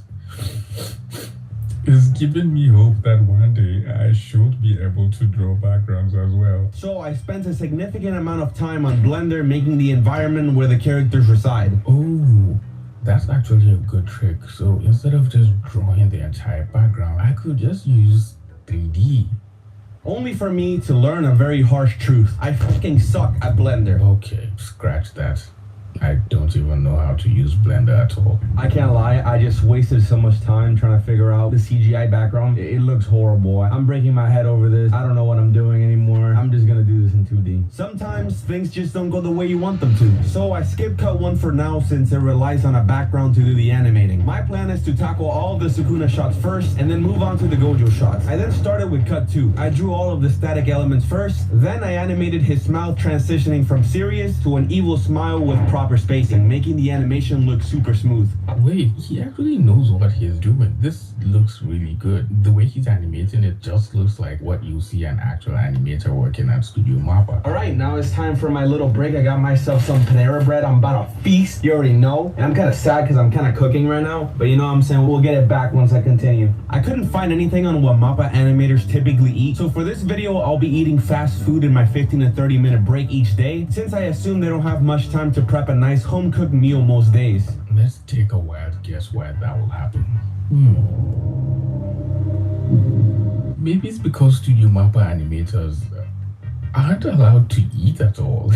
Speaker 7: is giving me hope that one day I should be able to draw backgrounds as well.
Speaker 10: So I spent a significant amount of time on Blender making the environment where the characters reside.
Speaker 7: Oh, that's actually a good trick. So instead of just drawing the entire background, I could just use 3D.
Speaker 10: Only for me to learn a very harsh truth. I fucking suck at Blender.
Speaker 7: Okay, scratch that. I don't even know how to use Blender at all.
Speaker 10: I can't lie, I just wasted so much time trying to figure out the CGI background. It looks horrible. I'm breaking my head over this. I don't know what I'm doing anymore. I'm just gonna do this in 2D. Sometimes things just don't go the way you want them to. So I skip cut 1 for now since it relies on a background to do the animating. My plan is to tackle all the Sukuna shots first and then move on to the Gojo shots. I then started with cut 2. I drew all of the static elements first, then I animated his smile transitioning from serious to an evil smile with proper spacing, making the animation look super smooth.
Speaker 7: Wait, he actually knows what he's doing. This looks really good. The way he's animating it just looks like what you see an actual animator working at Studio Mappa.
Speaker 10: Alright, now it's time for my little break. I got myself some Panera bread. I'm about to feast. You already know. And I'm kind of sad because I'm kind of cooking right now. But you know what I'm saying? We'll get it back once I continue. I couldn't find anything on what Mappa animators typically eat. So for this video, I'll be eating fast food in my 15 to 30 minute break each day, since I assume they don't have much time to prep a nice home-cooked meal most days.
Speaker 7: Let's take a wild guess why that will happen. Maybe it's because Studio Mappa animators aren't allowed to eat at all.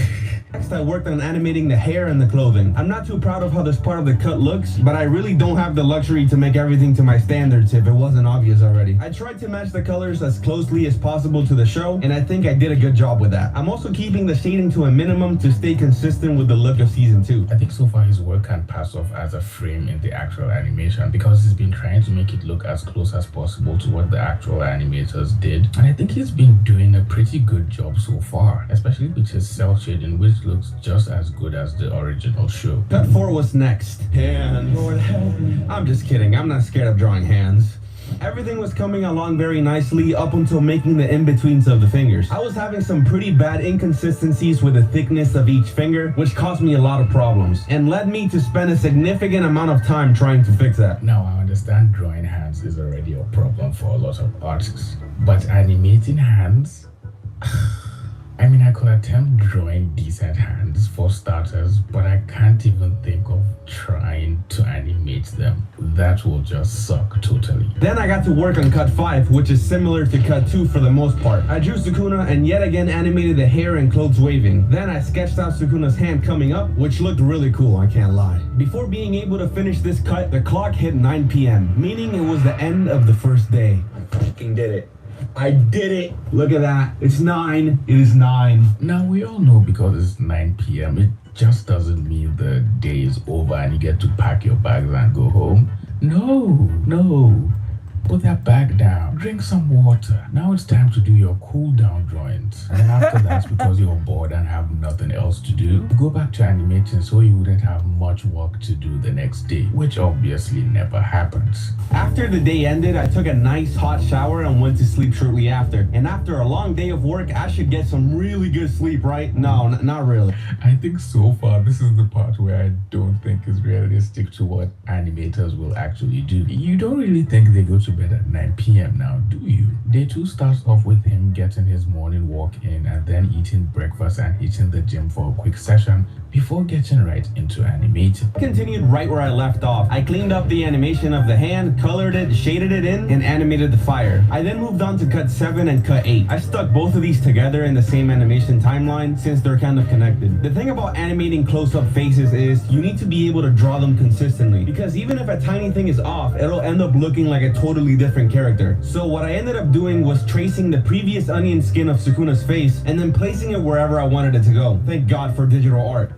Speaker 10: Next, I worked on animating the hair and the clothing. I'm not too proud of how this part of the cut looks, but I really don't have the luxury to make everything to my standards if it wasn't obvious already. I tried to match the colors as closely as possible to the show, and I think I did a good job with that. I'm also keeping the shading to a minimum to stay consistent with the look of season 2.
Speaker 7: I think so far his work can pass off as a frame in the actual animation because he's been trying to make it look as close as possible to what the actual animators did. And I think he's been doing a pretty good job so far, especially with his cell shading, which looks just as good as the original show.
Speaker 10: Cut 4 was next. Hands. Lord help me. I'm just kidding. I'm not scared of drawing hands. Everything was coming along very nicely up until making the in-betweens of the fingers. I was having some pretty bad inconsistencies with the thickness of each finger, which caused me a lot of problems, and led me to spend a significant amount of time trying to fix that.
Speaker 7: Now I understand drawing hands is already a problem for a lot of artists, but animating hands? I mean, I could attempt drawing decent hands for starters, but I can't even think of trying to animate them. That will just suck totally.
Speaker 10: Then I got to work on cut 5, which is similar to cut 2 for the most part. I drew Sukuna and yet again animated the hair and clothes waving. Then I sketched out Sukuna's hand coming up, which looked really cool, I can't lie. Before being able to finish this cut, the clock hit 9 p.m., meaning it was the end of the first day. I fucking did it. I did it! Look at that. It's 9. It is 9.
Speaker 7: Now we all know because it's 9 p.m. it just doesn't mean the day is over and you get to pack your bags and go home. No. Put that back down. Drink some water. Now it's time to do your cool down drawings. And then after that, because you're bored and have nothing else to do, go back to animating so you wouldn't have much work to do the next day, which obviously never happens.
Speaker 10: After the day ended, I took a nice hot shower and went to sleep shortly after. And after a long day of work, I should get some really good sleep, right? No, not really.
Speaker 7: I think so far this is the part where I don't think is realistic to what animators will actually do. You don't really think they go to bed at 9 p.m. now, do you? Day 2 starts off with him getting his morning walk in and then eating breakfast and hitting the gym for a quick session before getting right into animating.
Speaker 10: I continued right where I left off. I cleaned up the animation of the hand, colored it, shaded it in, and animated the fire. I then moved on to cut 7 and cut 8. I stuck both of these together in the same animation timeline since they're kind of connected. The thing about animating close-up faces is you need to be able to draw them consistently, because even if a tiny thing is off, it'll end up looking like a totally different character. So what I ended up doing was tracing the previous onion skin of Sukuna's face and then placing it wherever I wanted it to go. Thank God for digital art.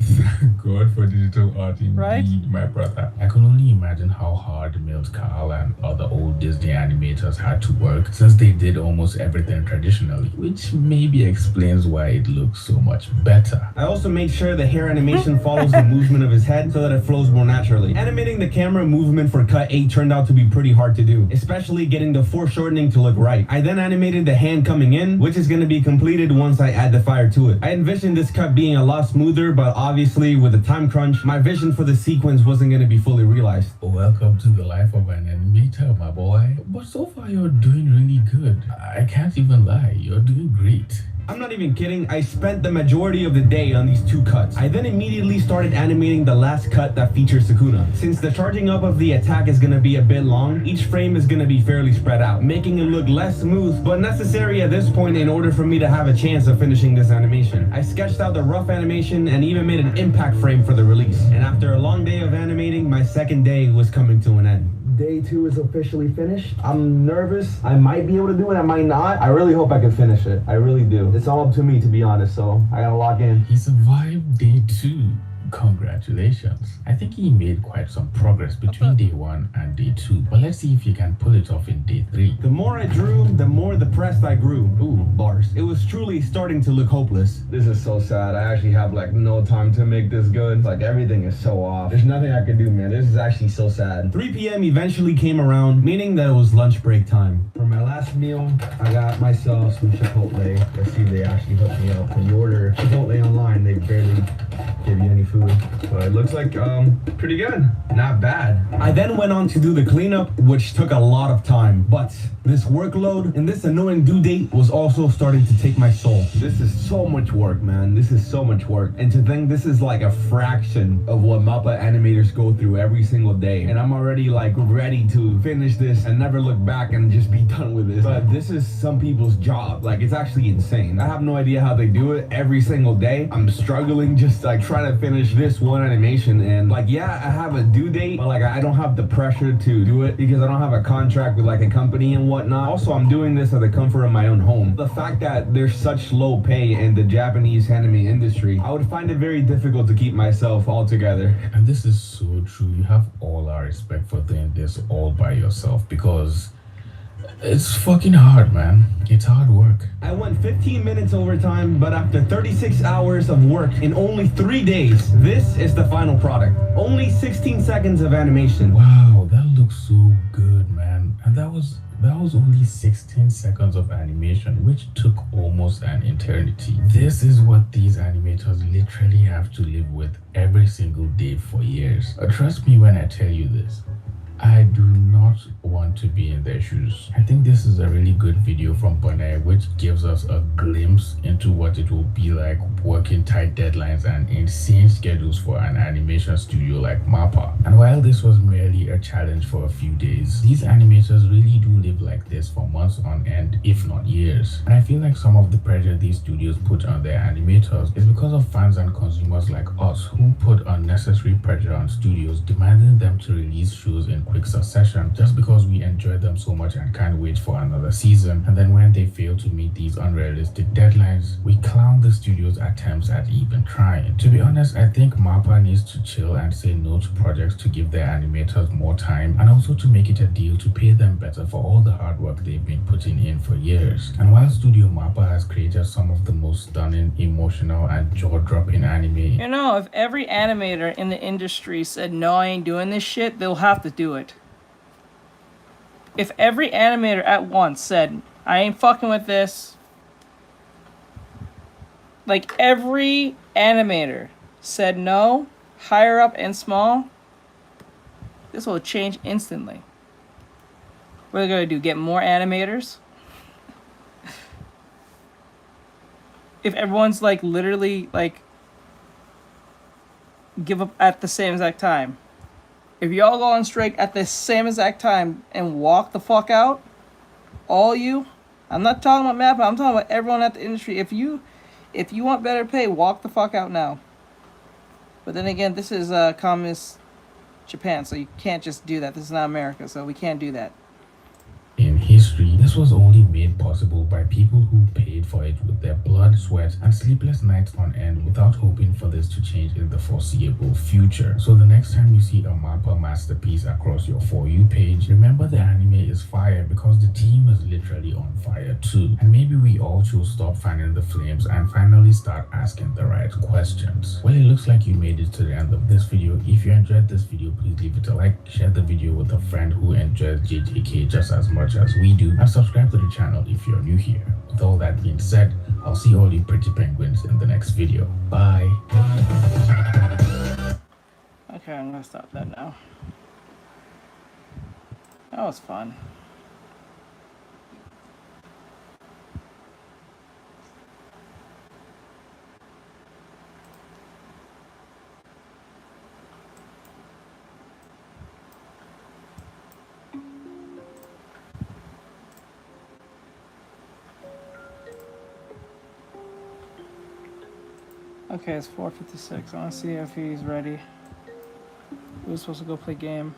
Speaker 7: God for digital art indeed,
Speaker 1: Right?
Speaker 7: my brother. I can only imagine how hard Milt Kahl and other old Disney animators had to work since they did almost everything traditionally, which maybe explains why it looks so much better.
Speaker 10: I also made sure the hair animation follows the movement of his head so that it flows more naturally. Animating the camera movement for cut 8 turned out to be pretty hard to do, especially getting the foreshortening to look right. I then animated the hand coming in, which is going to be completed once I add the fire to it. I envisioned this cut being a lot smoother, but obviously with the time crunch, my vision for the sequence wasn't going to be fully realized.
Speaker 7: Welcome to the life of an animator, my boy. But so far you're doing really good. I can't even lie, you're doing great.
Speaker 10: I'm not even kidding, I spent the majority of the day on these 2 cuts. I then immediately started animating the last cut that features Sukuna. Since the charging up of the attack is going to be a bit long, each frame is going to be fairly spread out, making it look less smooth, but necessary at this point in order for me to have a chance of finishing this animation. I sketched out the rough animation and even made an impact frame for the release. And after a long day of animating, my second day was coming to an end. Day 2 is officially finished. I'm nervous. I might be able to do it, I might not. I really hope I can finish it. I really do. It's all up to me, to be honest, so I gotta lock in.
Speaker 7: He survived day 2. Congratulations. I think he made quite some progress between day 1 and day 2, but let's see if he can pull it off in day 3.
Speaker 10: The more I drew, the more depressed I grew. Ooh, bars. It was truly starting to look hopeless. This is so sad. I actually have like no time to make this good. Like everything is so off. There's nothing I can do, man. This is actually so sad. 3 p.m. eventually came around, meaning that it was lunch break time. For my last meal, I got myself some Chipotle. Let's see if they actually hook me up. When you order Chipotle online, they barely give you any food. But it looks like pretty good. Not bad. I then went on to do the cleanup, which took a lot of time. But this workload and this annoying due date was also starting to take my soul. This is so much work, man. This is so much work. And to think this is like a fraction of what Mappa animators go through every single day. And I'm already like ready to finish this and never look back and just be done with this. But this is some people's job. Like it's actually insane. I have no idea how they do it every single day. I'm struggling just like trying to finish this one animation, and like yeah, I have a due date, but like I don't have the pressure to do it because I don't have a contract with like a company and whatnot. Also, I'm doing this at the comfort of my own home. The fact that there's such low pay in the Japanese anime industry, I would find it very difficult to keep myself all together.
Speaker 7: And this is so true. You have all our respect for doing this all by yourself, because it's fucking hard, man. It's hard work.
Speaker 10: I went 15 minutes overtime, but after 36 hours of work in only 3 days, this is the final product. Only 16 seconds of animation.
Speaker 7: Wow, that looks so good, man. And that was only 16 seconds of animation, which took almost an eternity. This is what these animators literally have to live with every single day for years. Trust me when I tell you this. I do not want to be in their shoes. I think this is a really good video from Bonet, which gives us a glimpse into what it will be like working tight deadlines and insane schedules for an animation studio like Mappa. And while this was merely a challenge for a few days, these animators really do live like this for months on end, if not years. And I feel like some of the pressure these studios put on their animators is because of fans and consumers like us who put unnecessary pressure on studios, demanding them to release shows in quick succession just because we enjoy them so much and can't wait for another season. And then when they fail to meet these unrealistic deadlines, we clown the studio's attempts at even trying. To be honest, I think Mappa needs to chill and say no to projects to give their animators more time, and also to make it a deal to pay them better for all the hard work they've been putting in for years. And while Studio Mappa has created some of the most stunning, emotional, and jaw-dropping anime,
Speaker 1: You know, if every animator in the industry said, no, I ain't doing this shit, they'll have to do it. If every animator at once said, I ain't fucking with this, like every animator said no, higher up and small, this will change instantly. What are they gonna do? Get more animators? If everyone's like literally like give up at the same exact time. If y'all go on strike at the same exact time and walk the fuck out, all you, I'm not talking about Mappa, I'm talking about everyone at the industry. If you want better pay, walk the fuck out now. But then again, this is communist Japan, so you can't just do that. This is not America, so we can't do that.
Speaker 7: in history, this was only made possible by people who paid for it with their blood, sweat, and sleepless nights on end without hoping for this to change in the foreseeable future. So the next time you see a Mappa masterpiece across your For You page, remember the anime is fire because the team is literally on fire too. And maybe we all should stop fanning the flames and finally start asking the right questions. Well, it looks like you made it to the end of this video. If you enjoyed this video, please leave it a like, share the video with a friend who enjoys JJK just as much as we do, and subscribe to the channel if you're new here. With all that being said, I'll see all you pretty penguins in the next video. Bye.
Speaker 1: Okay, I'm gonna stop that now. That was fun. Okay, it's 4:56. I want to see if he's ready. We were supposed to go play game.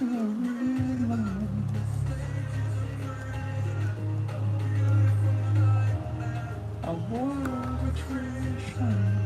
Speaker 1: A war of attrition.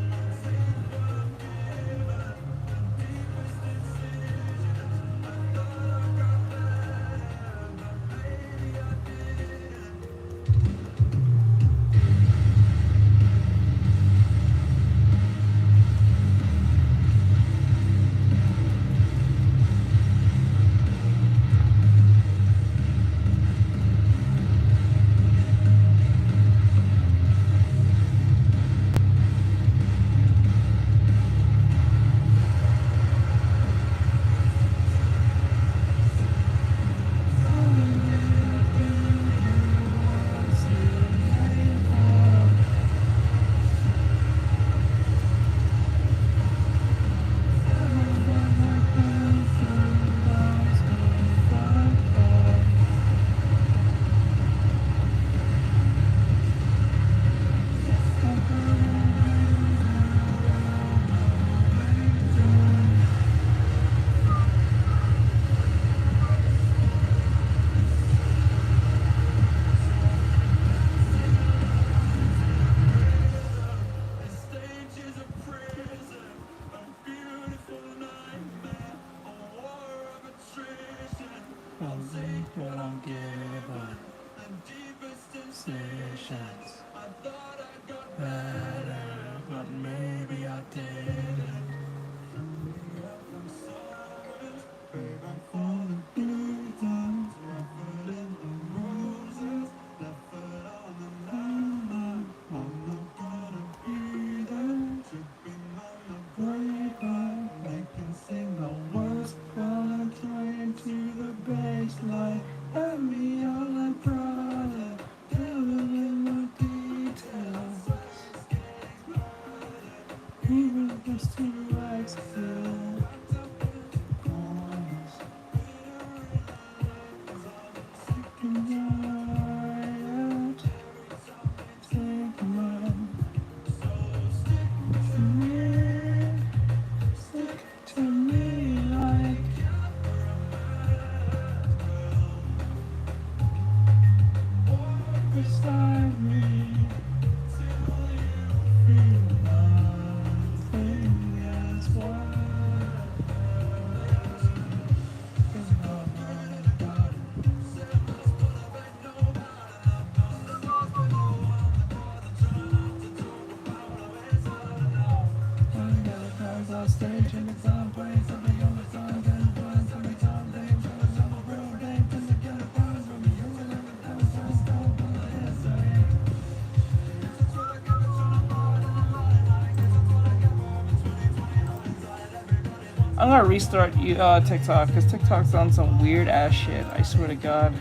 Speaker 1: I'm gonna restart TikTok because TikTok's on some weird ass shit. I swear to God.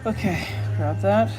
Speaker 1: Okay, grab that.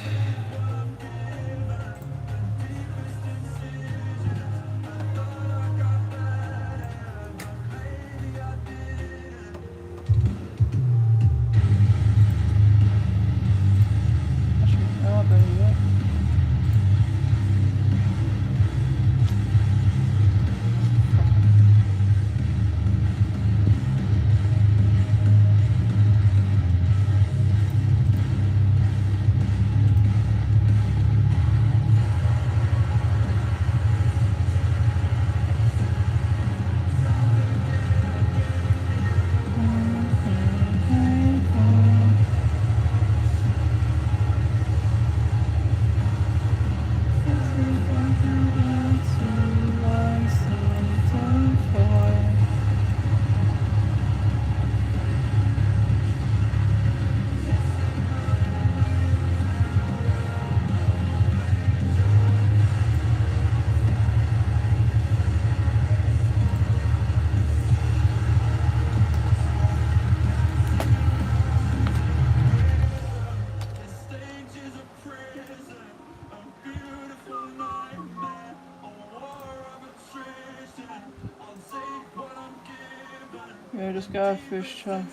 Speaker 1: just got a fish chunk.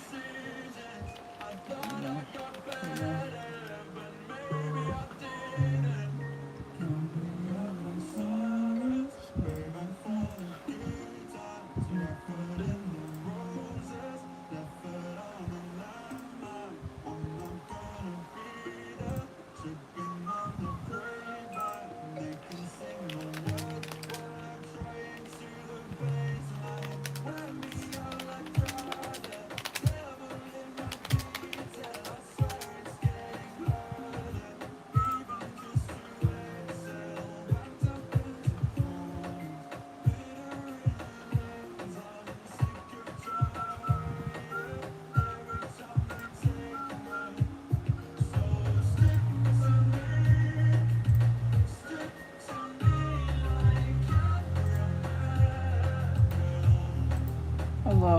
Speaker 1: No.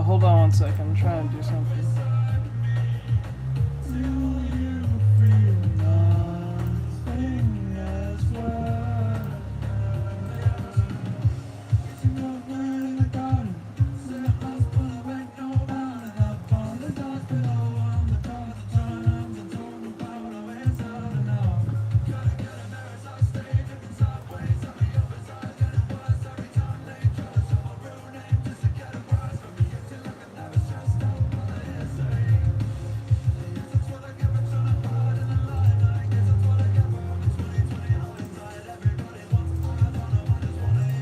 Speaker 1: Hold on one second. I'm trying to do something.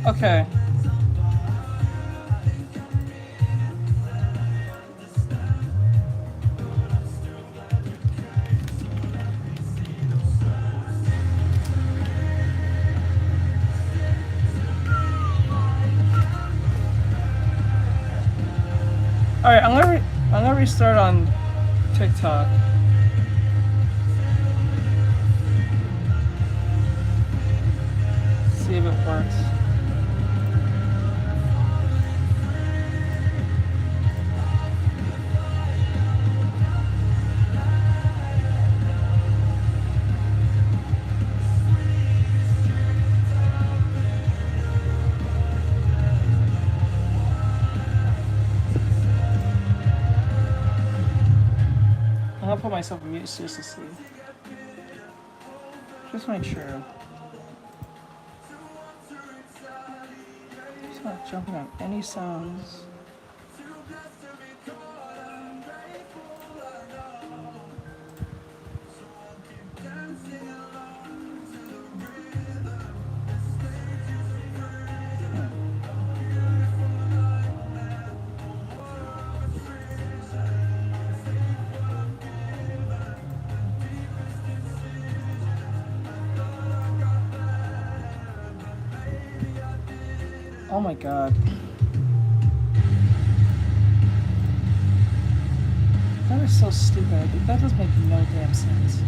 Speaker 1: Okay. All right, I'm gonna restart on TikTok. See if it works. I'll put myself on mute just to see. Just make sure. It's not jumping on any sounds. Oh my god. That is so stupid. That does make no damn sense.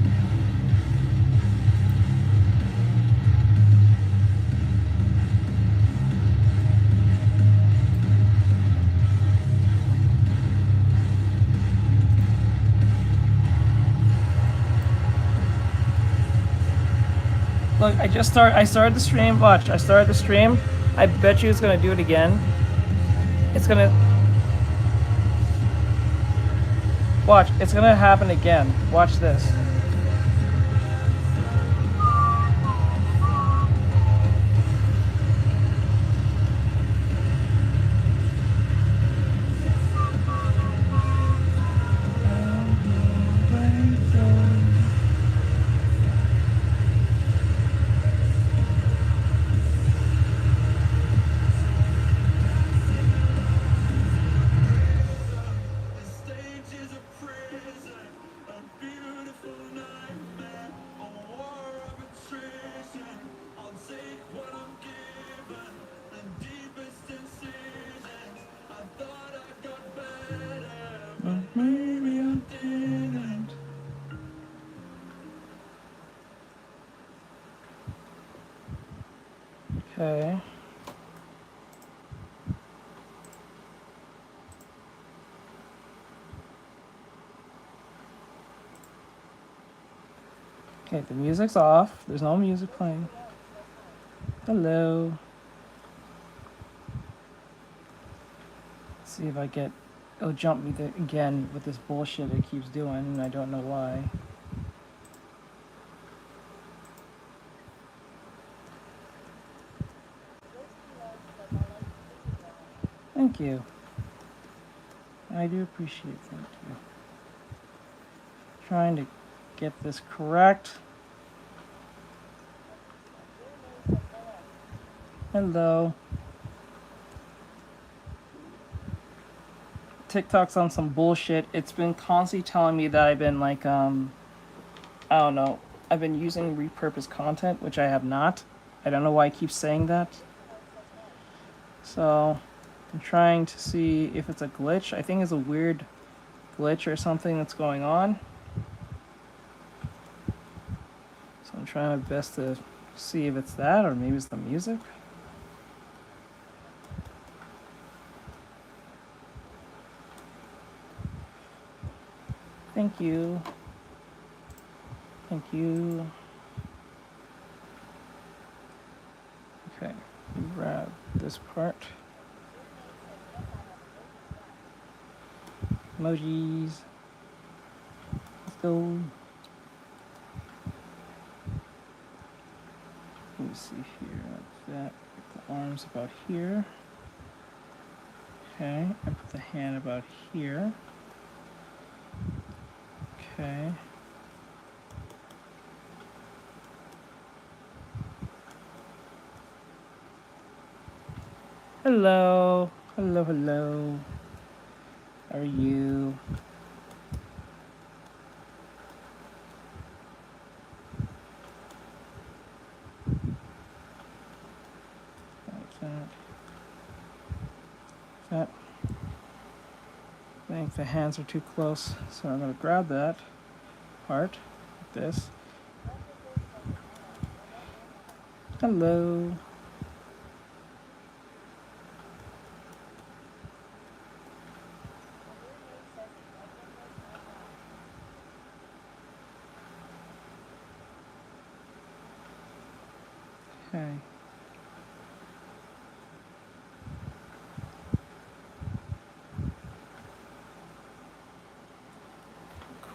Speaker 1: Look, I started the stream. Watch, I started the stream. I bet you it's gonna do it again. It's gonna... Watch, it's gonna happen again. Watch this. Okay. Okay, the music's off. There's no music playing. Hello. Let's see if I get it'll jump me again with this bullshit it keeps doing, and I don't know why. Thank you. I do appreciate it. Thank you. Trying to get this correct. Hello. TikTok's on some bullshit. It's been constantly telling me that I've been like, I don't know. I've been using repurposed content, which I have not. I don't know why it keeps saying that. So, I'm trying to see if it's a glitch. I think it's a weird glitch or something that's going on. So I'm trying my best to see if it's that, or maybe it's the music. Thank you. Thank you. Okay, grab this part. Emojis. Let's go. Let me see here. Like that. Put the arms about here. Okay, and put the hand about here. Okay. Hello. Hello, hello. How are you? Like that. That. I think the hands are too close, so I'm going to grab that part, like this. Hello. Okay.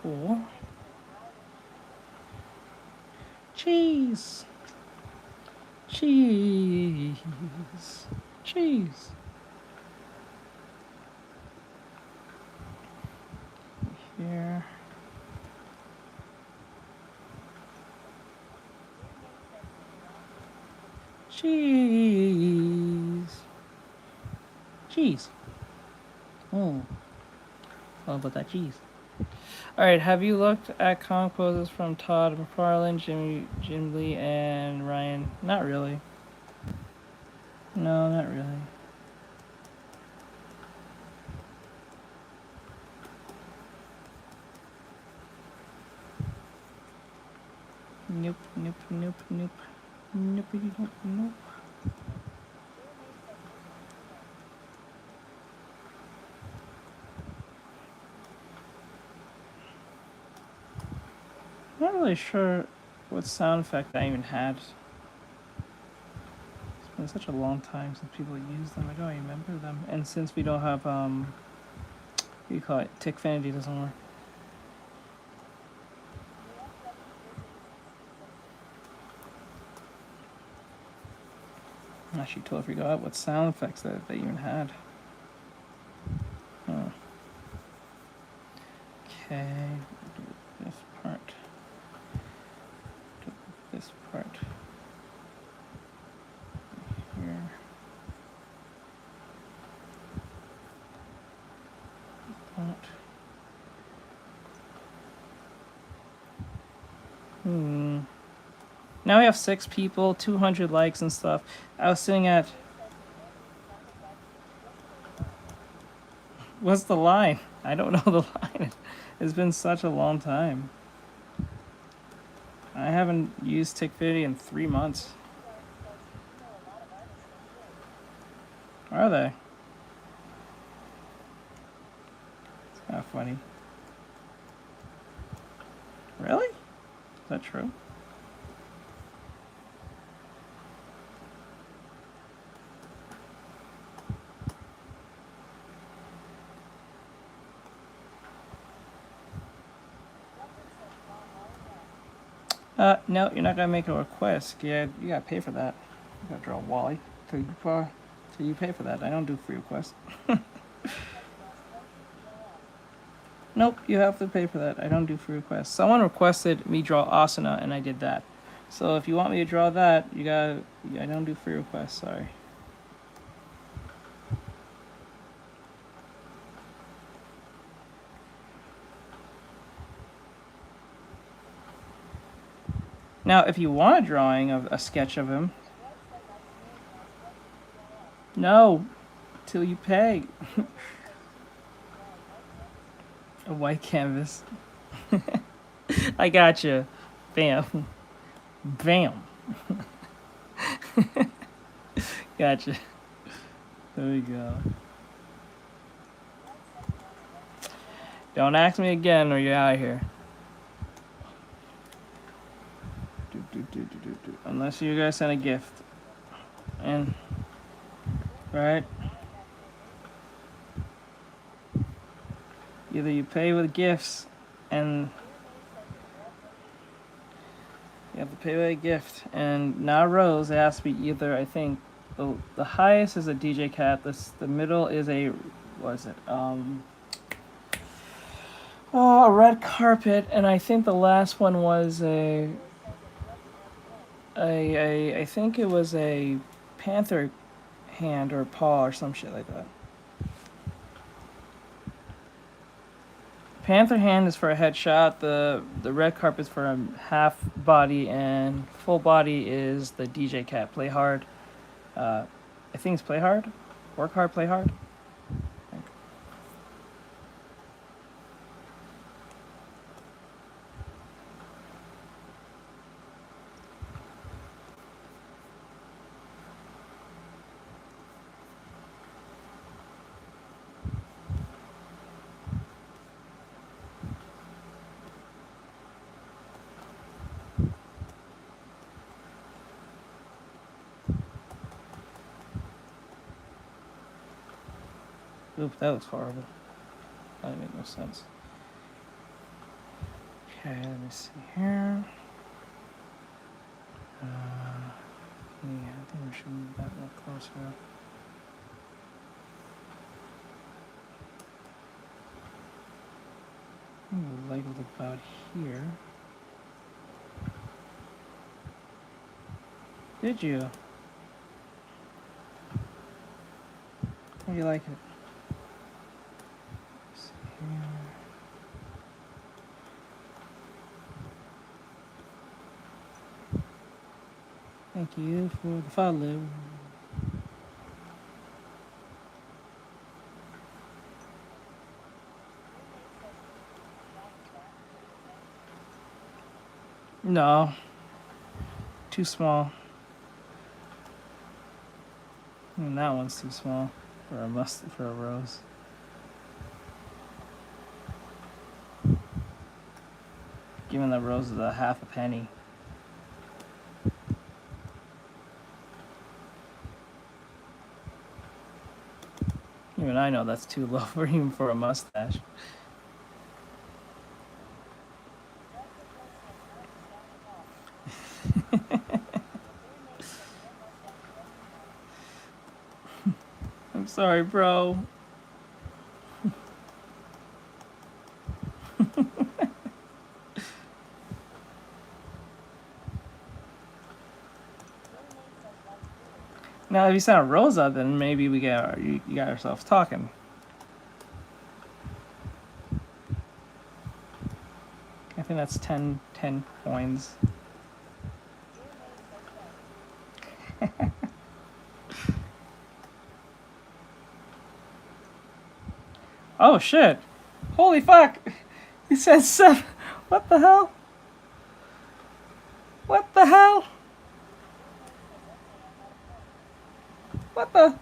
Speaker 1: Cool. Cheese. Cheese. Cheese. Here. Cheese. Cheese. Oh. All about that cheese. Alright, have you looked at comic poses from Todd McFarlane, Jim Lee, and Ryan? Not really. No, not really. Nope, nope, nope, nope. Nope, nope, nope. Not really sure what sound effect I even had. It's been such a long time since people used them. I don't remember them. And since we don't have, what do you call it? Tickfinity doesn't work. I actually totally forgot what sound effects that they even had. Oh. Okay, do this part. Do this part. Here. That. Now we have 6 people, 200 likes and stuff. I was sitting at... What's the line? I don't know the line. It's been such a long time. I haven't used Tickfinity in 3 months. Are they? It's kind of funny. Really? Is that true? No, you're not gonna make a request. Yeah, you gotta pay for that. You gotta draw Wally till you pay for that. I don't do free requests. Nope, you have to pay for that. I don't do free requests. Someone requested me draw Asuna, and I did that. So if you want me to draw that, you gotta. I don't do free requests. Sorry. Now, if you want a drawing of a sketch of him, no, till you pay. A white canvas. I gotcha. Bam. Bam. Gotcha. There we go. Don't ask me again or you're out of here. Unless you guys send a gift. And, right? Either you pay with gifts and you have to pay with a gift, and not Rose. It has to be either. I think the highest is a DJ Cat. The middle is a what is it? A red carpet, and I think the last one was I think it was a panther hand or paw or some shit like that. Panther hand is for a headshot. The red carpet is for a half body, and full body is the DJ Cat. Play hard. I think it's play hard. Work hard, play hard. Oop, that looks horrible. That didn't make no sense. Okay, let me see here. Yeah, I think we should move that one closer up. I think the light was about here. Did you? How do you like it? Thank you for the follow. No. Too small. And that one's too small for a rose. Giving the roses a half a penny. Even I know that's too low for even for a mustache. I'm sorry, bro. Now, if you sent a Rosa, then maybe you got ourselves talking. I think that's 10 coins. Oh shit! Holy fuck! He said 7. What the hell? What the hell? What the?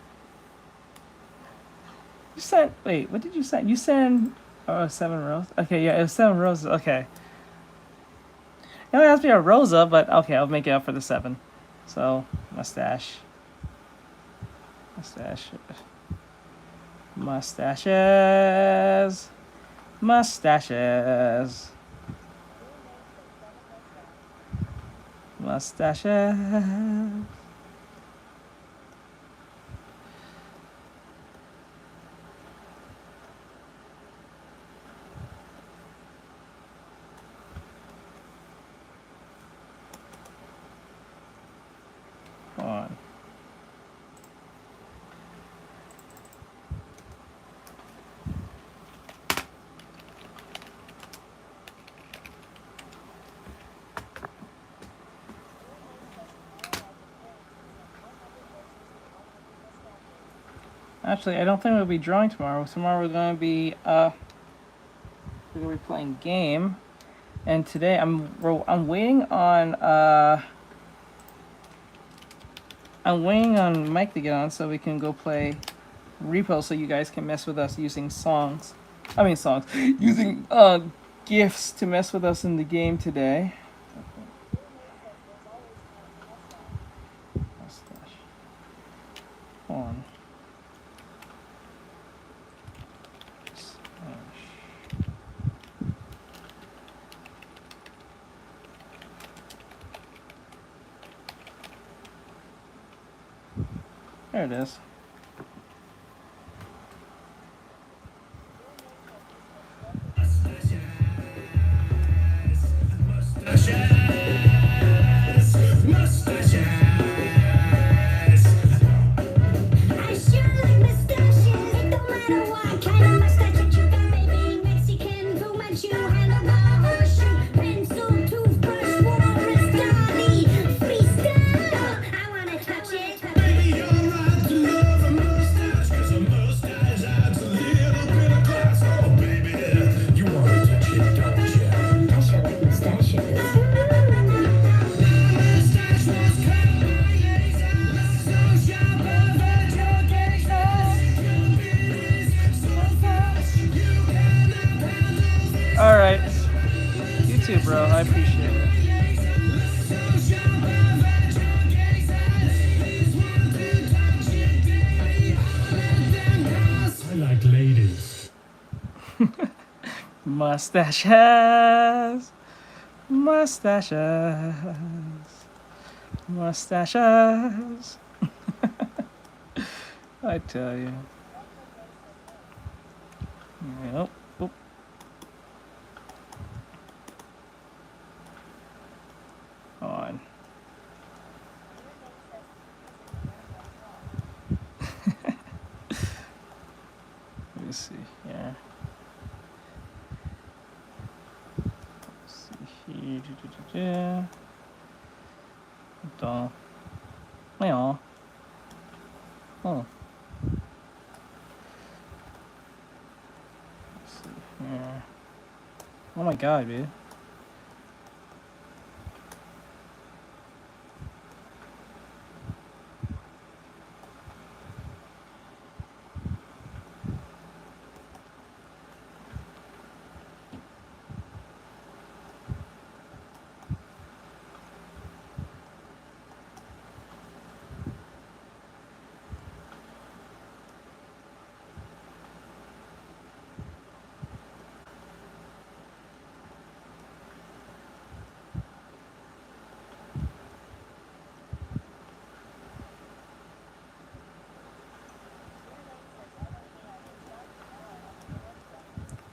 Speaker 1: You sent. Wait, what did you send? You sent. Oh, 7 roses? Okay, yeah, it was 7 roses. Okay. It only has to be a Rosa, but okay, I'll make it up for the 7. So, mustache. Mustache. Mustaches. Mustaches. Mustache. On. Actually, I don't think we'll be drawing tomorrow. Tomorrow we're going to be playing game, and today I'm waiting on Mike to get on so we can go play Repo, so you guys can mess with us using songs. I mean songs, using gifts to mess with us in the game today. Mustache. On. There it is. Alright. You too, bro. I appreciate it.
Speaker 11: I like ladies.
Speaker 1: Mustaches. Mustaches. Mustaches. I tell you. Nope. Oop. On. Let me see here. Let's see here. Duh. Yeah. Oh. Let's see here. Oh my god, dude.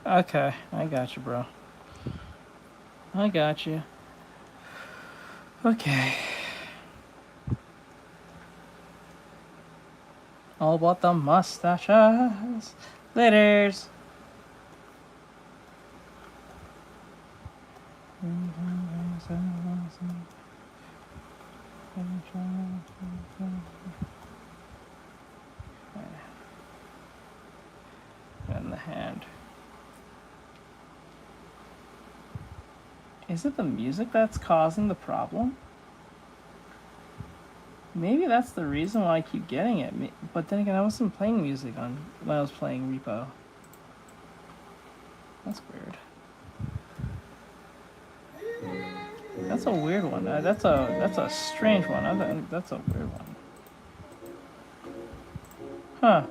Speaker 1: Okay, I got you, bro. I got you. Okay. All about the mustaches. Laters. And the hand. Is it the music that's causing the problem? Maybe that's the reason why I keep getting it. But then again, I wasn't playing music on when I was playing Repo. That's weird. That's a weird one. That's a strange one. That's a weird one. Huh.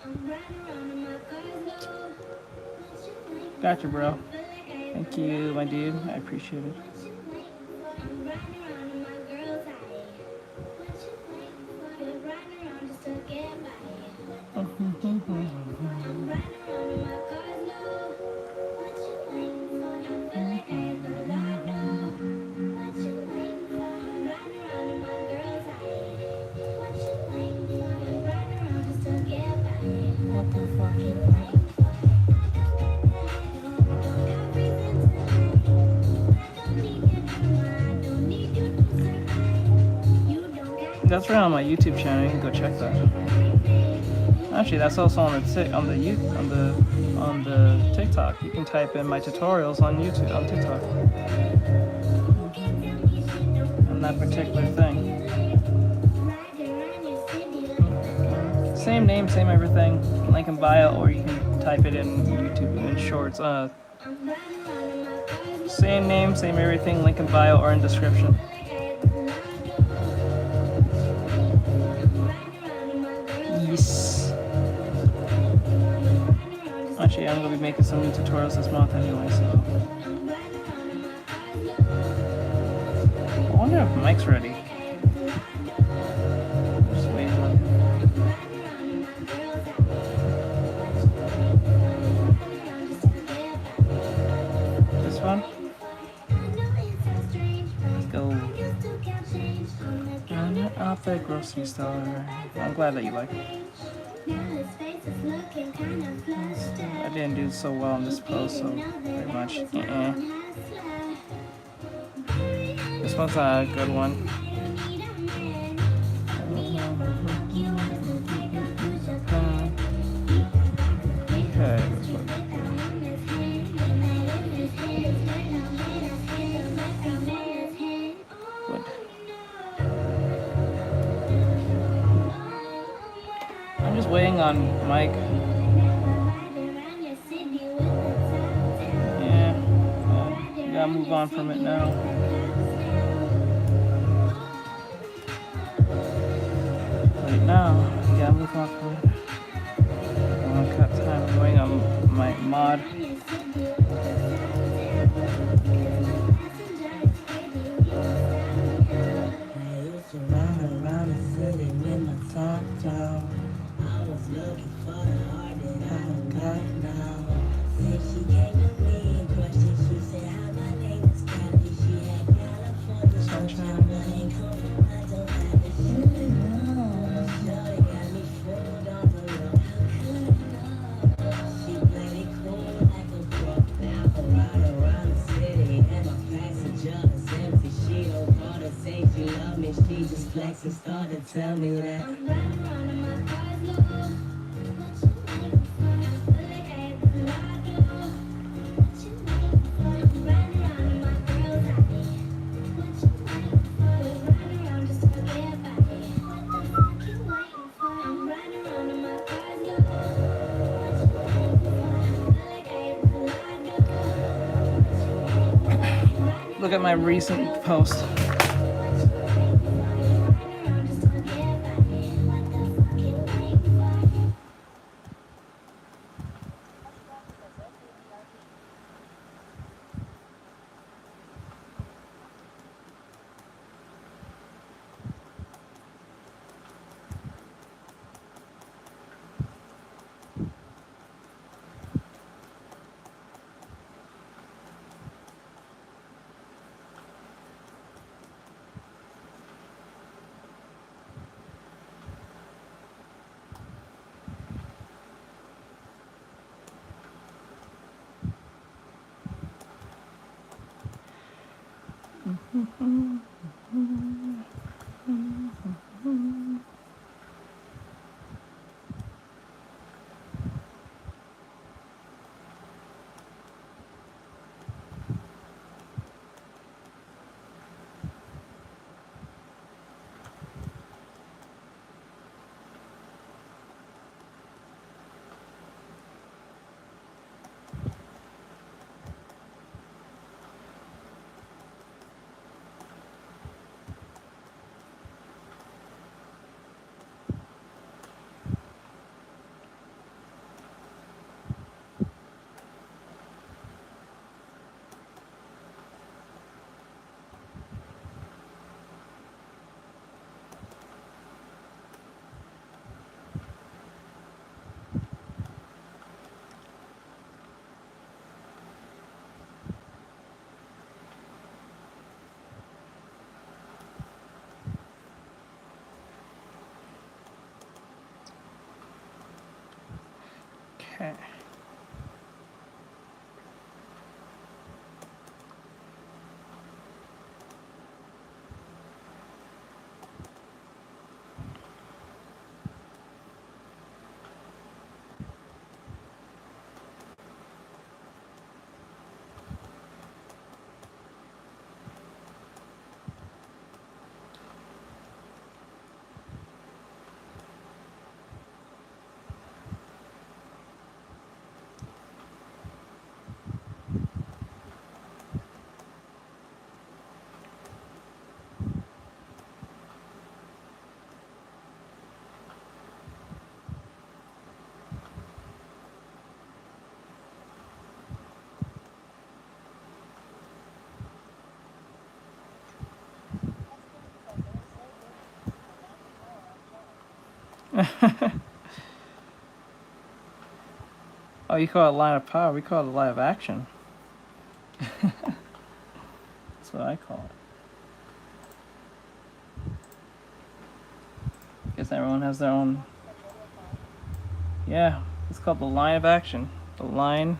Speaker 12: I'm riding around in my car's
Speaker 1: Gotcha, bro. Thank you, my dude. I appreciate it. That's right on my YouTube channel. You can go check that. Actually, that's also on the TikTok. You can type in my tutorials on YouTube on TikTok on that particular thing. Same name, same everything. Link in bio, or you can type it in YouTube in shorts. Same name, same everything. Link in bio or in description. Yes. Actually, I'm gonna be making some new tutorials this month anyway, so. I wonder if Mike's ready. Just wait. This one? Let's go. I'm at the grocery store. I'm glad that you like it. I didn't do so well on this post, so pretty much. This one's a good one. Okay, this one. Good. I'm just waiting on Mike. Gotta move on from it now. Right now, gotta move on from it. I don't cut time going on my mod. Around the city with my top down. I was looking for the heart that I don't got now. Said she came to me and questioned. She said, "Hi, my name is Kathy." She had California sunshine. I ain't come from, I don't have it. She shawty got me fooled on the road. She played it cool like a pro. Now I ride around the city and my passenger is empty. She don't wanna say she love me. She just flex and start to tell me that I'm riding around in my car's low. Look at my recent post. Okay. Oh, you call it line of power. We call it line of action. That's what I call it. Guess everyone has their own. Yeah, it's called the line of action. The line.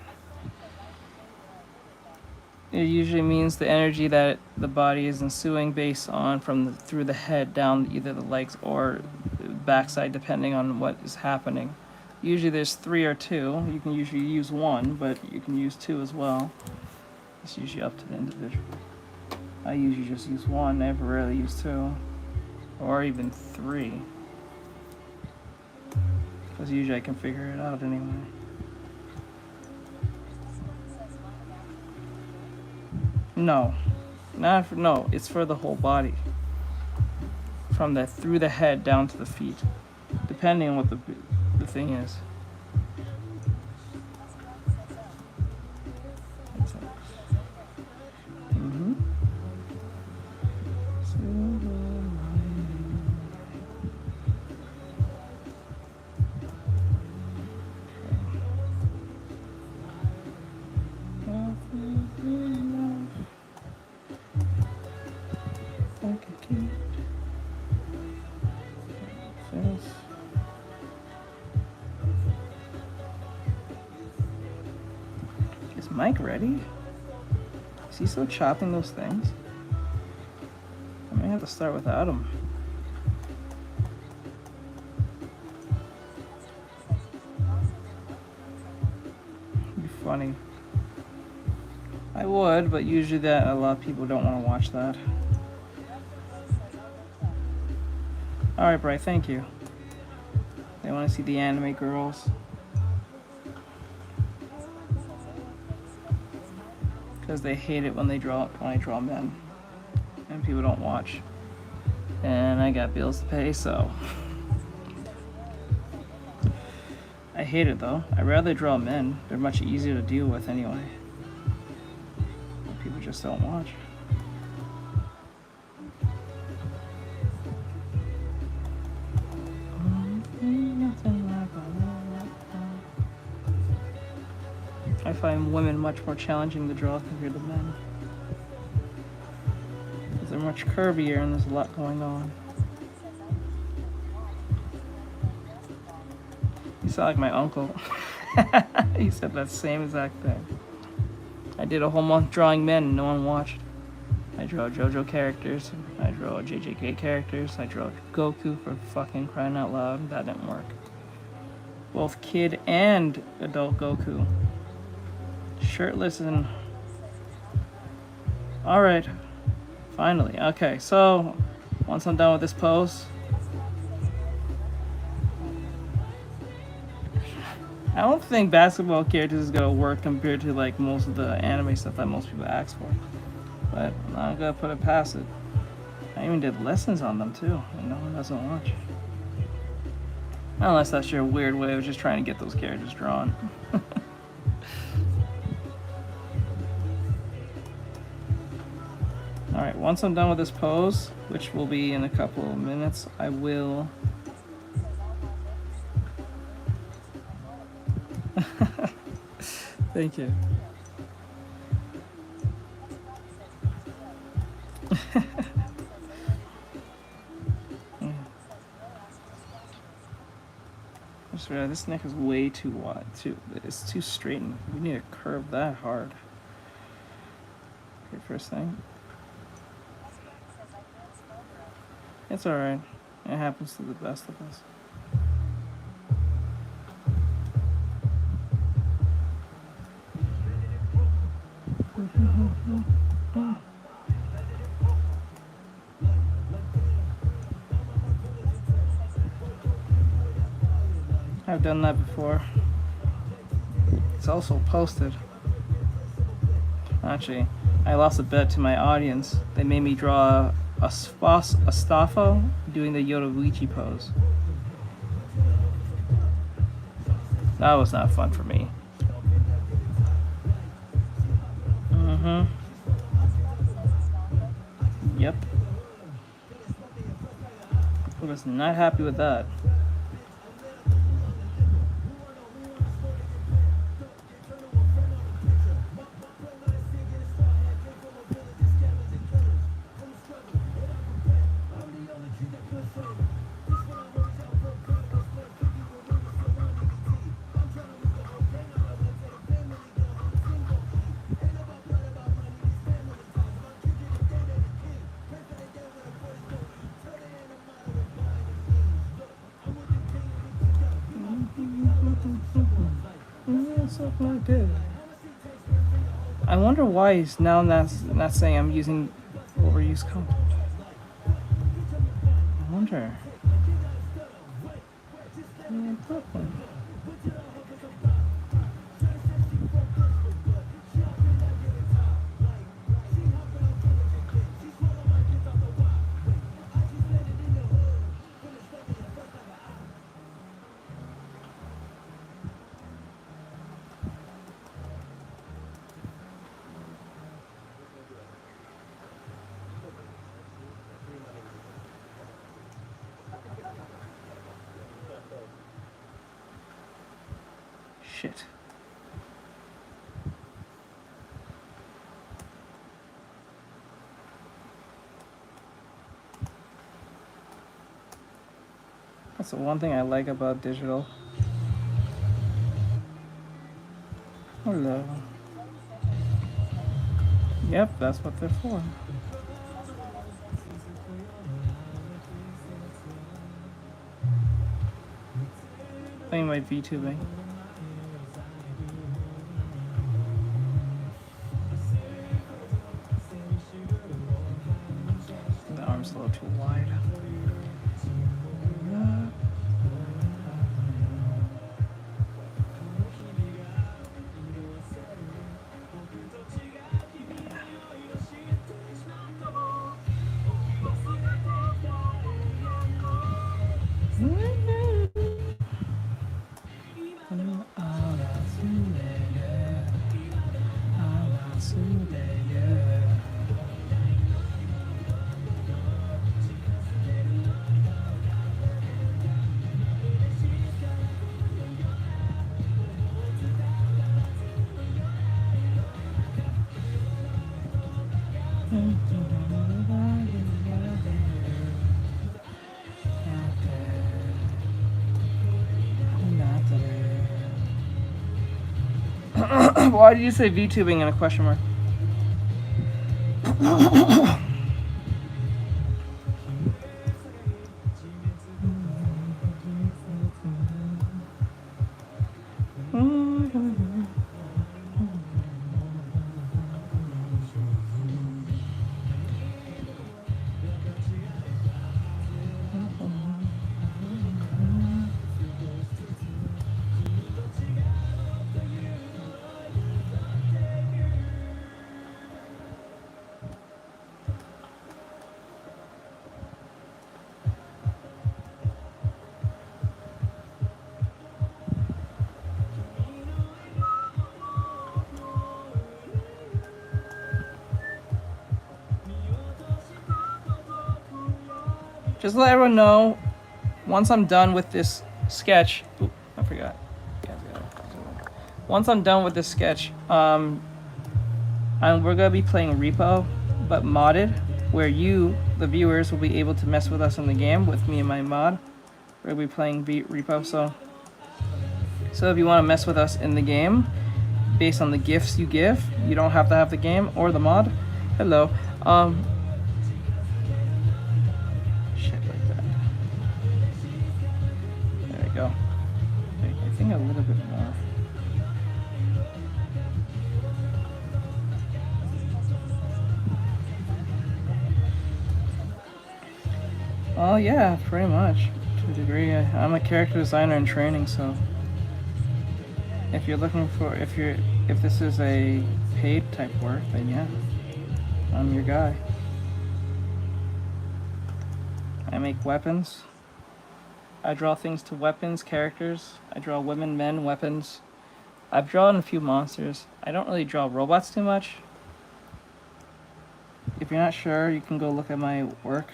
Speaker 1: It usually means the energy that the body is ensuing based on through the head down either the legs or the backside, depending on what is happening. Usually there's 3 or 2. You can usually use 1, but you can use 2 as well. It's usually up to the individual. I usually just use 1, never rarely use 2. Or even 3. Because usually I can figure it out anyway. No. No, it's for the whole body. Through the head down to the feet. Depending on what the thing is. Mm-hmm. Is Mike ready? Is he still chopping those things? I may have to start without him. It'd be funny. I would, but usually a lot of people don't want to watch that. Alright, Bri, thank you. They want to see the anime girls. Because they hate it when I draw men. And people don't watch. And I got bills to pay, so. I hate it though. I'd rather draw men. They're much easier to deal with anyway. But people just don't watch. I find women much more challenging to draw compared to men. Because they're much curvier and there's a lot going on. You sound like my uncle. He said that same exact thing. I did a whole month drawing men and no one watched. I draw JoJo characters, I draw JJK characters, I draw Goku for fucking crying out loud. That didn't work. Both kid and adult Goku. Shirtless and... Alright. Finally. Okay, so once I'm done with this pose, I don't think basketball characters is gonna work compared to like most of the anime stuff that most people ask for. But I'm not gonna put it past it. I even did lessons on them too, and no one doesn't watch. Unless that's your weird way of just trying to get those characters drawn. Alright, once I'm done with this pose, which will be in a couple of minutes, I will... Thank you. Just realized this neck is way too wide. It's too straight. And we need to curve that hard. Okay, first thing. It's alright. It happens to the best of us. I've done that before. It's also posted. Actually, I lost a bet to my audience. They made me draw a Staffo doing the Yoruichi pose. That was not fun for me. Yep. I was not happy with that. I wonder why he's now not saying I'm using overused content. I wonder. Shit. That's the one thing I like about digital. Hello. Yep, that's what they're for. Playing my VTubing. The arm's a little too wide. Why did you say VTubing in a question mark? Just let everyone know, once I'm done with this sketch, oop, I forgot. Once I'm done with this sketch, we're gonna be playing Repo, but modded, where you, the viewers, will be able to mess with us in the game with me and my mod. We're gonna be playing Repo, so So if you want to mess with us in the game, based on the gifts you give, you don't have to have the game or the mod. Hello. Shit like that. There we go. I think a little bit more. Oh yeah, pretty much to a degree. I'm a character designer in training, so if you're looking for if this is a paid type work, then yeah, I'm your guy. I make weapons. I draw things to weapons, characters. I draw women, men, weapons. I've drawn a few monsters. I don't really draw robots too much. If you're not sure, you can go look at my work.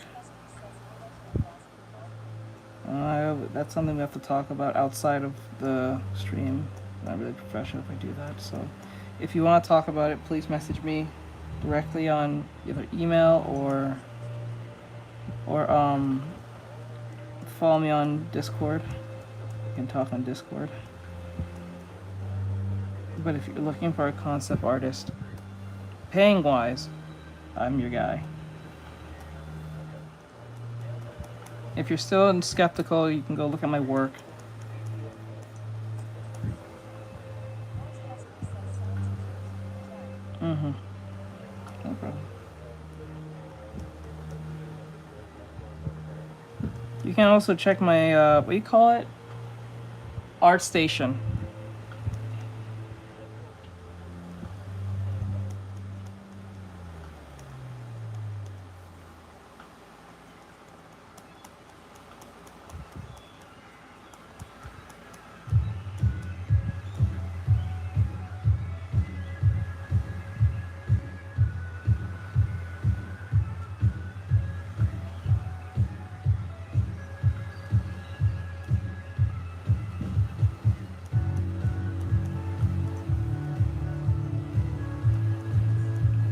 Speaker 1: That's something we have to talk about outside of the stream. Not really professional if I do that. So if you want to talk about it, please message me directly on either email or follow me on Discord. You can talk on Discord. But if you're looking for a concept artist, paying wise, I'm your guy. If you're still skeptical, you can go look at my work. No problem. You can also check my, what do you call it? ArtStation.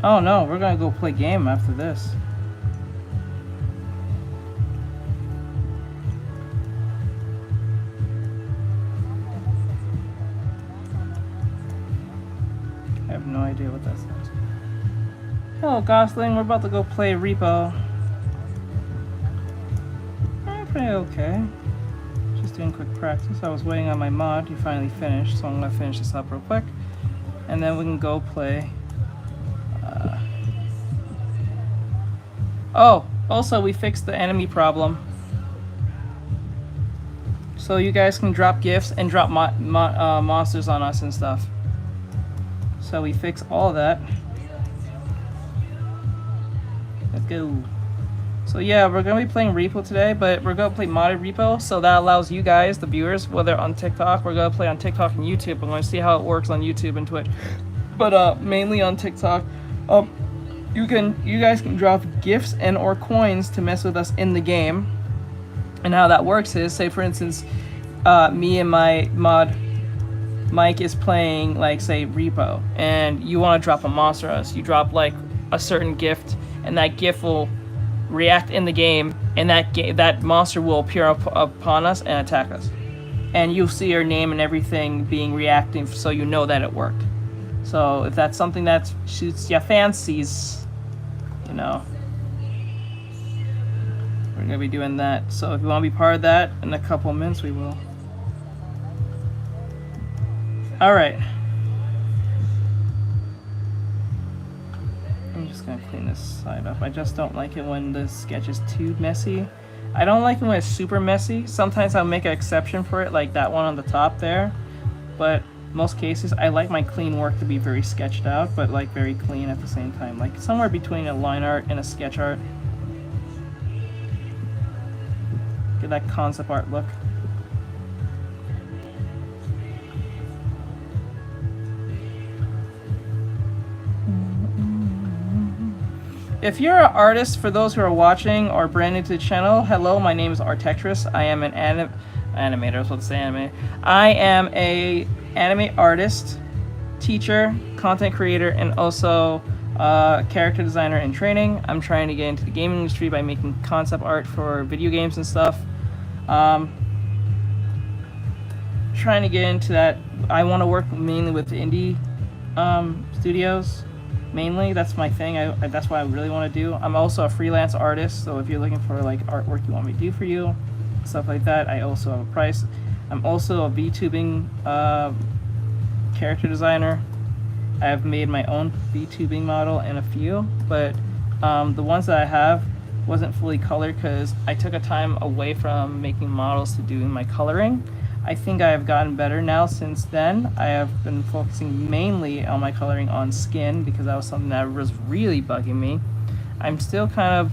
Speaker 1: Oh no, we're gonna go play game after this. I have no idea what that says. Hello Gosling, we're about to go play Repo. Pretty okay. Just doing quick practice. I was waiting on my mod, he finally finished, so I'm gonna finish this up real quick. And then we can go play. Oh, also we fixed the enemy problem. So you guys can drop gifts and drop monsters on us and stuff. So we fixed all of that. Let's go. So yeah, we're going to be playing Repo today, but we're going to play modded Repo. So that allows you guys, the viewers, whether on TikTok, we're going to play on TikTok and YouTube. We're going to see how it works on YouTube and Twitch. But mainly on TikTok. You guys can drop gifts and or coins to mess with us in the game. And how that works is, say for instance, me and my mod Mike is playing, like, say Repo, and you want to drop a monster on us. You drop like a certain gift, and that gift will react in the game, and that monster will appear upon us and attack us. And you'll see your name and everything being reacting, so you know that it worked. So if that's something that shoots your fancies, you know, we're gonna be doing that. So if you want to be part of that, in a couple minutes we will. All right. I'm just gonna clean this side up. I just don't like it when the sketch is too messy. I don't like it when it's super messy. Sometimes I'll make an exception for it, like that one on the top there. But most cases, I like my clean work to be very sketched out, but like very clean at the same time. Like somewhere between a line art and a sketch art. Get that concept art look. If you're an artist, for those who are watching or brand new to the channel, hello, my name is Artextric. I am an animator, I was about to say animator. I am a anime artist, teacher, content creator, and also character designer in training. I'm trying to get into the gaming industry by making concept art for video games and stuff. trying to get into that. I want to work mainly with indie studios. Mainly, that's my thing. That's what I really want to do. I'm also a freelance artist, so if you're looking for like artwork you want me to do for you, stuff like that, I also have a price. I'm also a VTubing character designer. I have made my own VTubing model and a few, but the ones that I have wasn't fully colored because I took a time away from making models to doing my coloring. I think I have gotten better now since then. I have been focusing mainly on my coloring on skin because that was something that was really bugging me. I'm still kind of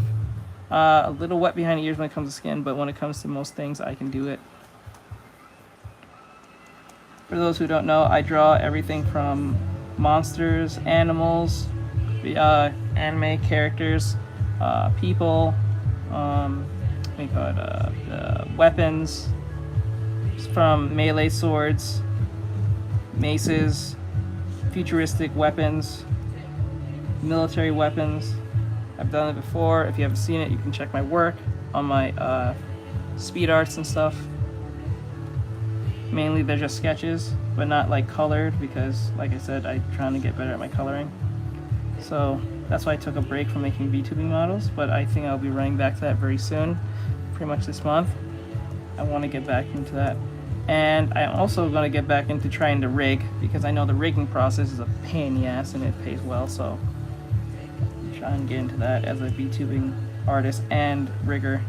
Speaker 1: a little wet behind the ears when it comes to skin, but when it comes to most things, I can do it. For those who don't know, I draw everything from monsters, animals, anime characters, people, weapons, from melee swords, maces, futuristic weapons, military weapons. I've done it before. If you haven't seen it, you can check my work on my speed arts and stuff. Mainly they're just sketches, but not like colored because, like I said, I'm trying to get better at my coloring. So that's why I took a break from making VTubing models, but I think I'll be running back to that very soon, pretty much this month. I want to get back into that. And I'm also going to get back into trying to rig because I know the rigging process is a pain in the ass and it pays well, so I'm trying to get into that as a VTubing artist and rigger.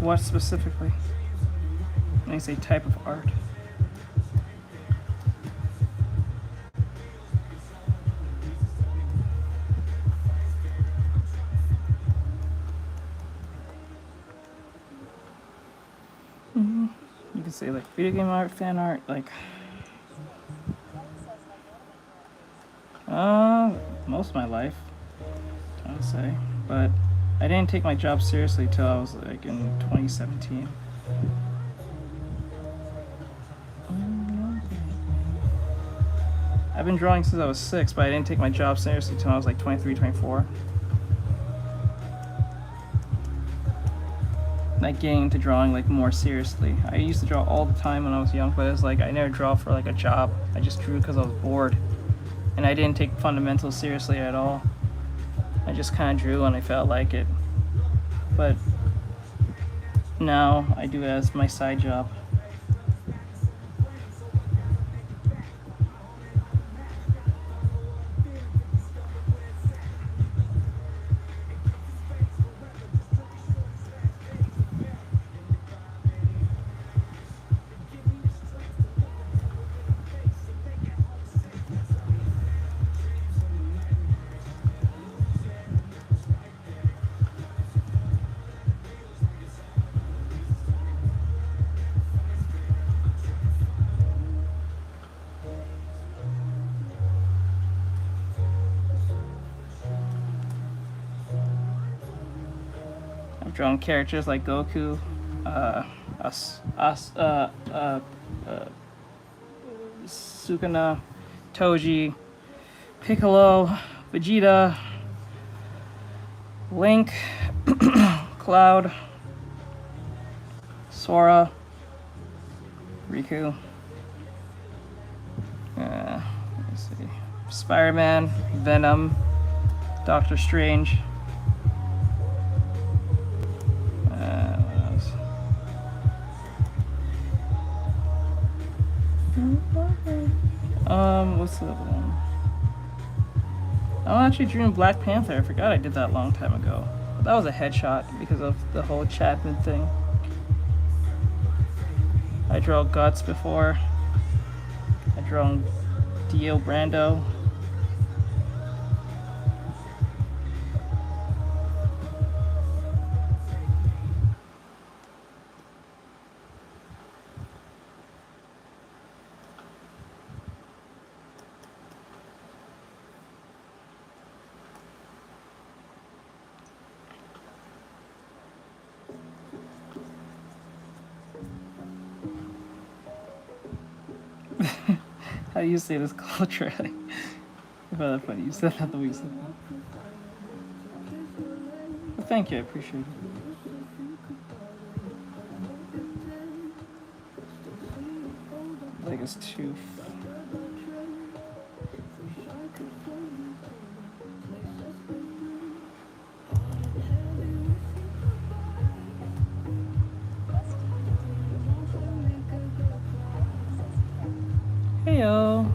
Speaker 1: What specifically? When you say type of art. You can say like video game art, fan art, like most of my life, I would say, but I didn't take my job seriously till I was like in 2017. I've been drawing since I was 6, but I didn't take my job seriously till I was like 23, 24. Like getting into drawing like more seriously. I used to draw all the time when I was young, but it's like I never draw for like a job. I just drew because I was bored. And I didn't take fundamentals seriously at all. I just kind of drew when I felt like it. But now I do it as my side job. I've drawn characters like Goku, Sukuna, Toji, Piccolo, Vegeta, Link, Cloud, Sora, Riku. Let me see. Spider-Man, Venom, Doctor Strange. What else? What's the other one? I'm actually dreaming Black Panther. I forgot I did that a long time ago. But that was a headshot because of the whole Chapman thing. I drew Guts before. I drew Dio Brando. How do you say this culture? I found that funny. You said that the way you said that. Well, thank you, I appreciate it. Like it's too. Heyo.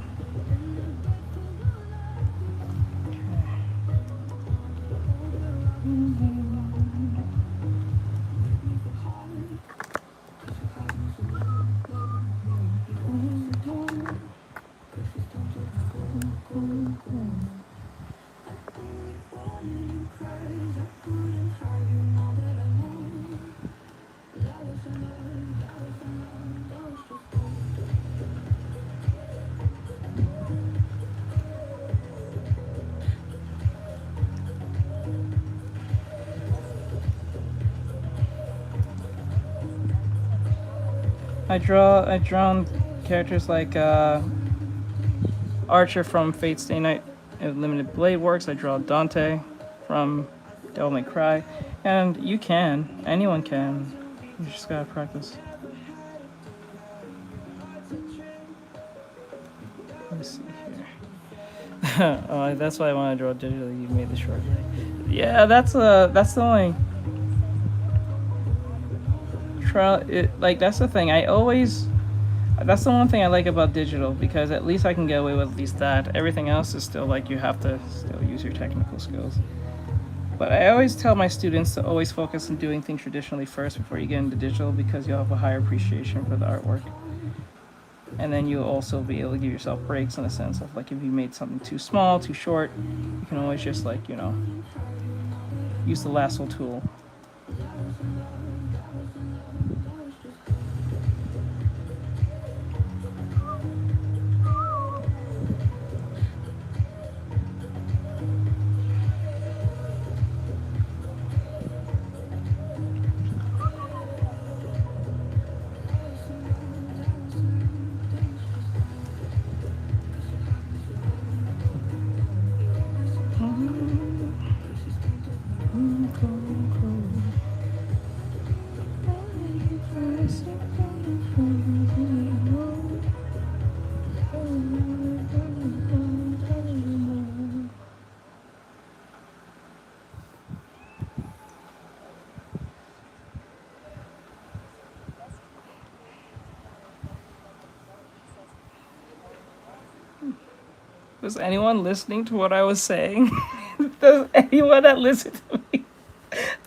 Speaker 1: I drawn characters like Archer from Fate Stay Night and Limited Blade Works. I draw Dante from Devil May Cry, and you can, anyone can. You just gotta practice. Let me see here. Oh, that's why I want to draw digitally. You made the short. Yeah, that's the only. That's the thing. That's the one thing I like about digital, because at least I can get away with at least that. Everything else is still like you have to still use your technical skills. But I always tell my students to always focus on doing things traditionally first before you get into digital, because you'll have a higher appreciation for the artwork. And then you'll also be able to give yourself breaks in the sense of like if you made something too small, too short, you can always just like, use the lasso tool. Was anyone listening to what I was saying? Does anyone that listened to me?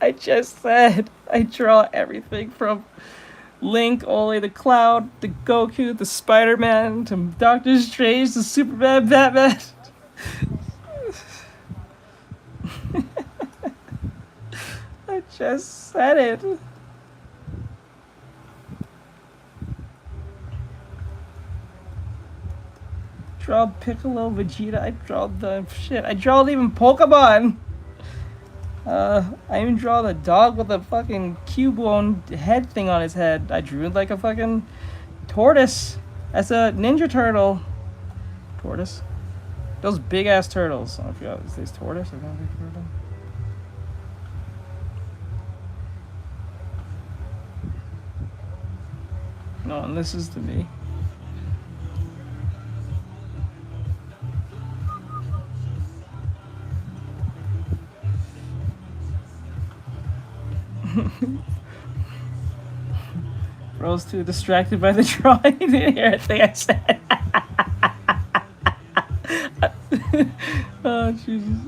Speaker 1: I just said I draw everything from Link all the way to Cloud, to Goku, to Spider-Man, to Doctor Strange, to Superman, Batman. I just said it. Draw Piccolo, Vegeta, I draw the shit. I draw even Pokemon. I even draw the dog with the fucking cube-bone head thing on his head. I drew like a fucking tortoise. That's a Ninja Turtle. Tortoise? Those big-ass turtles. I don't know if is this tortoise or not big turtle? No one listens to me. Bro's too distracted by the drawing. Didn't hear a thing I said. Oh, Jesus.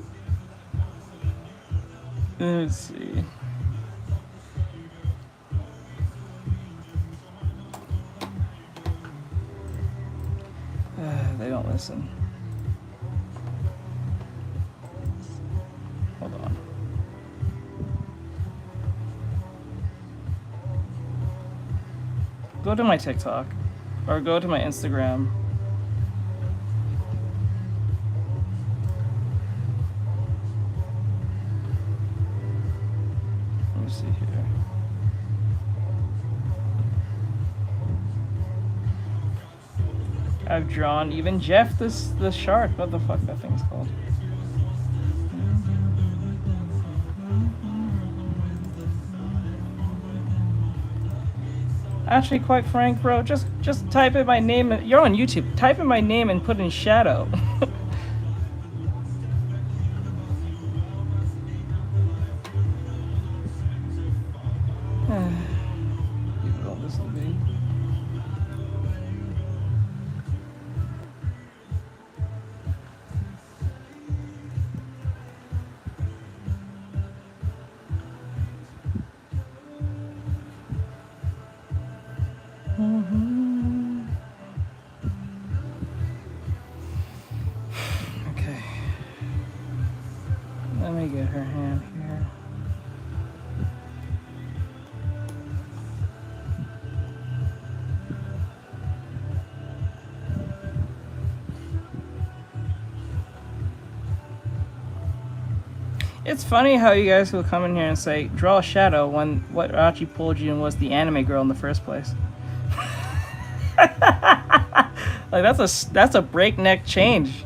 Speaker 1: Let's see. They don't listen. Hold on. Go to my TikTok or go to my Instagram. Let me see here. I've drawn even Jeff the shark. What the fuck that thing's called? Actually, quite frank, bro, just type in my name. You're on YouTube. Type in my name and put in shadow. People don't listen to me. Okay. Let me get her hand here. It's funny how you guys will come in here and say, draw a shadow, when what actually pulled you in was the anime girl in the first place. Like that's a breakneck change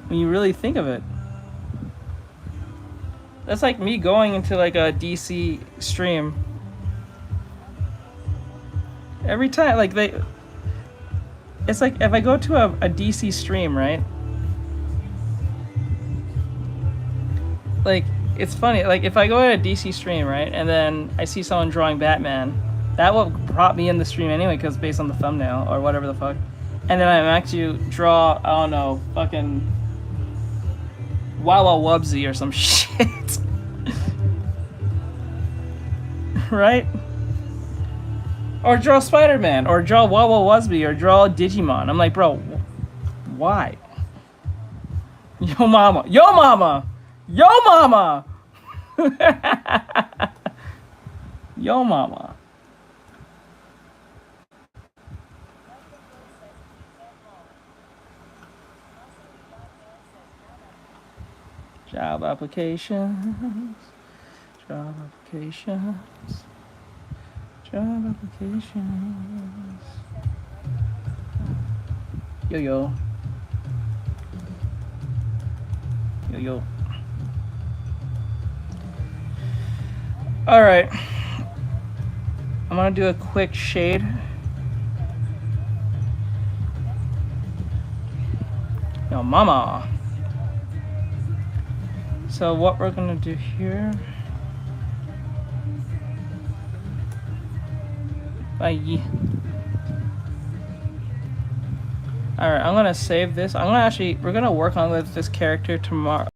Speaker 1: when you really think of it. That's like me going into like a DC stream. Every time, like it's like if I go to a DC stream, right? Like, it's funny, like if I go to a DC stream, right, and then I see someone drawing Batman, that will prop me in the stream anyway, because based on the thumbnail or whatever the fuck. And then I'm actually draw, I don't know, fucking Wawa Wubsy or some shit. Right? Or draw Spider-Man, or draw Wawa Wubsy, or draw Digimon. I'm like, bro, why? Yo mama. Yo mama! Yo mama! Yo mama. Job applications. Job applications. Job applications. Yo yo. Yo yo. All right, I'm gonna do a quick shade. Yo, mama. So what we're gonna do here. Bye. All right, I'm gonna save this. We're gonna work on with this character tomorrow.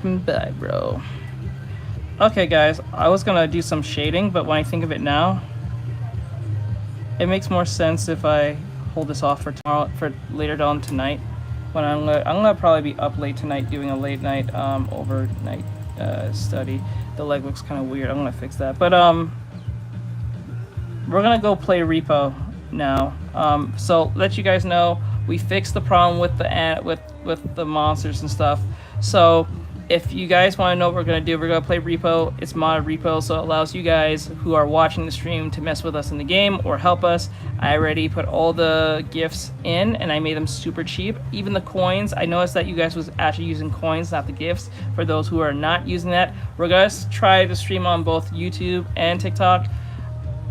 Speaker 1: Bye, bro. Okay, guys, I was gonna do some shading, but when I think of it now, it makes more sense if I hold this off for tomorrow, for later on tonight. When I'm gonna probably be up late tonight doing a late night overnight study. The leg looks kind of weird. I'm gonna fix that. But we're gonna go play Repo now. So let you guys know, we fixed the problem with the with the monsters and stuff. So if you guys want to know what we're going to do, we're going to play repo. It's modded repo, so it allows you guys who are watching the stream to mess with us in the game or help us. I already put all the gifts in, and I made them super cheap. Even the coins, I noticed that you guys was actually using coins, not the gifts. For those who are not using that, we're going to try to stream on both YouTube and TikTok.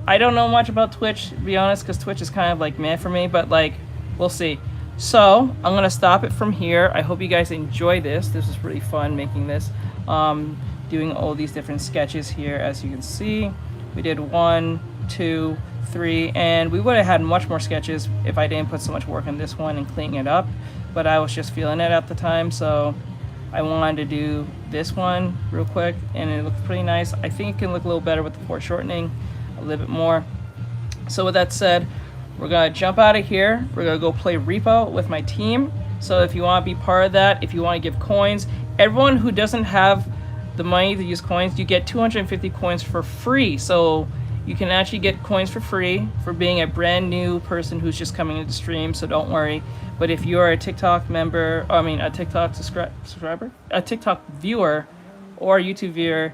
Speaker 1: I don't know much about Twitch, to be honest, because Twitch is kind of like meh for me, but like, we'll see. So I'm gonna stop it from here. I hope you guys enjoy this. This was really fun making this, doing all these different sketches here. As you can see, we did 1, 2, 3, and we would have had much more sketches if I didn't put so much work on this one and cleaning it up, but I was just feeling it at the time, so I wanted to do this one real quick, and it looks pretty nice. I think it can look a little better with the foreshortening a little bit more. So with that said, we're gonna jump out of here. We're gonna go play repo with my team. So if you want to be part of that, if you want to give coins, everyone who doesn't have the money to use coins, you get 250 coins for free. So you can actually get coins for free for being a brand new person who's just coming into stream, so don't worry. But if you are a TikTok member, a TikTok subscriber, a TikTok viewer, or a YouTube viewer,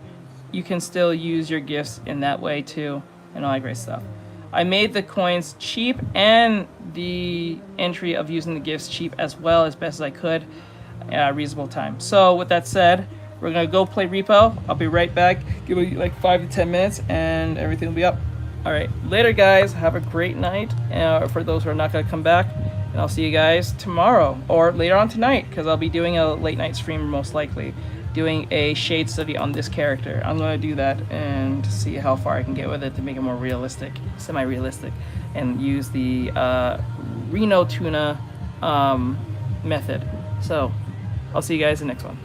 Speaker 1: you can still use your gifts in that way too, and all that great stuff. I made the coins cheap and the entry of using the gifts cheap as well, as best as I could at a reasonable time. So with that said, we're gonna go play repo. I'll be right back. Give me like 5 to 10 minutes and everything will be up. All right, later guys, have a great night. For those who are not gonna come back, and I'll see you guys tomorrow or later on tonight, because I'll be doing a late night stream most likely, doing a shade study on this character. I'm gonna do that and see how far I can get with it to make it more realistic, semi-realistic, and use the Reno tuna method. So I'll see you guys in the next one.